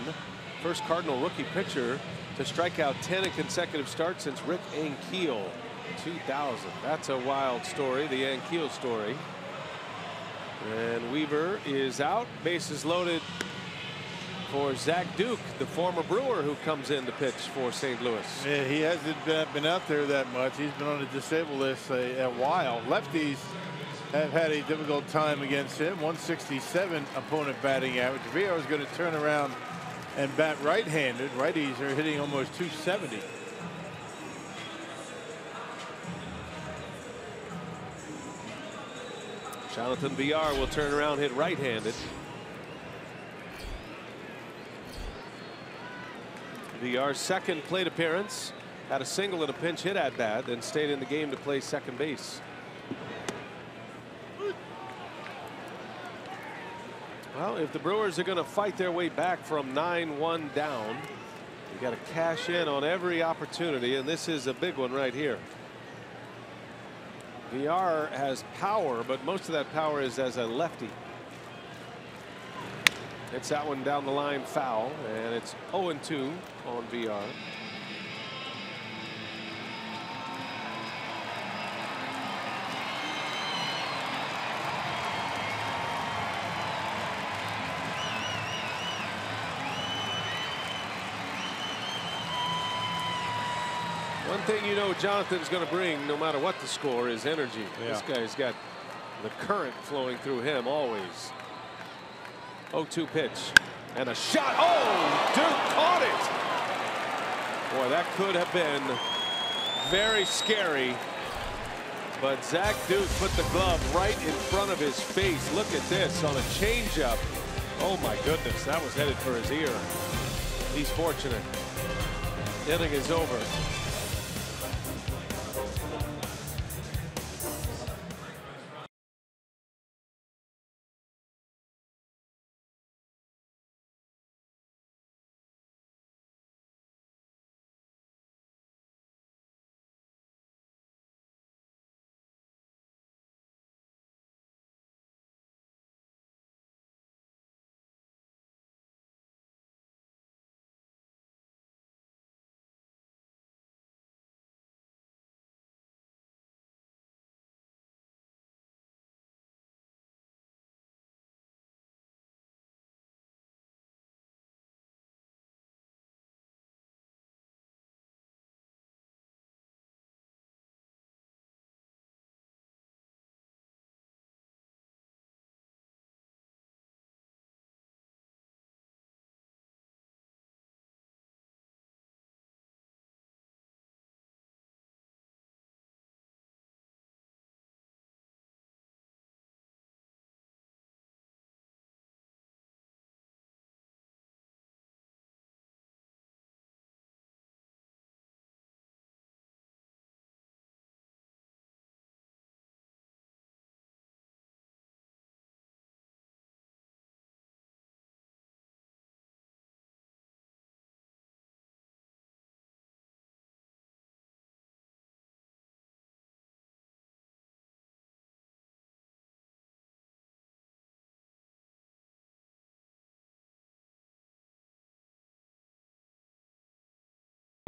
First Cardinal rookie pitcher to strike out 10 in consecutive starts since Rick Ankiel 2000. That's a wild story, the Ankiel story. And Weaver is out, bases loaded for Zach Duke, the former Brewer who comes in to pitch for St. Louis. Yeah, he hasn't been out there that much. He's been on the disabled list a while. Lefties have had a difficult time against him. 167 opponent batting average. Villar is going to turn around and bat right-handed. Righties are hitting almost 270. Jonathan Villar will turn around, hit right-handed. Villar's second plate appearance, had a single and a pinch hit at bat, then stayed in the game to play second base. Well, if the Brewers are going to fight their way back from 9-1 down, you got to cash in on every opportunity, and this is a big one right here. Villar has power, but most of that power is as a lefty. Hits that one down the line foul, and it's 0-2 on Villar. One thing you know Jonathan's going to bring, no matter what the score, is energy. Yeah. This guy's got the current flowing through him always. 0-2 pitch and a shot. Oh, Duke caught it. Boy, that could have been very scary. But Zach Duke put the glove right in front of his face. Look at this on a changeup. Oh my goodness, that was headed for his ear. He's fortunate. Inning is over.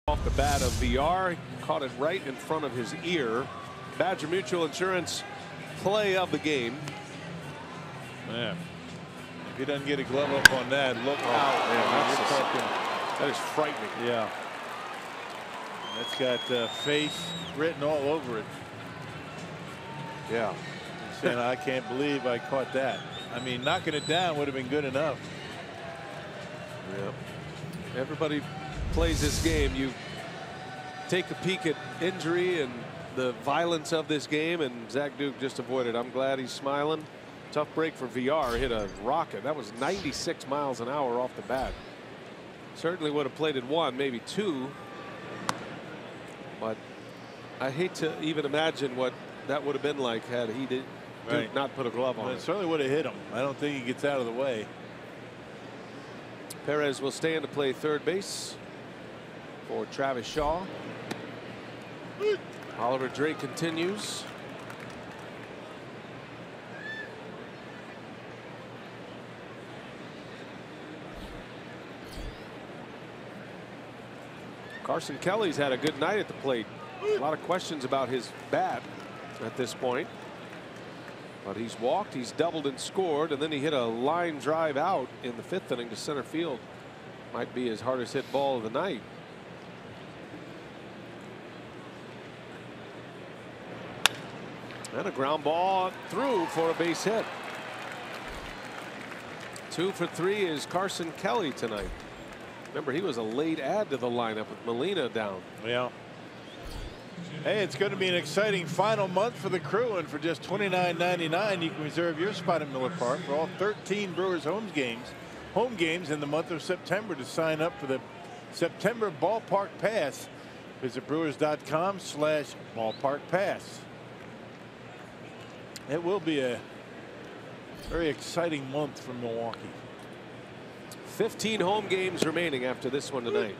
Off the bat of Villar, caught it right in front of his ear. Badger Mutual Insurance play of the game. Man, if he doesn't get a glove up on that, look out. That is frightening. Yeah. That's got face written all over it. Yeah. He's saying, I can't believe I caught that. I mean, knocking it down would have been good enough. Yep. Everybody plays this game. You take a peek at injury and the violence of this game, and Zach Duke just avoided. I'm glad he's smiling. Tough break for Villar. Hit a rocket. That was 96 miles an hour off the bat. Certainly would have played it one, maybe two. But I hate to even imagine what that would have been like had he Duke not put a glove on it. Certainly would have hit him. I don't think he gets out of the way. Perez will stand to play third base for Travis Shaw. Oliver Drake continues. Carson Kelly's had a good night at the plate. A lot of questions about his bat at this point. But he's walked, he's doubled and scored, and then he hit a line drive out in the 5th inning to center field. Might be his hardest hit ball of the night. And a ground ball through for a base hit. 2 for 3 is Carson Kelly tonight. Remember, he was a late add to the lineup with Molina down. Yeah. Hey, it's going to be an exciting final month for the Crew, and for just $29.99 you can reserve your spot at Miller Park for all 13 Brewers home games in the month of September. To sign up for the September Ballpark Pass, visit brewers.com/ballpark pass. It will be a very exciting month for Milwaukee. 15 home games remaining after this one tonight.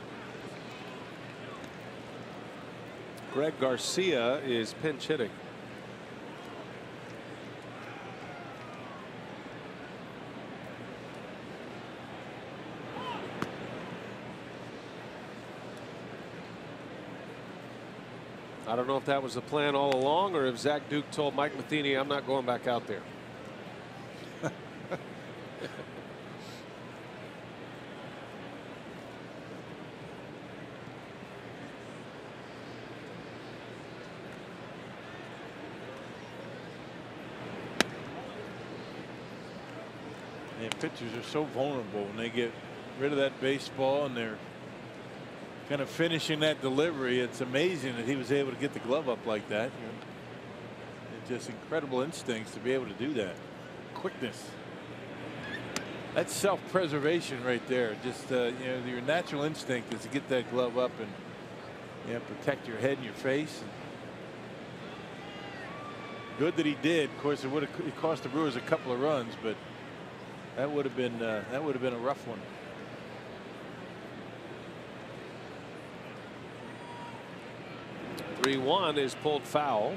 Greg Garcia is pinch hitting. I don't know if that was the plan all along, or if Zach Duke told Mike Matheny, I'm not going back out there. And pitchers are so vulnerable when they get rid of that baseball and they're kind of finishing that delivery. It's amazing that he was able to get the glove up like that. It's just incredible instincts to be able to do that. Quickness. That's self-preservation right there. Just you know, your natural instinct is to get that glove up and protect your head and your face. Good that he did. Of course, it cost the Brewers a couple of runs, but that would have been a rough one. (3-1) is pulled foul.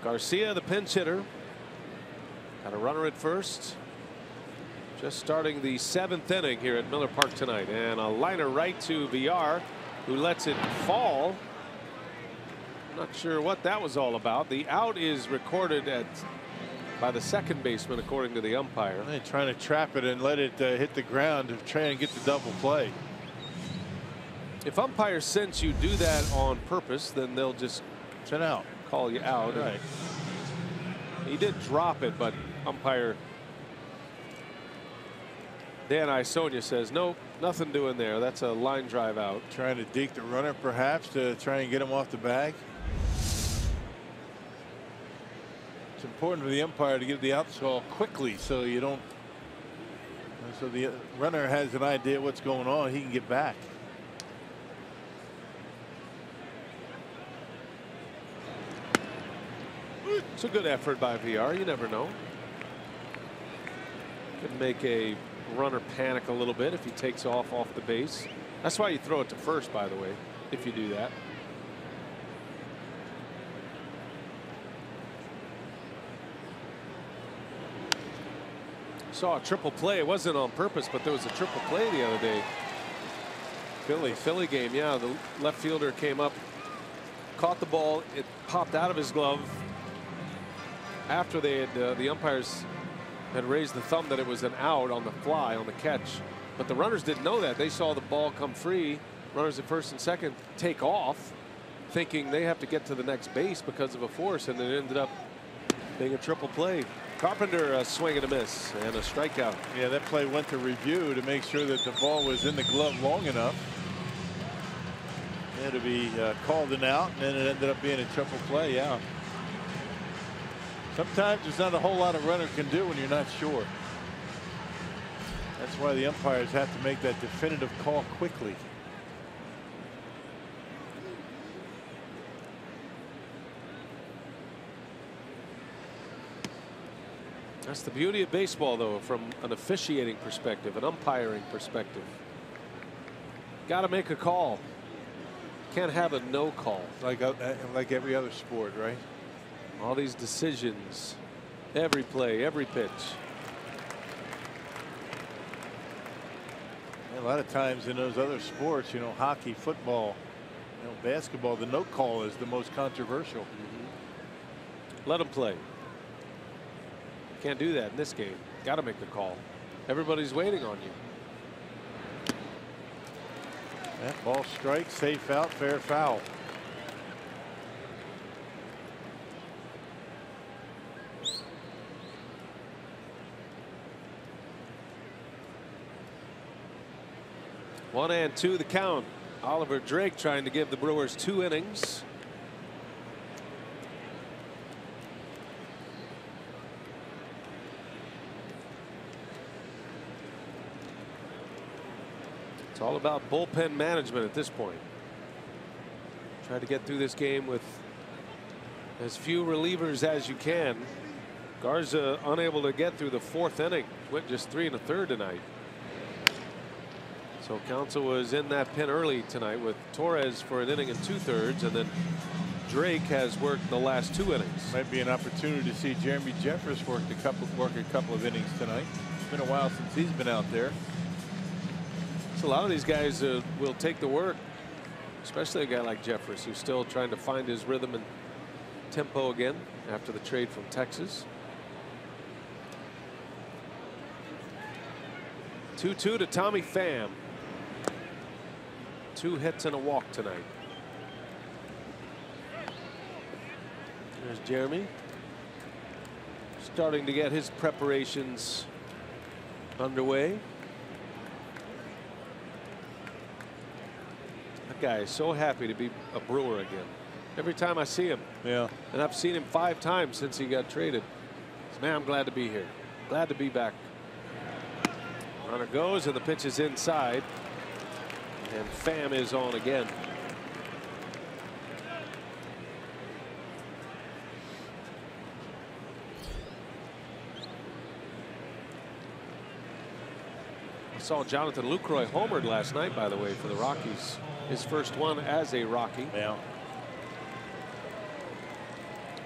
Garcia, the pinch hitter, got a runner at first. Just starting the 7th inning here at Miller Park tonight, and a liner right to Villar, who lets it fall. Not sure what that was all about. The out is recorded by the second baseman, according to the umpire. They're trying to trap it and let it hit the ground to try and get the double play. If umpires sense you do that on purpose, then they'll just call you out. Right. He did drop it, but umpire Dan Isonia says nope, nothing doing there. That's a line drive out. Trying to deke the runner, perhaps, to try and get him off the bag. It's important for the umpire to give the out call quickly, so you don't. So the runner has an idea what's going on. He can get back. It's a good effort by Villar. You never know. Could make a runner panic a little bit if he takes off the base. That's why you throw it to first, by the way, if you do that. Saw a triple play. It wasn't on purpose, but there was a triple play the other day. Philly game. Yeah, the left fielder came up, caught the ball. It popped out of his glove after they had the umpires had raised the thumb that it was an out on the fly, on the catch. But the runners didn't know that. They saw the ball come free. Runners at first and second take off, thinking they have to get to the next base because of a force, and it ended up being a triple play. Carpenter a swing and a miss and a strikeout. Yeah, that play went to review to make sure that the ball was in the glove long enough. It had to be called an out, and then it ended up being a triple play. Yeah. Sometimes there's not a whole lot a runner can do when you're not sure. That's why the umpires have to make that definitive call quickly. That's the beauty of baseball, though, from an officiating perspective, an umpiring perspective. Got to make a call. Can't have a no call. Like every other sport, right? All these decisions, every play, every pitch. A lot of times in those other sports, you know, hockey, football, you know, basketball, the no call is the most controversial. Let them play. Can't do that in this game. Got to make the call. Everybody's waiting on you. That ball strikes, safe out, fair foul. One and two the count. Oliver Drake trying to give the Brewers 2 innings. It's all about bullpen management at this point. Try to get through this game with as few relievers as you can. Garza unable to get through the 4th inning. Went just 3 1/3 tonight. So Counsell was in that pen early tonight with Torres for an inning and 2/3, and then Drake has worked the last 2 innings. Might be an opportunity to see Jeremy Jeffress work a couple of innings tonight. It's been a while since he's been out there. So a lot of these guys will take the work, especially a guy like Jeffress, who's still trying to find his rhythm and tempo again after the trade from Texas. 2-2 to Tommy Pham. 2 hits and a walk tonight. There's Jeremy starting to get his preparations underway. That guy is so happy to be a Brewer again. Every time I see him. Yeah. And I've seen him 5 times since he got traded. Says, man, I'm glad to be here. Glad to be back. Runner goes and the pitch is inside. And Pham is on again. I saw Jonathan Lucroy homered last night, by the way, for the Rockies. His first one as a Rocky. Yeah.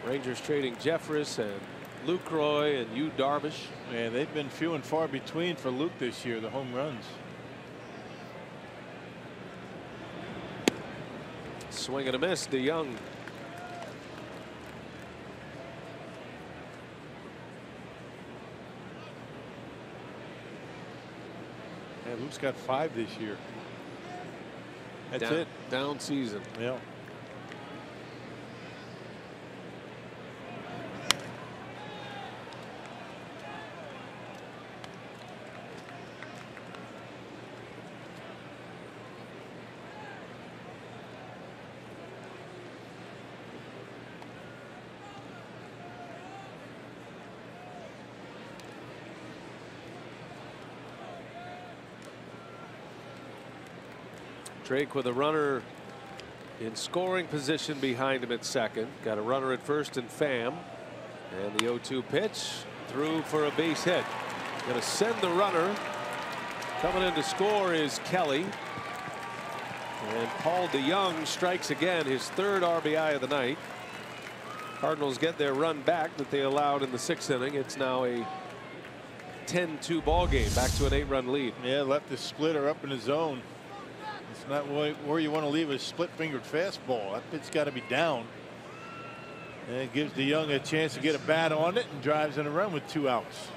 Rangers trading Jeffress and Lucroy and Yu Darvish. Yeah, they've been few and far between for Luke this year, the home runs. Swing and a miss, DeYoung. Yeah, Luke's got 5 this year. That's Down, it. down season. Yeah. Drake with a runner in scoring position behind him at second. Got a runner at first and Pham. And the 0-2 pitch through for a base hit. Going to send the runner. Coming in to score is Kelly. And Paul DeYoung strikes again, his 3rd RBI of the night. Cardinals get their run back that they allowed in the 6th inning. It's now a 10-2 ball game, back to an 8-run lead. Yeah, left the splitter up in the zone. It's not where you want to leave a split-fingered fastball. That pit's got to be down. And it gives DeYoung a chance to get a bat on it and drives in a run with 2 outs.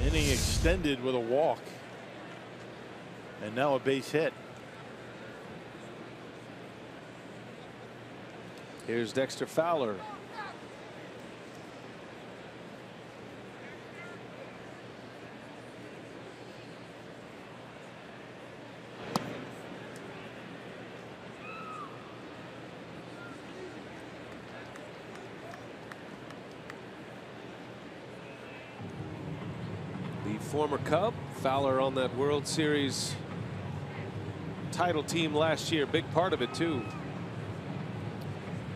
Inning extended with a walk. And now a base hit. Here's Dexter Fowler. Former Cub, Fowler on that World Series title team last year. Big part of it too.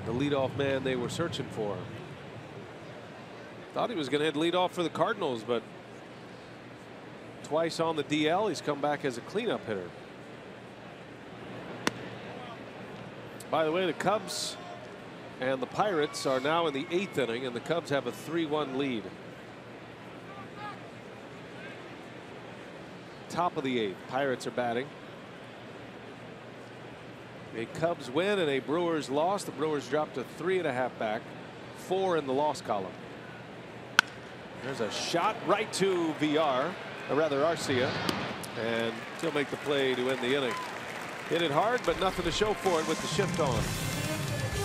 The leadoff man they were searching for. Thought he was going to hit leadoff for the Cardinals, but twice on the DL, he's come back as a cleanup hitter. By the way, the Cubs And the Pirates are now in the 8th inning, and the Cubs have a 3-1 lead. Top of the 8th. Pirates are batting. A Cubs win and a Brewers loss. The Brewers dropped to 3.5 back, 4 in the loss column. There's a shot right to VR, or rather Arcia, and he'll make the play to end the inning. Hit it hard, but nothing to show for it with the shift on.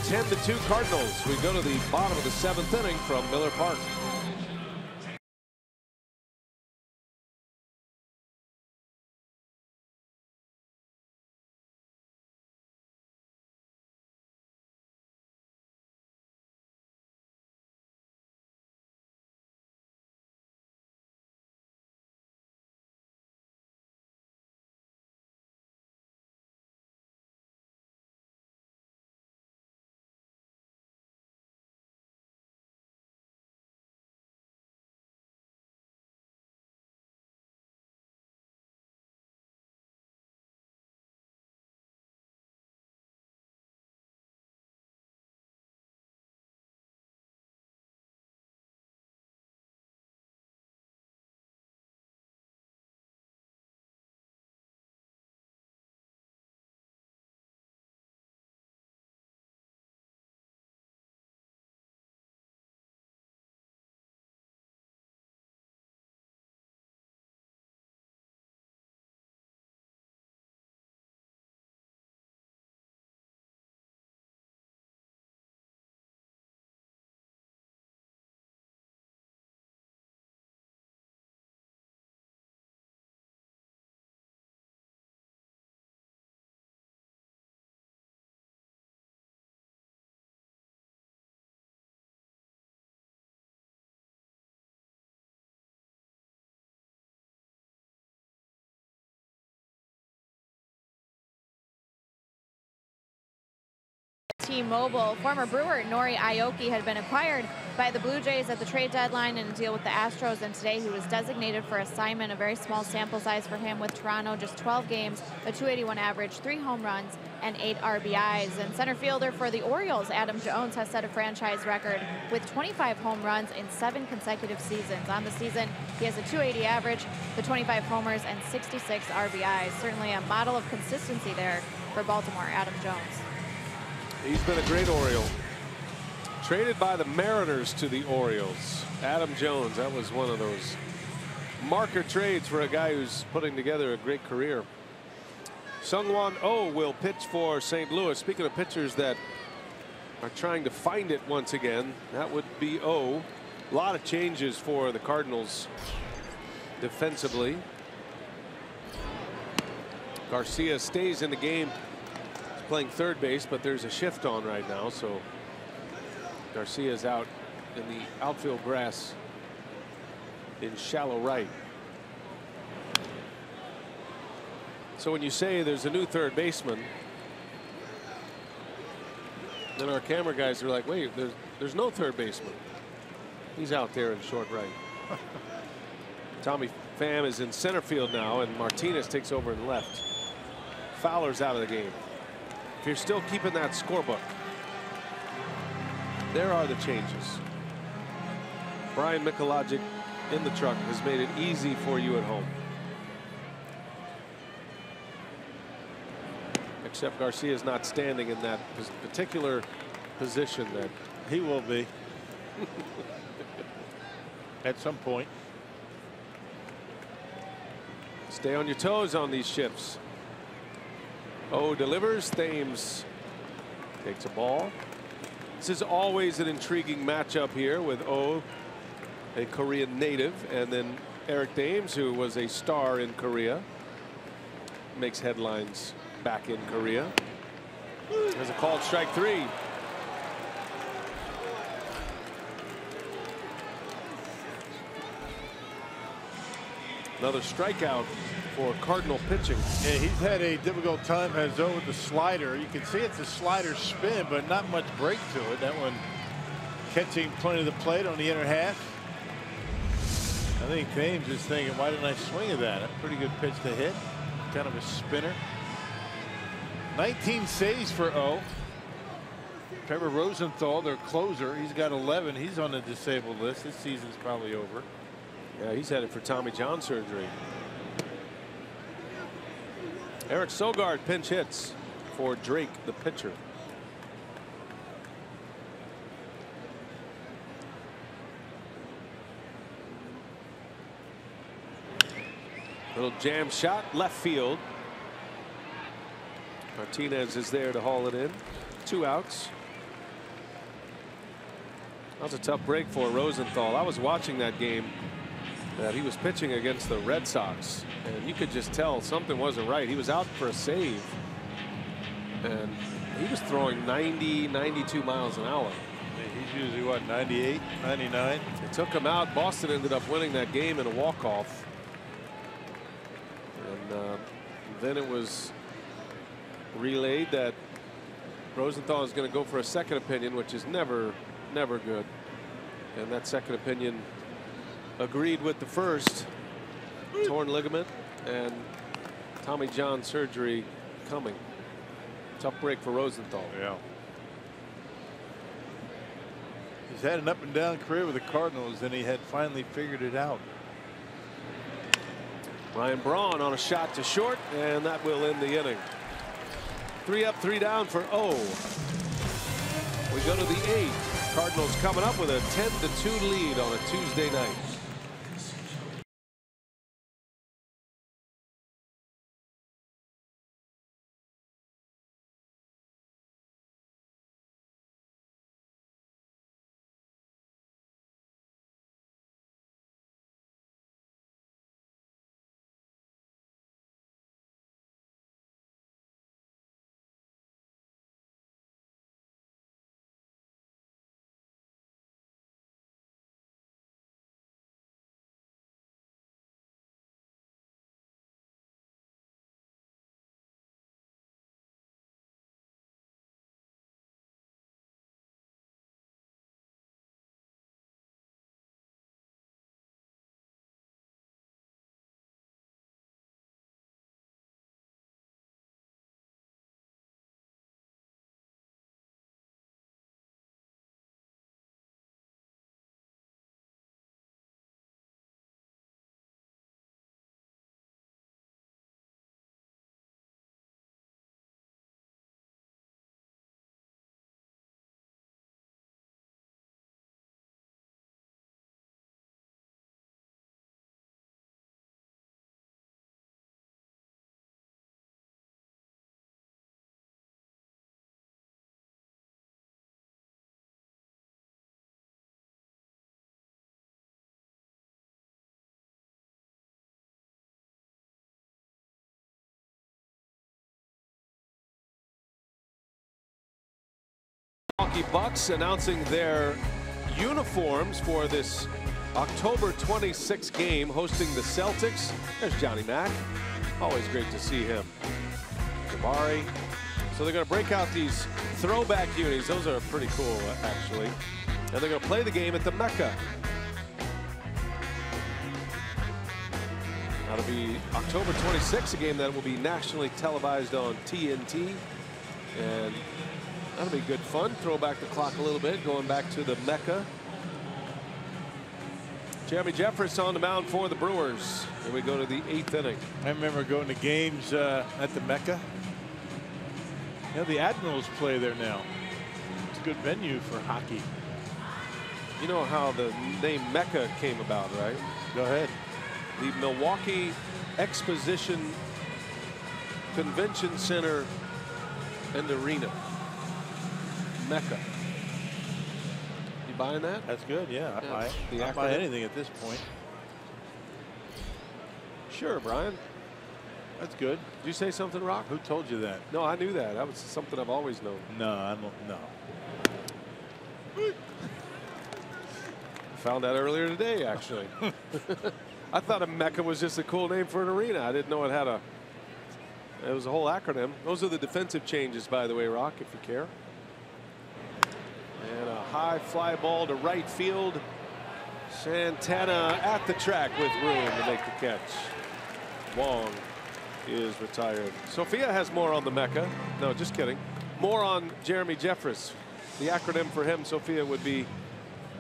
10-2 Cardinals. We go to the bottom of the 7th inning from Miller Park. T-Mobile. Former Brewer Nori Aoki had been acquired by the Blue Jays at the trade deadline in a deal with the Astros, and today he was designated for assignment. A very small sample size for him with Toronto, just 12 games, a .281 average, 3 home runs, and 8 RBIs. And center fielder for the Orioles, Adam Jones, has set a franchise record with 25 home runs in 7 consecutive seasons. On the season, he has a .280 average, the 25 homers, and 66 RBIs. Certainly a model of consistency there for Baltimore, Adam Jones. He's been a great Oriole. Traded by the Mariners to the Orioles. Adam Jones, that was one of those marker trades for a guy who's putting together a great career. Sungwon Oh will pitch for St. Louis. Speaking of pitchers that are trying to find it once again, that would be Oh. A lot of changes for the Cardinals defensively. Garcia stays in the game, playing third base, but there's a shift on right now, so Garcia's out in the outfield grass in shallow right. So when you say there's a new third baseman, then our camera guys are like, wait, there's no third baseman. He's out there in short right. Tommy Pham is in center field now, and Martinez takes over in left. Fowler's out of the game. If you're still keeping that scorebook, there are the changes. Brian Michalogic in the truck has made it easy for you at home. Except Garcia's not standing in that particular position that he will be at some point. Stay on your toes on these shifts. Oh delivers. Thames takes a ball. This is always an intriguing matchup here with Oh, a Korean native, and then Eric Thames, who was a star in Korea, makes headlines back in Korea. There's a called strike 3. Another strikeout for Cardinal pitching. Yeah, he's had a difficult time as though with the slider. You can see it's a slider spin, but not much break to it. That one catching plenty of the plate on the inner half. I think Thames is thinking, why didn't I swing at that? A pretty good pitch to hit. Kind of a spinner. 19 saves for O. Trevor Rosenthal, their closer, he's got 11. He's on the disabled list. His season's probably over. Yeah, he's headed for Tommy John surgery. Eric Sogard pinch hits for Drake, the pitcher. Little jam shot left field. Martinez is there to haul it in. 2 outs. That was a tough break for Rosenthal. I was watching that game that he was pitching against the Red Sox, and you could just tell something wasn't right. He was out for a save, and he was throwing 90, 92 miles an hour. He's usually, what, 98, 99? It took him out. Boston ended up winning that game in a walk-off. And then it was relayed that Rosenthal is going to go for a second opinion, which is never good. And that second opinion agreed with the first. Torn ligament and Tommy John surgery coming. Tough break for Rosenthal. Yeah. He's had an up and down career with the Cardinals, and he had finally figured it out. Ryan Braun on a shot to short, and that will end the inning. 3 up, 3 down for O. We go to the 8th. Cardinals coming up with a 10-2 lead on a Tuesday night. Milwaukee Bucks announcing their uniforms for this October 26th game, hosting the Celtics. There's Johnny Mack. Always great to see him. Jabari. So they're going to break out these throwback unis. Those are pretty cool, actually. And they're going to play the game at the Mecca. That'll be October 26th, a game that will be nationally televised on TNT. And that'll be good fun. Throw back the clock a little bit, going back to the Mecca. Jeremy Jeffress on the mound for the Brewers. Here we go to the 8th inning. I remember going to games at the Mecca. You know, the Admirals play there now. It's a good venue for hockey. You know how the name Mecca came about, right? Go ahead. The Milwaukee Exposition Convention Center and Arena. Mecca. You buying that? That's good, yeah. Yeah, I'll buy anything at this point. Sure, Brian. That's good. Did you say something, Rock? Who told you that? No, I knew that. That was something I've always known. No, I don't know. Found out earlier today, actually. I thought a Mecca was just a cool name for an arena. I didn't know it had a. It was a whole acronym. Those are the defensive changes, by the way, Rock, if you care. And a high fly ball to right field. Santana at the track with room to make the catch. Wong is retired. Sophia has more on the Mecca. No, just kidding. More on Jeremy Jeffress. The acronym for him, Sophia, would be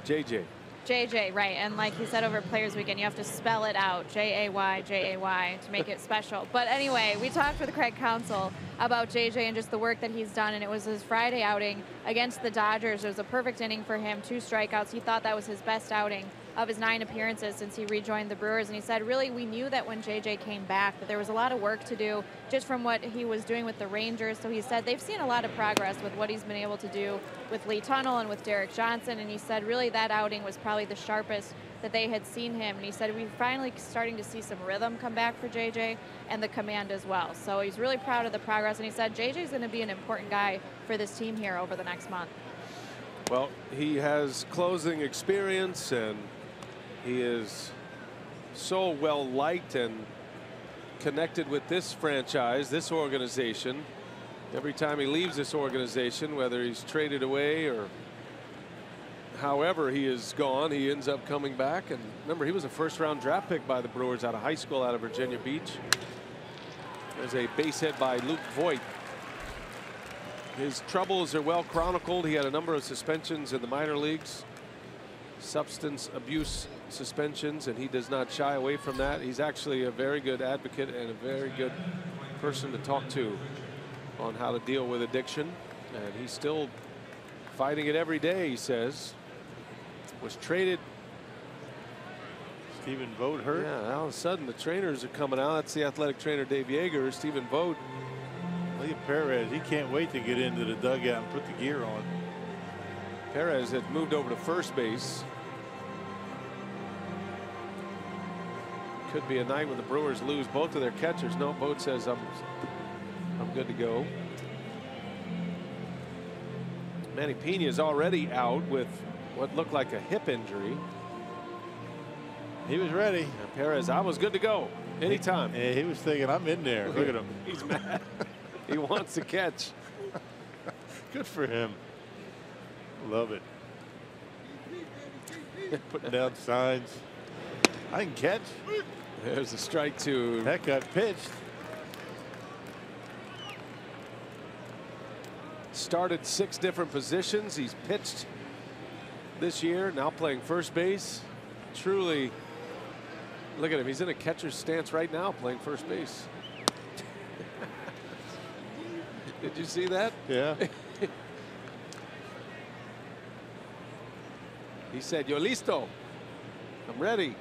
JJ. JJ, right. And like he said over Players Weekend, you have to spell it out, J-A-Y, J-A-Y, to make it special. But anyway, we talked with Craig Counsell about JJ and just the work that he's done, and it was his Friday outing against the Dodgers. It was a perfect inning for him, 2 strikeouts. He thought that was his best outing of his 9 appearances since he rejoined the Brewers. And he said, really, we knew that when JJ came back, that there was a lot of work to do just from what he was doing with the Rangers. So he said they've seen a lot of progress with what he's been able to do with Lee Tunnell and with Derek Johnson. And he said, really, that outing was probably the sharpest that they had seen him. And he said, we're finally starting to see some rhythm come back for JJ and the command as well. So he's really proud of the progress. And he said, JJ's going to be an important guy for this team here over the next month. Well, he has closing experience, and he is so well liked and connected with this franchise, this organization. Every time he leaves this organization, whether he's traded away or however he is gone, he ends up coming back. And remember, he was a first-round draft pick by the Brewers out of high school out of Virginia Beach. There's a base hit by Luke Voigt. His troubles are well chronicled. He had a number of suspensions in the minor leagues, substance abuse suspensions, and he does not shy away from that. He's actually a very good advocate and a very good person to talk to on how to deal with addiction, and he's still fighting it every day, he says. Was traded. Stephen Vogt hurt. Yeah, all of a sudden the trainers are coming out. That's the athletic trainer Dave Yeager. Stephen Vogt. Look at Perez. He can't wait to get into the dugout and put the gear on. Perez had moved over to first base. Could be a night when the Brewers lose both of their catchers. No, Vogt says I'm good to go. Manny Pena is already out with what looked like a hip injury. He was ready. And Perez, I was good to go anytime. Yeah, he was thinking, I'm in there. Look at him. He's mad. He wants to catch. Good for him. Love it. Putting down signs. I can catch. There's a strike to. That got pitched. Started 6 different positions. He's pitched this year, now playing first base. Truly, look at him. He's in a catcher's stance right now playing first base. Did you see that? Yeah. He said, "Yo listo. I'm ready."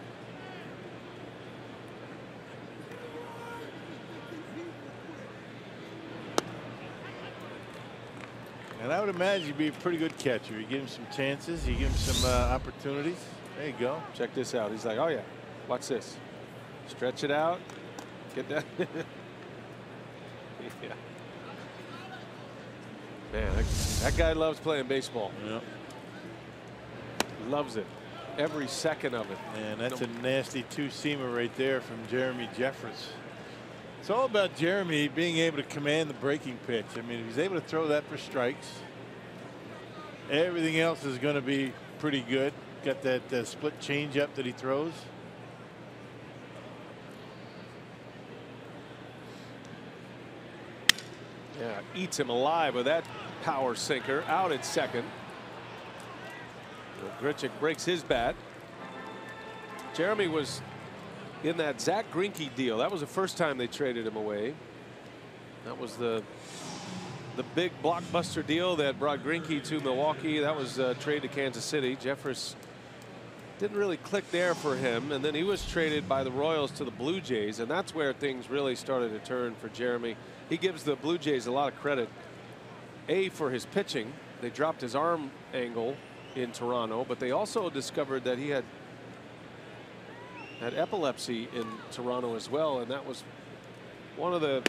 And I would imagine you'd be a pretty good catcher. You give him some chances. You give him some opportunities. There you go. Check this out. He's like, oh, yeah. Watch this. Stretch it out. Get that. Yeah. Man, that guy loves playing baseball. Yeah. Loves it. Every second of it. And that's a nasty 2-seamer right there from Jeremy Jeffress. It's all about Jeremy being able to command the breaking pitch. I mean, if he's able to throw that for strikes, everything else is going to be pretty good. Got that split changeup that he throws. Yeah, eats him alive with that power sinker. Out at second. Grichuk breaks his bat. Jeremy was in that Zach Greinke deal. That was the first time they traded him away. That was the big blockbuster deal that brought Greinke to Milwaukee. That was a trade to Kansas City. Jeffress didn't really click there for him, and then he was traded by the Royals to the Blue Jays, and that's where things really started to turn for Jeremy. He gives the Blue Jays a lot of credit, A, for his pitching. They dropped his arm angle in Toronto, but they also discovered that he had epilepsy in Toronto as well, and that was one of the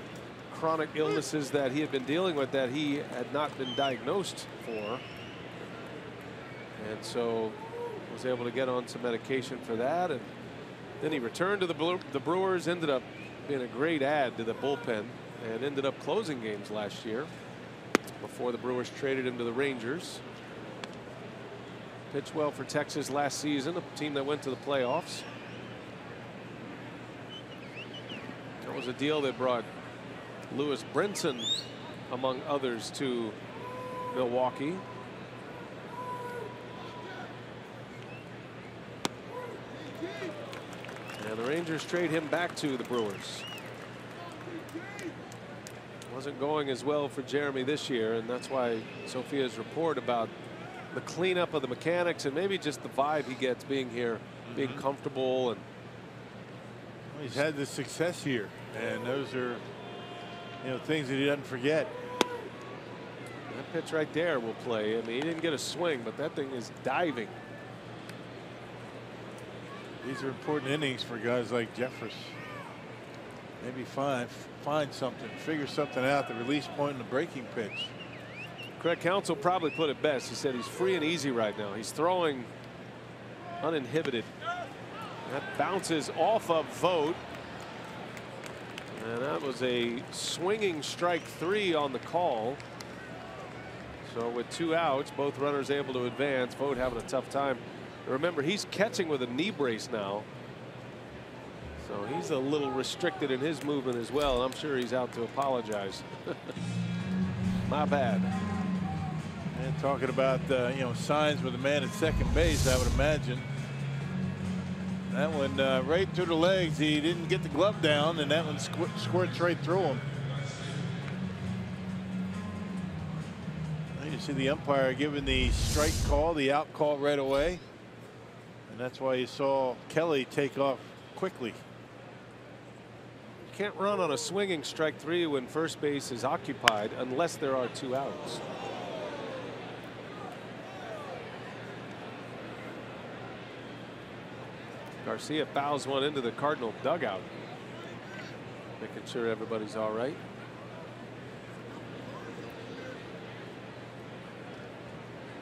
chronic illnesses that he had been dealing with that he had not been diagnosed for, and so was able to get on some medication for that. And then he returned to the Brewers, ended up being a great add to the bullpen, and ended up closing games last year before the Brewers traded him to the Rangers. Pitched well for Texas last season, a team that went to the playoffs. That was a deal that brought Lewis Brinson, among others, to Milwaukee. And the Rangers trade him back to the Brewers. Wasn't going as well for Jeremy this year, and that's why Sophia's report about the cleanup of the mechanics and maybe just the vibe he gets being here, being comfortable. And well, he's had the success here, and those are, you know, things that he doesn't forget. That pitch right there will play. I mean, he didn't get a swing, but that thing is diving. These are important innings for guys like Jeffress. Maybe find something, figure something out, the release point and the breaking pitch. Craig Counsell probably put it best. He said he's free and easy right now. He's throwing uninhibited. That bounces off of Vogt. And that was a swinging strike 3 on the call. So with 2 outs, both runners able to advance. Vogt having a tough time. Remember, he's catching with a knee brace now. So he's a little restricted in his movement as well. I'm sure he's out to apologize. My bad. And talking about you know, signs with a man at second base, I would imagine. That one right through the legs. He didn't get the glove down, and that one squirts right through him. You see the umpire giving the strike call, the out call right away. And that's why you saw Kelly take off quickly. You can't run on a swinging strike 3 when first base is occupied unless there are 2 outs. Garcia fouls one into the Cardinal dugout, making sure everybody's all right.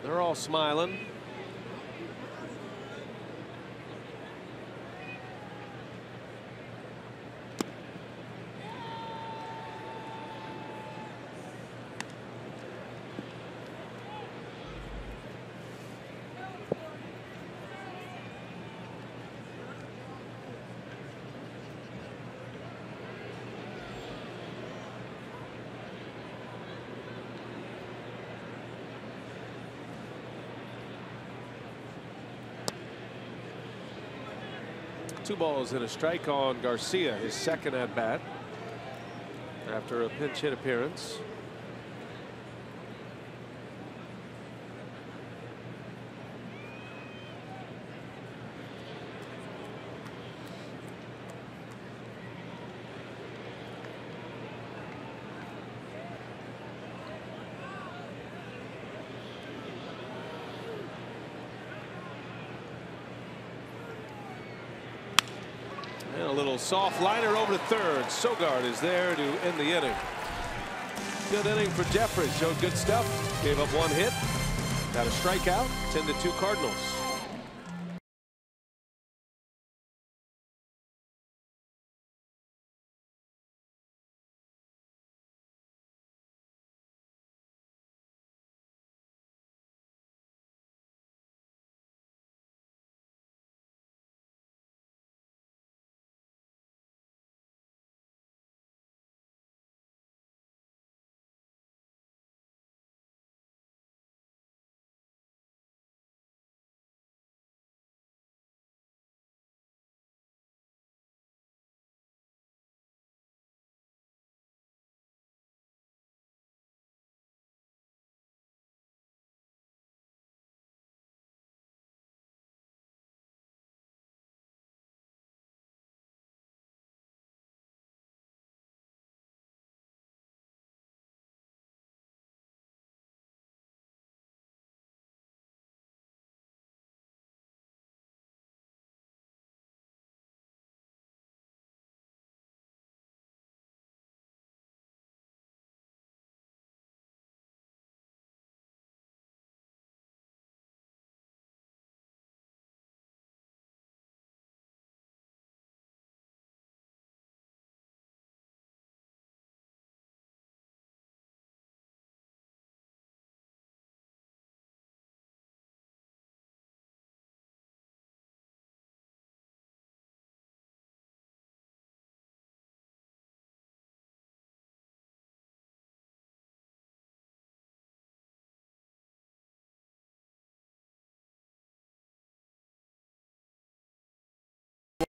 They're all smiling. Two balls and a strike on Garcia, his second at bat after a pinch hit appearance. And a little soft liner over to third. Sogard is there to end the inning. Good inning for Jeffress. Showed good stuff. Gave up 1 hit. Got a strikeout. 10-2 Cardinals.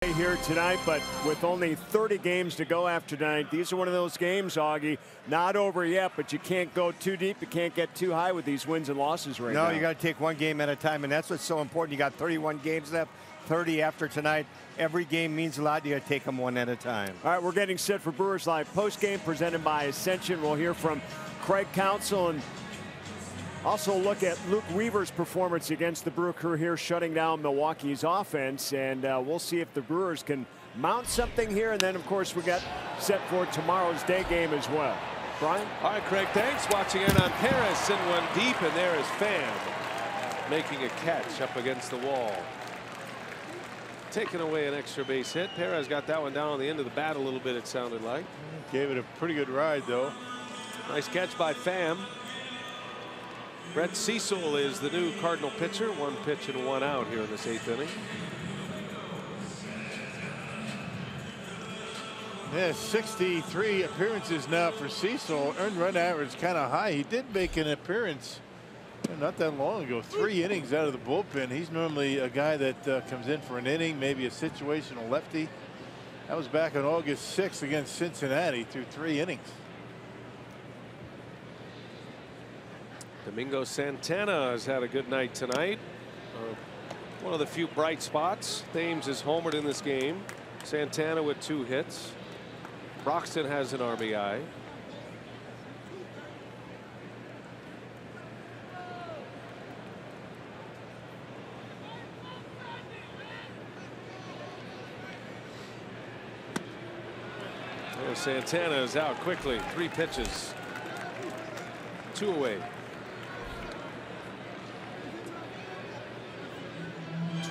here tonight, but with only 30 games to go after tonight, these are one of those games, Augie, not over yet, but you can't go too deep. You can't get too high with these wins and losses right now. No, you got to take one game at a time, and that's what's so important. You got 31 games left, 30 after tonight. Every game means a lot. You got to take them one at a time. All right, we're getting set for Brewers Live post-game presented by Ascension. We'll hear from Craig Counsell and also look at Luke Weaver's performance against the Brewer crew here, shutting down Milwaukee's offense. And we'll see if the Brewers can mount something here. And then, of course, we got set for tomorrow's day game as well. Brian? All right, Craig, thanks. Watching in on Paris, send one deep, and there is Pham making a catch up against the wall. Taking away an extra base hit. Perez got that one down on the end of the bat a little bit, it sounded like. Gave it a pretty good ride, though. Nice catch by Pham. Brett Cecil is the new Cardinal pitcher. 1 pitch and 1 out here in this 8th inning. Yeah, 63 appearances now for Cecil. Earned run average kind of high. He did make an appearance not that long ago. 3 innings out of the bullpen. He's normally a guy that comes in for an inning, maybe a situational lefty. That was back on August 6th against Cincinnati through 3 innings. Domingo Santana has had a good night tonight. One of the few bright spots. Thames is homered in this game. Santana with 2 hits. Broxton has an RBI. Santana is out quickly. 3 pitches. 2 away.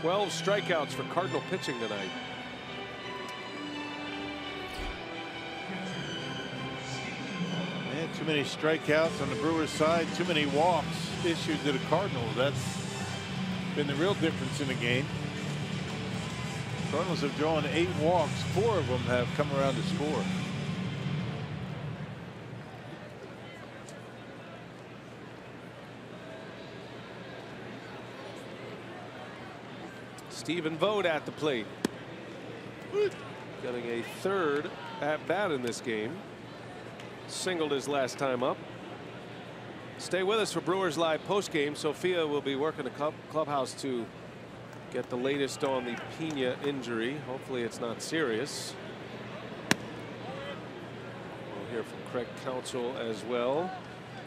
12 strikeouts for Cardinal pitching tonight. Man, too many strikeouts on the Brewers side. Too many walks issued to the Cardinals. That's been the real difference in the game. Cardinals have drawn 8 walks. 4 of them have come around to score. Stephen Vogt at the plate. Getting a 3rd at bat in this game. Singled his last time up. Stay with us for Brewers Live postgame. Sophia will be working the clubhouse to get the latest on the Pena injury. Hopefully it's not serious. We'll hear from Craig Counsell as well.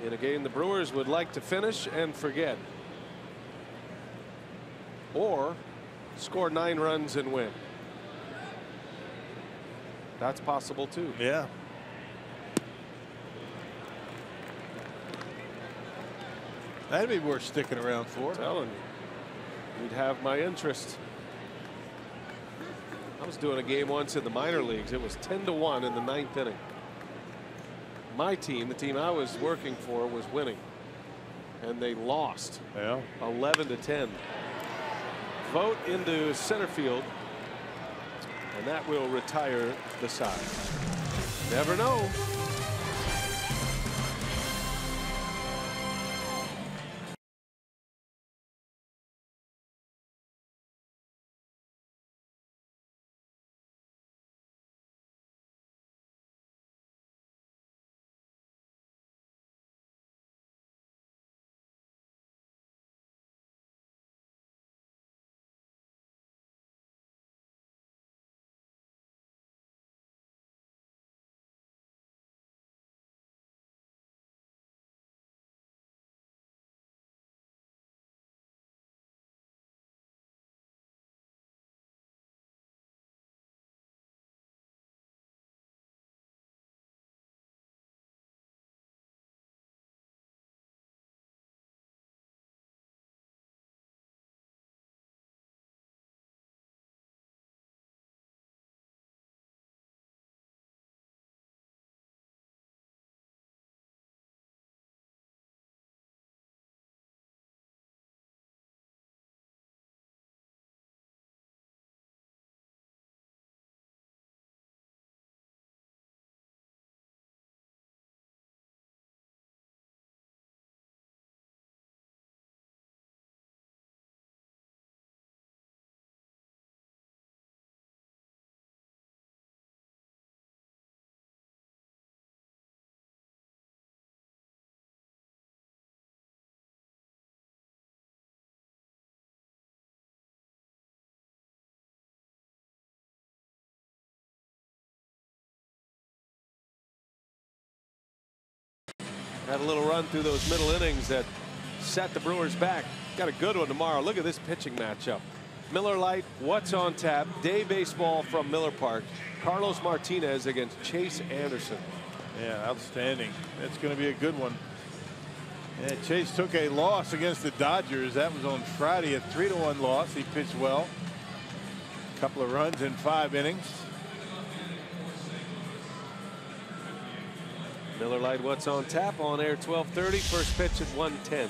In a game the Brewers would like to finish and forget. Or score 9 runs and win. That's possible too. Yeah. That'd be worth sticking around for. I'm telling you, you'd have my interest. I was doing a game once in the minor leagues. It was 10-1 in the 9th inning. My team, the team I was working for, was winning, and they lost. Yeah. 11-10. Vote into center field, and that will retire the side. Never know. Had a little run through those middle innings that set the Brewers back. Got a good one tomorrow. Look at this pitching matchup. Miller Lite, what's on tap? Day baseball from Miller Park. Carlos Martinez against Chase Anderson. Yeah, outstanding. That's going to be a good one. Yeah, Chase took a loss against the Dodgers. That was on Friday, a 3-1 loss. He pitched well. A couple of runs in 5 innings. Miller Lite, what's on tap? On air 12:30. First pitch at 1:10.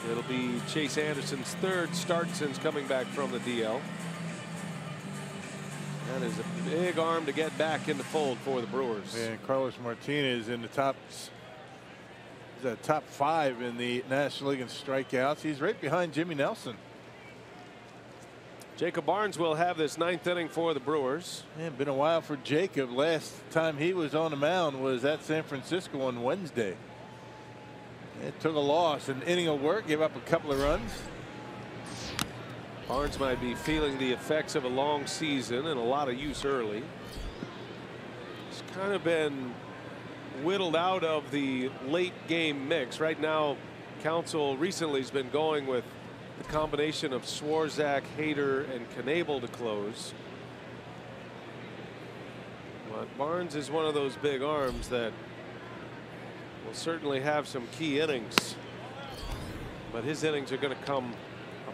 It'll be Chase Anderson's third start since coming back from the DL. That is a big arm to get back in the fold for the Brewers. And Carlos Martinez in the top 5 in the National League in strikeouts. He's right behind Jimmy Nelson. Jacob Barnes will have this 9th inning for the Brewers. Yeah, been a while for Jacob. Last time he was on the mound was at San Francisco on Wednesday. It took a loss, an inning of work, gave up a couple of runs. Barnes might be feeling the effects of a long season and a lot of use early. He's kind of been whittled out of the late game mix. Right now, Counsell recently has been going with the combination of Swarzak, Hader, and Knebel to close. But Barnes is one of those big arms that will certainly have some key innings. But his innings are going to come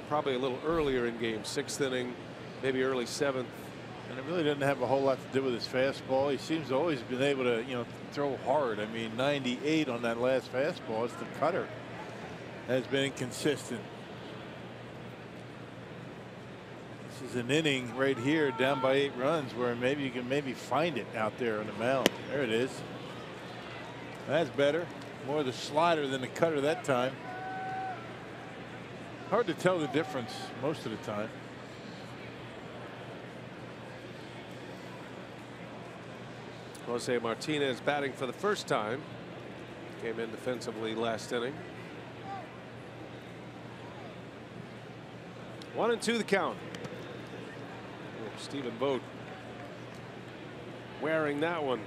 probably a little earlier in game. 6th inning, maybe early 7th. And it really doesn't have a whole lot to do with his fastball. He seems to always been able to, throw hard. I mean, 98 on that last fastball. It's the cutter has been inconsistent. This is an inning right here down by 8 runs where maybe you can find it out there on the mound. There it is. That's better. More the slider than the cutter that time. Hard to tell the difference most of the time. Jose Martinez batting for the first time. Came in defensively last inning. 1-2 the count. Stephen Vogt wearing that one.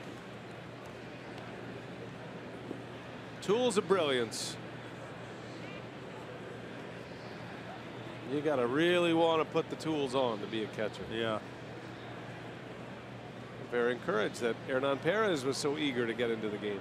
Tools of brilliance. You got to really want to put the tools on to be a catcher. Yeah. Very encouraged that Hernan Perez was so eager to get into the game.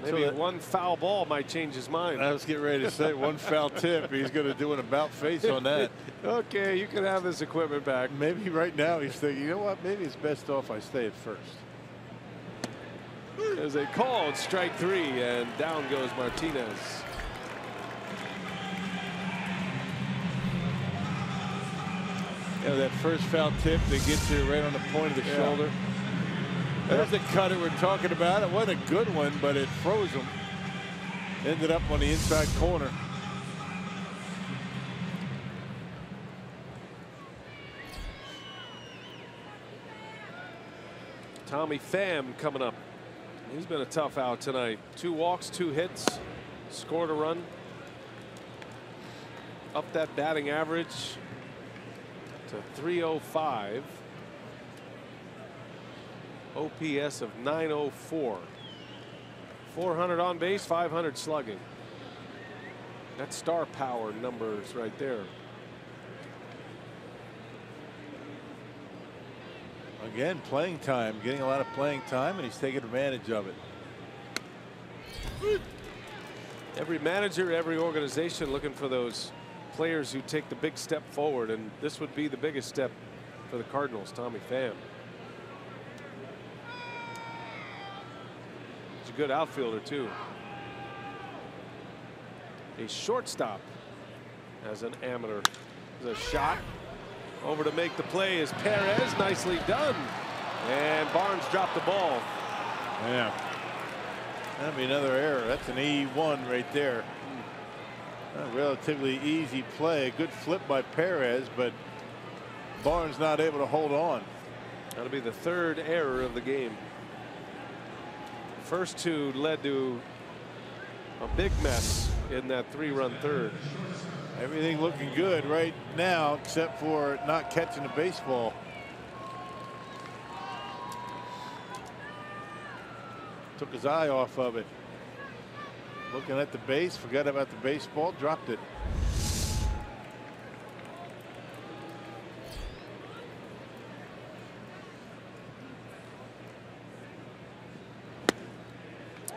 Maybe one foul ball might change his mind. I was getting ready to say one foul tip. He's going to do an about face on that. Okay, you can have this equipment back. Maybe right now he's thinking, you know what? Maybe it's best off I stay at first. There's a called strike 3, and down goes Martinez. Yeah, that first foul tip that gets you right on the point of the shoulder. There's the cutter we're talking about. It wasn't a good one, but it froze him. Ended up on the inside corner. Tommy Pham coming up. He's been a tough out tonight. 2 walks, 2 hits, scored a run. Up that batting average to 305. OPS of 904. 400 on base, 500 slugging. That's star power numbers right there. Again, playing time, getting a lot of playing time, and he's taking advantage of it. Every manager, every organization looking for those players who take the big step forward, and this would be the biggest step for the Cardinals. Tommy Pham. He's a good outfielder too. A shortstop as an amateur. There's a shot. Over to make the play is Perez. Nicely done. And Barnes dropped the ball. Yeah. That'd be another error. That's an E1 right there. A relatively easy play. Good flip by Perez, but Barnes not able to hold on. That'll be the 3rd error of the game. First 2 led to a big mess in that 3-run 3rd. Everything looking good right now except for not catching the baseball. Took his eye off of it. Looking at the base, forgot about the baseball, dropped it.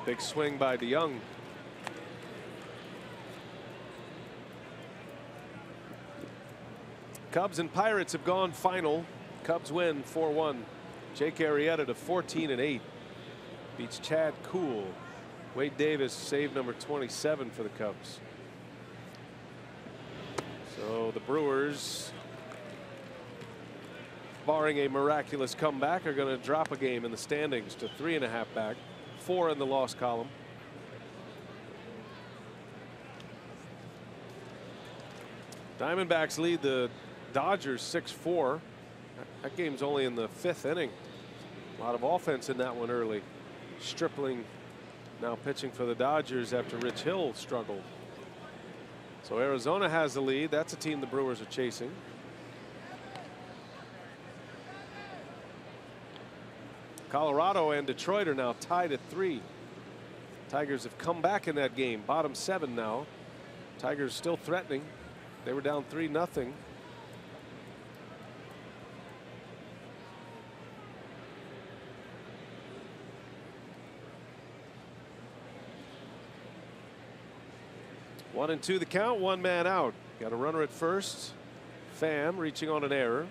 Big swing by DeYoung. Cubs and Pirates have gone final. Cubs win 4-1. Jake Arrieta to 14-8. Beats Chad Kuhl. Wade Davis save number 27 for the Cubs. So the Brewers, barring a miraculous comeback, are going to drop a game in the standings to 3.5 back, 4 in the loss column. Diamondbacks lead the Dodgers 6-4. That game's only in the 5th inning. A lot of offense in that one early. Stripling now pitching for the Dodgers after Rich Hill struggled. So Arizona has the lead. That's a team the Brewers are chasing. Colorado and Detroit are now tied at 3. Tigers have come back in that game. Bottom 7 now. Tigers still threatening. They were down 3-0. One and 2 the count, 1 man out. Got a runner at first. Pham reaching on an error.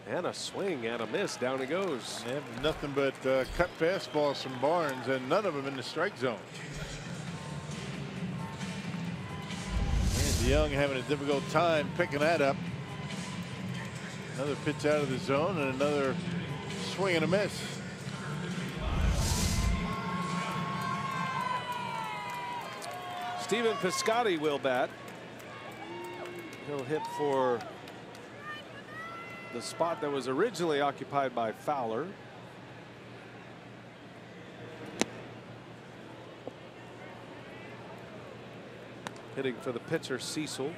And a swing and a miss. Down he goes. Yeah, nothing but cut fastballs from Barnes, and none of them in the strike zone. And DeYoung having a difficult time picking that up. Another pitch out of the zone and another swing and a miss. Stephen Piscotty will bat. He'll hit for the spot that was originally occupied by Fowler. Hitting for the pitcher Cecil.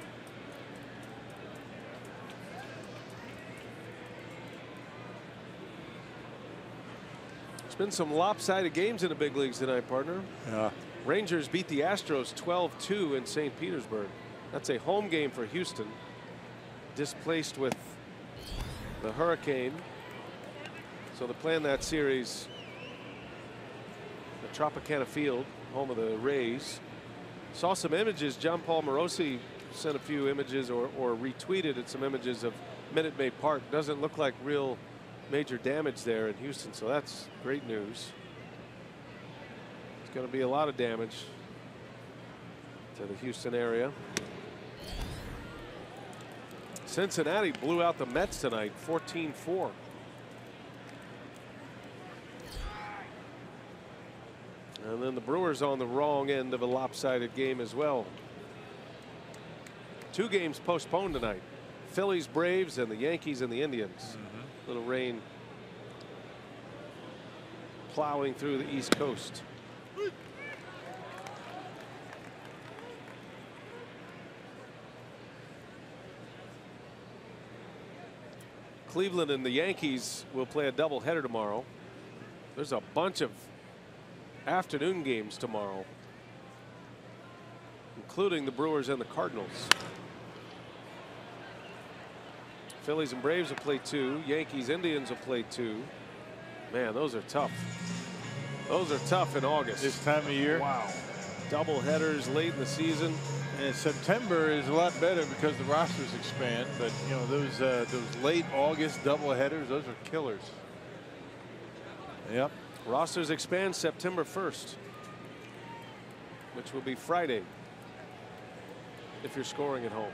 There's been some lopsided games in the big leagues tonight, partner. Yeah. Rangers beat the Astros 12-2 in St. Petersburg. That's a home game for Houston. Displaced with the hurricane. So they're playing that series at Tropicana Field, home of the Rays. Saw some images. John Paul Morosi sent a few images or retweeted at some images of Minute Maid Park. Doesn't look like real major damage there in Houston, so that's great news. It's going to be a lot of damage to the Houston area. Cincinnati blew out the Mets tonight, 14-4. And then the Brewers on the wrong end of a lopsided game as well. 2 games postponed tonight. Phillies, Braves, and the Yankees and the Indians. Little rain plowing through the East Coast. Cleveland and the Yankees will play a doubleheader tomorrow. There's a bunch of afternoon games tomorrow, including the Brewers and the Cardinals. Phillies and Braves will play 2. Yankees, Indians will play 2. Man, those are tough. Those are tough in August. This time of year. Wow. Double headers late in the season. And September is a lot better because the rosters expand, but you know those late August doubleheaders, those are killers. Yep. Rosters expand September 1st, which will be Friday if you're scoring at home.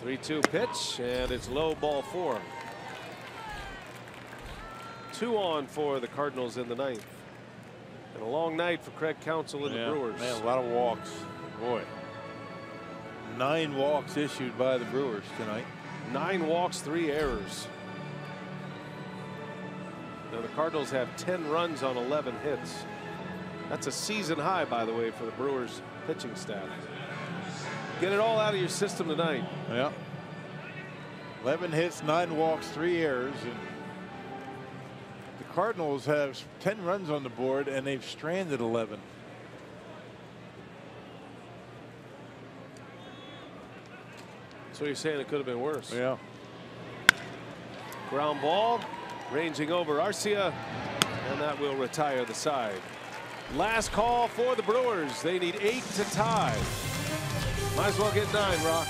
3-2 pitch, and it's low, ball 4. 2 on for the Cardinals in the 9th. And a long night for Craig Counsell and the Brewers. Man, a lot of walks. Boy. 9 walks issued by the Brewers tonight. 9 walks, 3 errors. Now the Cardinals have 10 runs on 11 hits. That's a season high, by the way, for the Brewers pitching staff. Get it all out of your system tonight. Yeah. 11 hits, 9 walks, 3 errors. And the Cardinals have 10 runs on the board, and they've stranded 11. So you're saying it could have been worse? Yeah. Ground ball, ranging over Arcia, and that will retire the side. Last call for the Brewers. They need 8 to tie. Might as well get 9, Rock.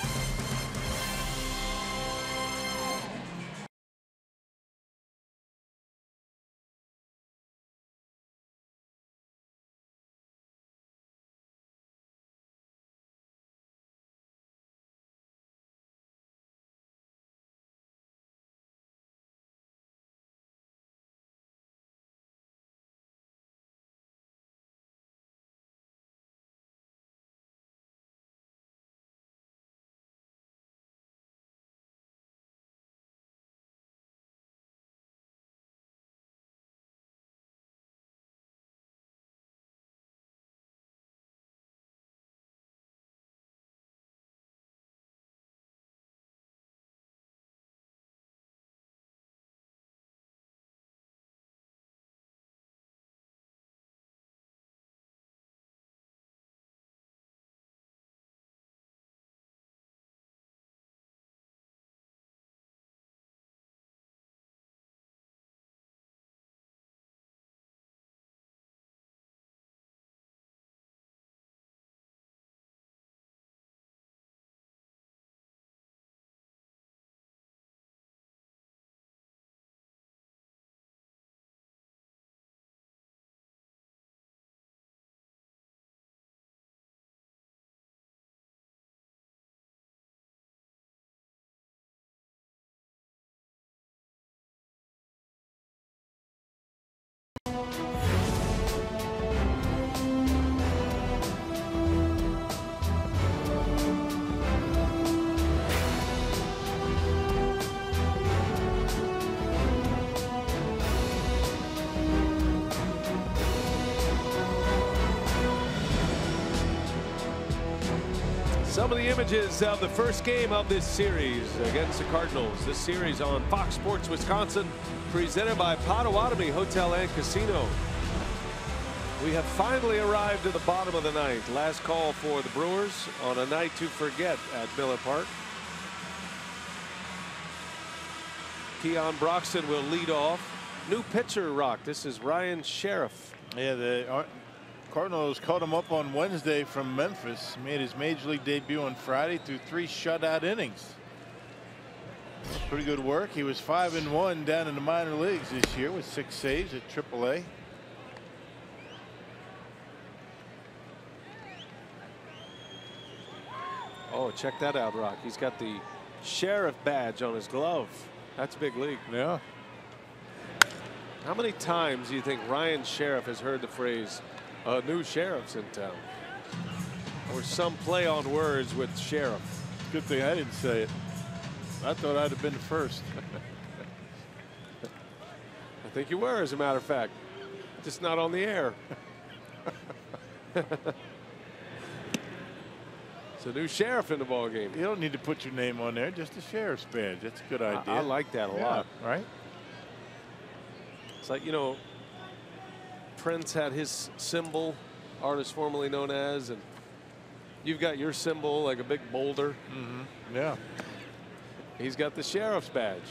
Some of the images of the first game of this series against the Cardinals. This series on Fox Sports Wisconsin, presented by Potawatomi Hotel and Casino. We have finally arrived at the bottom of the ninth. Last call for the Brewers on a night to forget at Miller Park. Keon Broxton will lead off. New pitcher, Rock. This is Ryan Sheriff. Yeah, the Cardinals caught him up on Wednesday from Memphis. Made his major league debut on Friday through 3 shutout innings. Pretty good work. He was 5-1 down in the minor leagues this year with 6 saves at AAA. Oh, check that out, Rock. He's got the Sheriff badge on his glove. That's big league. Yeah. How many times do you think Ryan Sheriff has heard the phrase, new sheriff's in town? Or some play on words with sheriff. Good thing I didn't say it. I thought I'd have been the first. I think you were, as a matter of fact. Just not on the air. It's a new sheriff in the ball game. You don't need to put your name on there, just a sheriff's badge. That's a good idea. I like that a lot. Right? It's like, you know, Prince had his symbol, artist formerly known as, and you've got your symbol, like a big boulder. Mm-hmm. Yeah. He's got the sheriff's badge.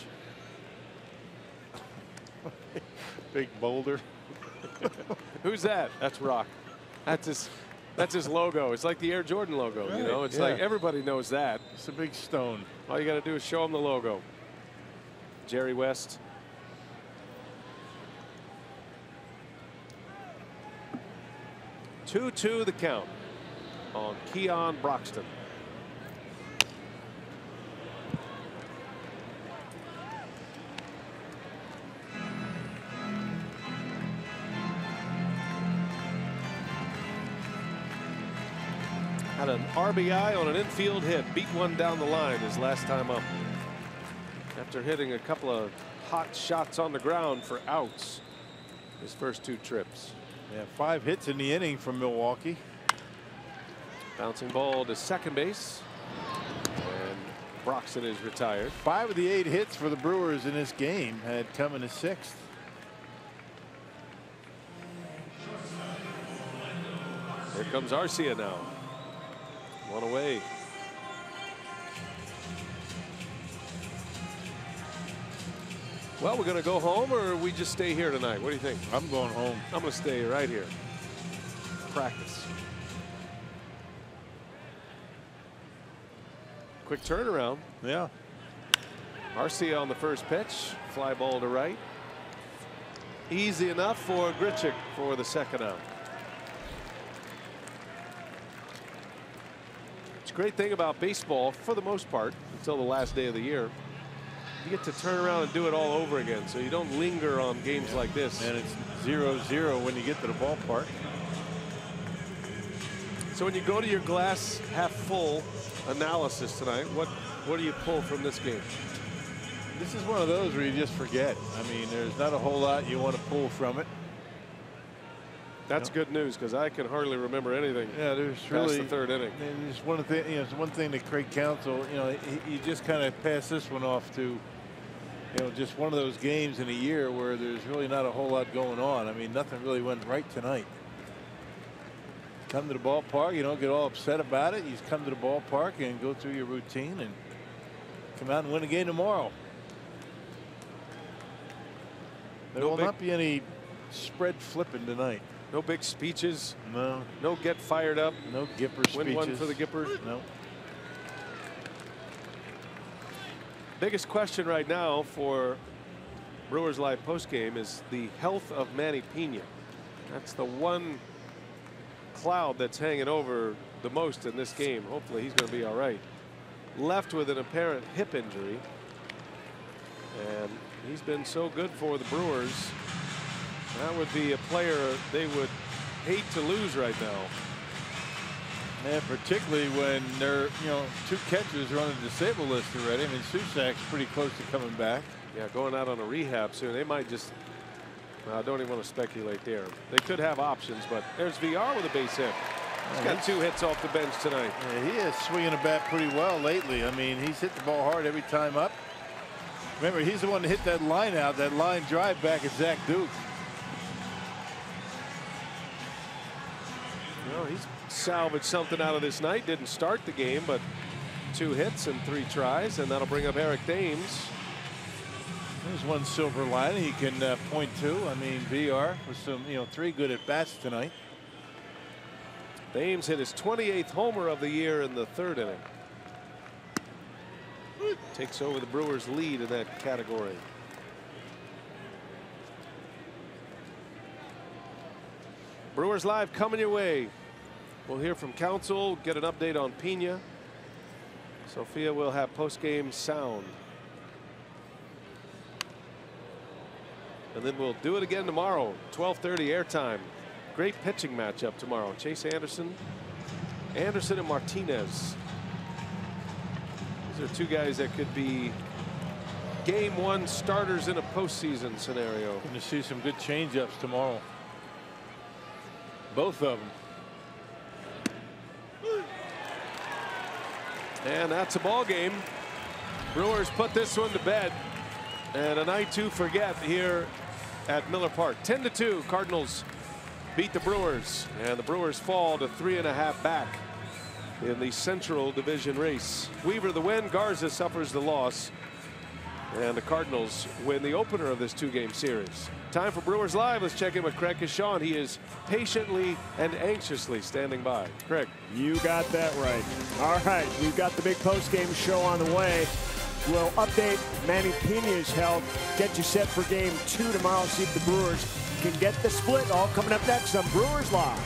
Big boulder. Who's that? That's Rock. That's his logo. It's like the Air Jordan logo. Right. You know, it's like everybody knows that. It's a big stone. All you got to do is show them the logo. Jerry West. Two-2 the count on Keon Broxton. Had an RBI on an infield hit, beat one down the line his last time up. After hitting a couple of hot shots on the ground for outs his first 2 trips. Yeah, 5 hits in the inning from Milwaukee. Bouncing ball to second base. And Broxton is retired. 5 of the 8 hits for the Brewers in this game had come in the 6th. Here comes Arcia now. One away. Well, we're going to go home, or we just stay here tonight? What do you think? I'm going home. I'm going to stay right here. Practice. Quick turnaround. Yeah. Arcia on the first pitch. Fly ball to right. Easy enough for Grichuk for the second out. It's a great thing about baseball, for the most part, until the last day of the year. You get to turn around and do it all over again, so you don't linger on games like this. And it's 0-0 when you get to the ballpark. So when you go to your glass half full analysis tonight, what do you pull from this game? This is one of those where you just forget. I mean, there's not a whole lot you want to pull from it. That's good news, because I can hardly remember anything. Yeah, there's past really the third inning. There's one thing. It's one thing that Craig Counsell, he just kind of passed this one off to, just one of those games in a year where there's really not a whole lot going on. I mean, nothing really went right tonight. Come to the ballpark, you don't get all upset about it. You just come to the ballpark and go through your routine and come out and win a game tomorrow. There will not be any spread flipping tonight. No big speeches. No. No get fired up. No Gipper speeches. Win one for the Gippers. No. Biggest question right now for Brewers Live postgame is the health of Manny Pena. That's the one cloud that's hanging over the most in this game. Hopefully he's going to be all right. Left with an apparent hip injury, and he's been so good for the Brewers. That would be a player they would hate to lose right now. And particularly when they're, two catchers are on the disabled list already. I mean, Susak's pretty close to coming back. Yeah, going out on a rehab soon. They might just, I don't even want to speculate there. They could have options, but there's VR with a base hit. He's got 2 hits off the bench tonight. Yeah, he is swinging the bat pretty well lately. I mean, he's hit the ball hard every time up. Remember, he's the one that hit that line out, that line drive back at Zach Duke. He's salvaged something out of this night. Didn't start the game, but 2 hits and 3 tries, and that'll bring up Eric Thames. There's one silver lining he can point to. I mean, VR with some, 3 good at bats tonight. Thames hit his 28th homer of the year in the 3rd inning. Takes over the Brewers' lead in that category. Brewers Live coming your way. We'll hear from Counsell, get an update on Pena. Sophia will have post-game sound. And then we'll do it again tomorrow, 12:30 airtime. Great pitching matchup tomorrow. Chase Anderson and Martinez. These are 2 guys that could be game 1 starters in a postseason scenario. Going to see some good changeups tomorrow. Both of them. And that's a ball game. Brewers put this one to bed, and a night to forget here at Miller Park. 10-2, Cardinals beat the Brewers, and the Brewers fall to 3.5 back in the Central Division race. Weaver the win, Garza suffers the loss, and the Cardinals win the opener of this 2-game series. Time for Brewers Live. Let's check in with Craig Kashawn. He is patiently and anxiously standing by. Craig. You got that right. All right, we've got the big post-game show on the way. We'll update Manny Pena's health, get you set for game 2 tomorrow, see if the Brewers can get the split. All coming up next on Brewers Live.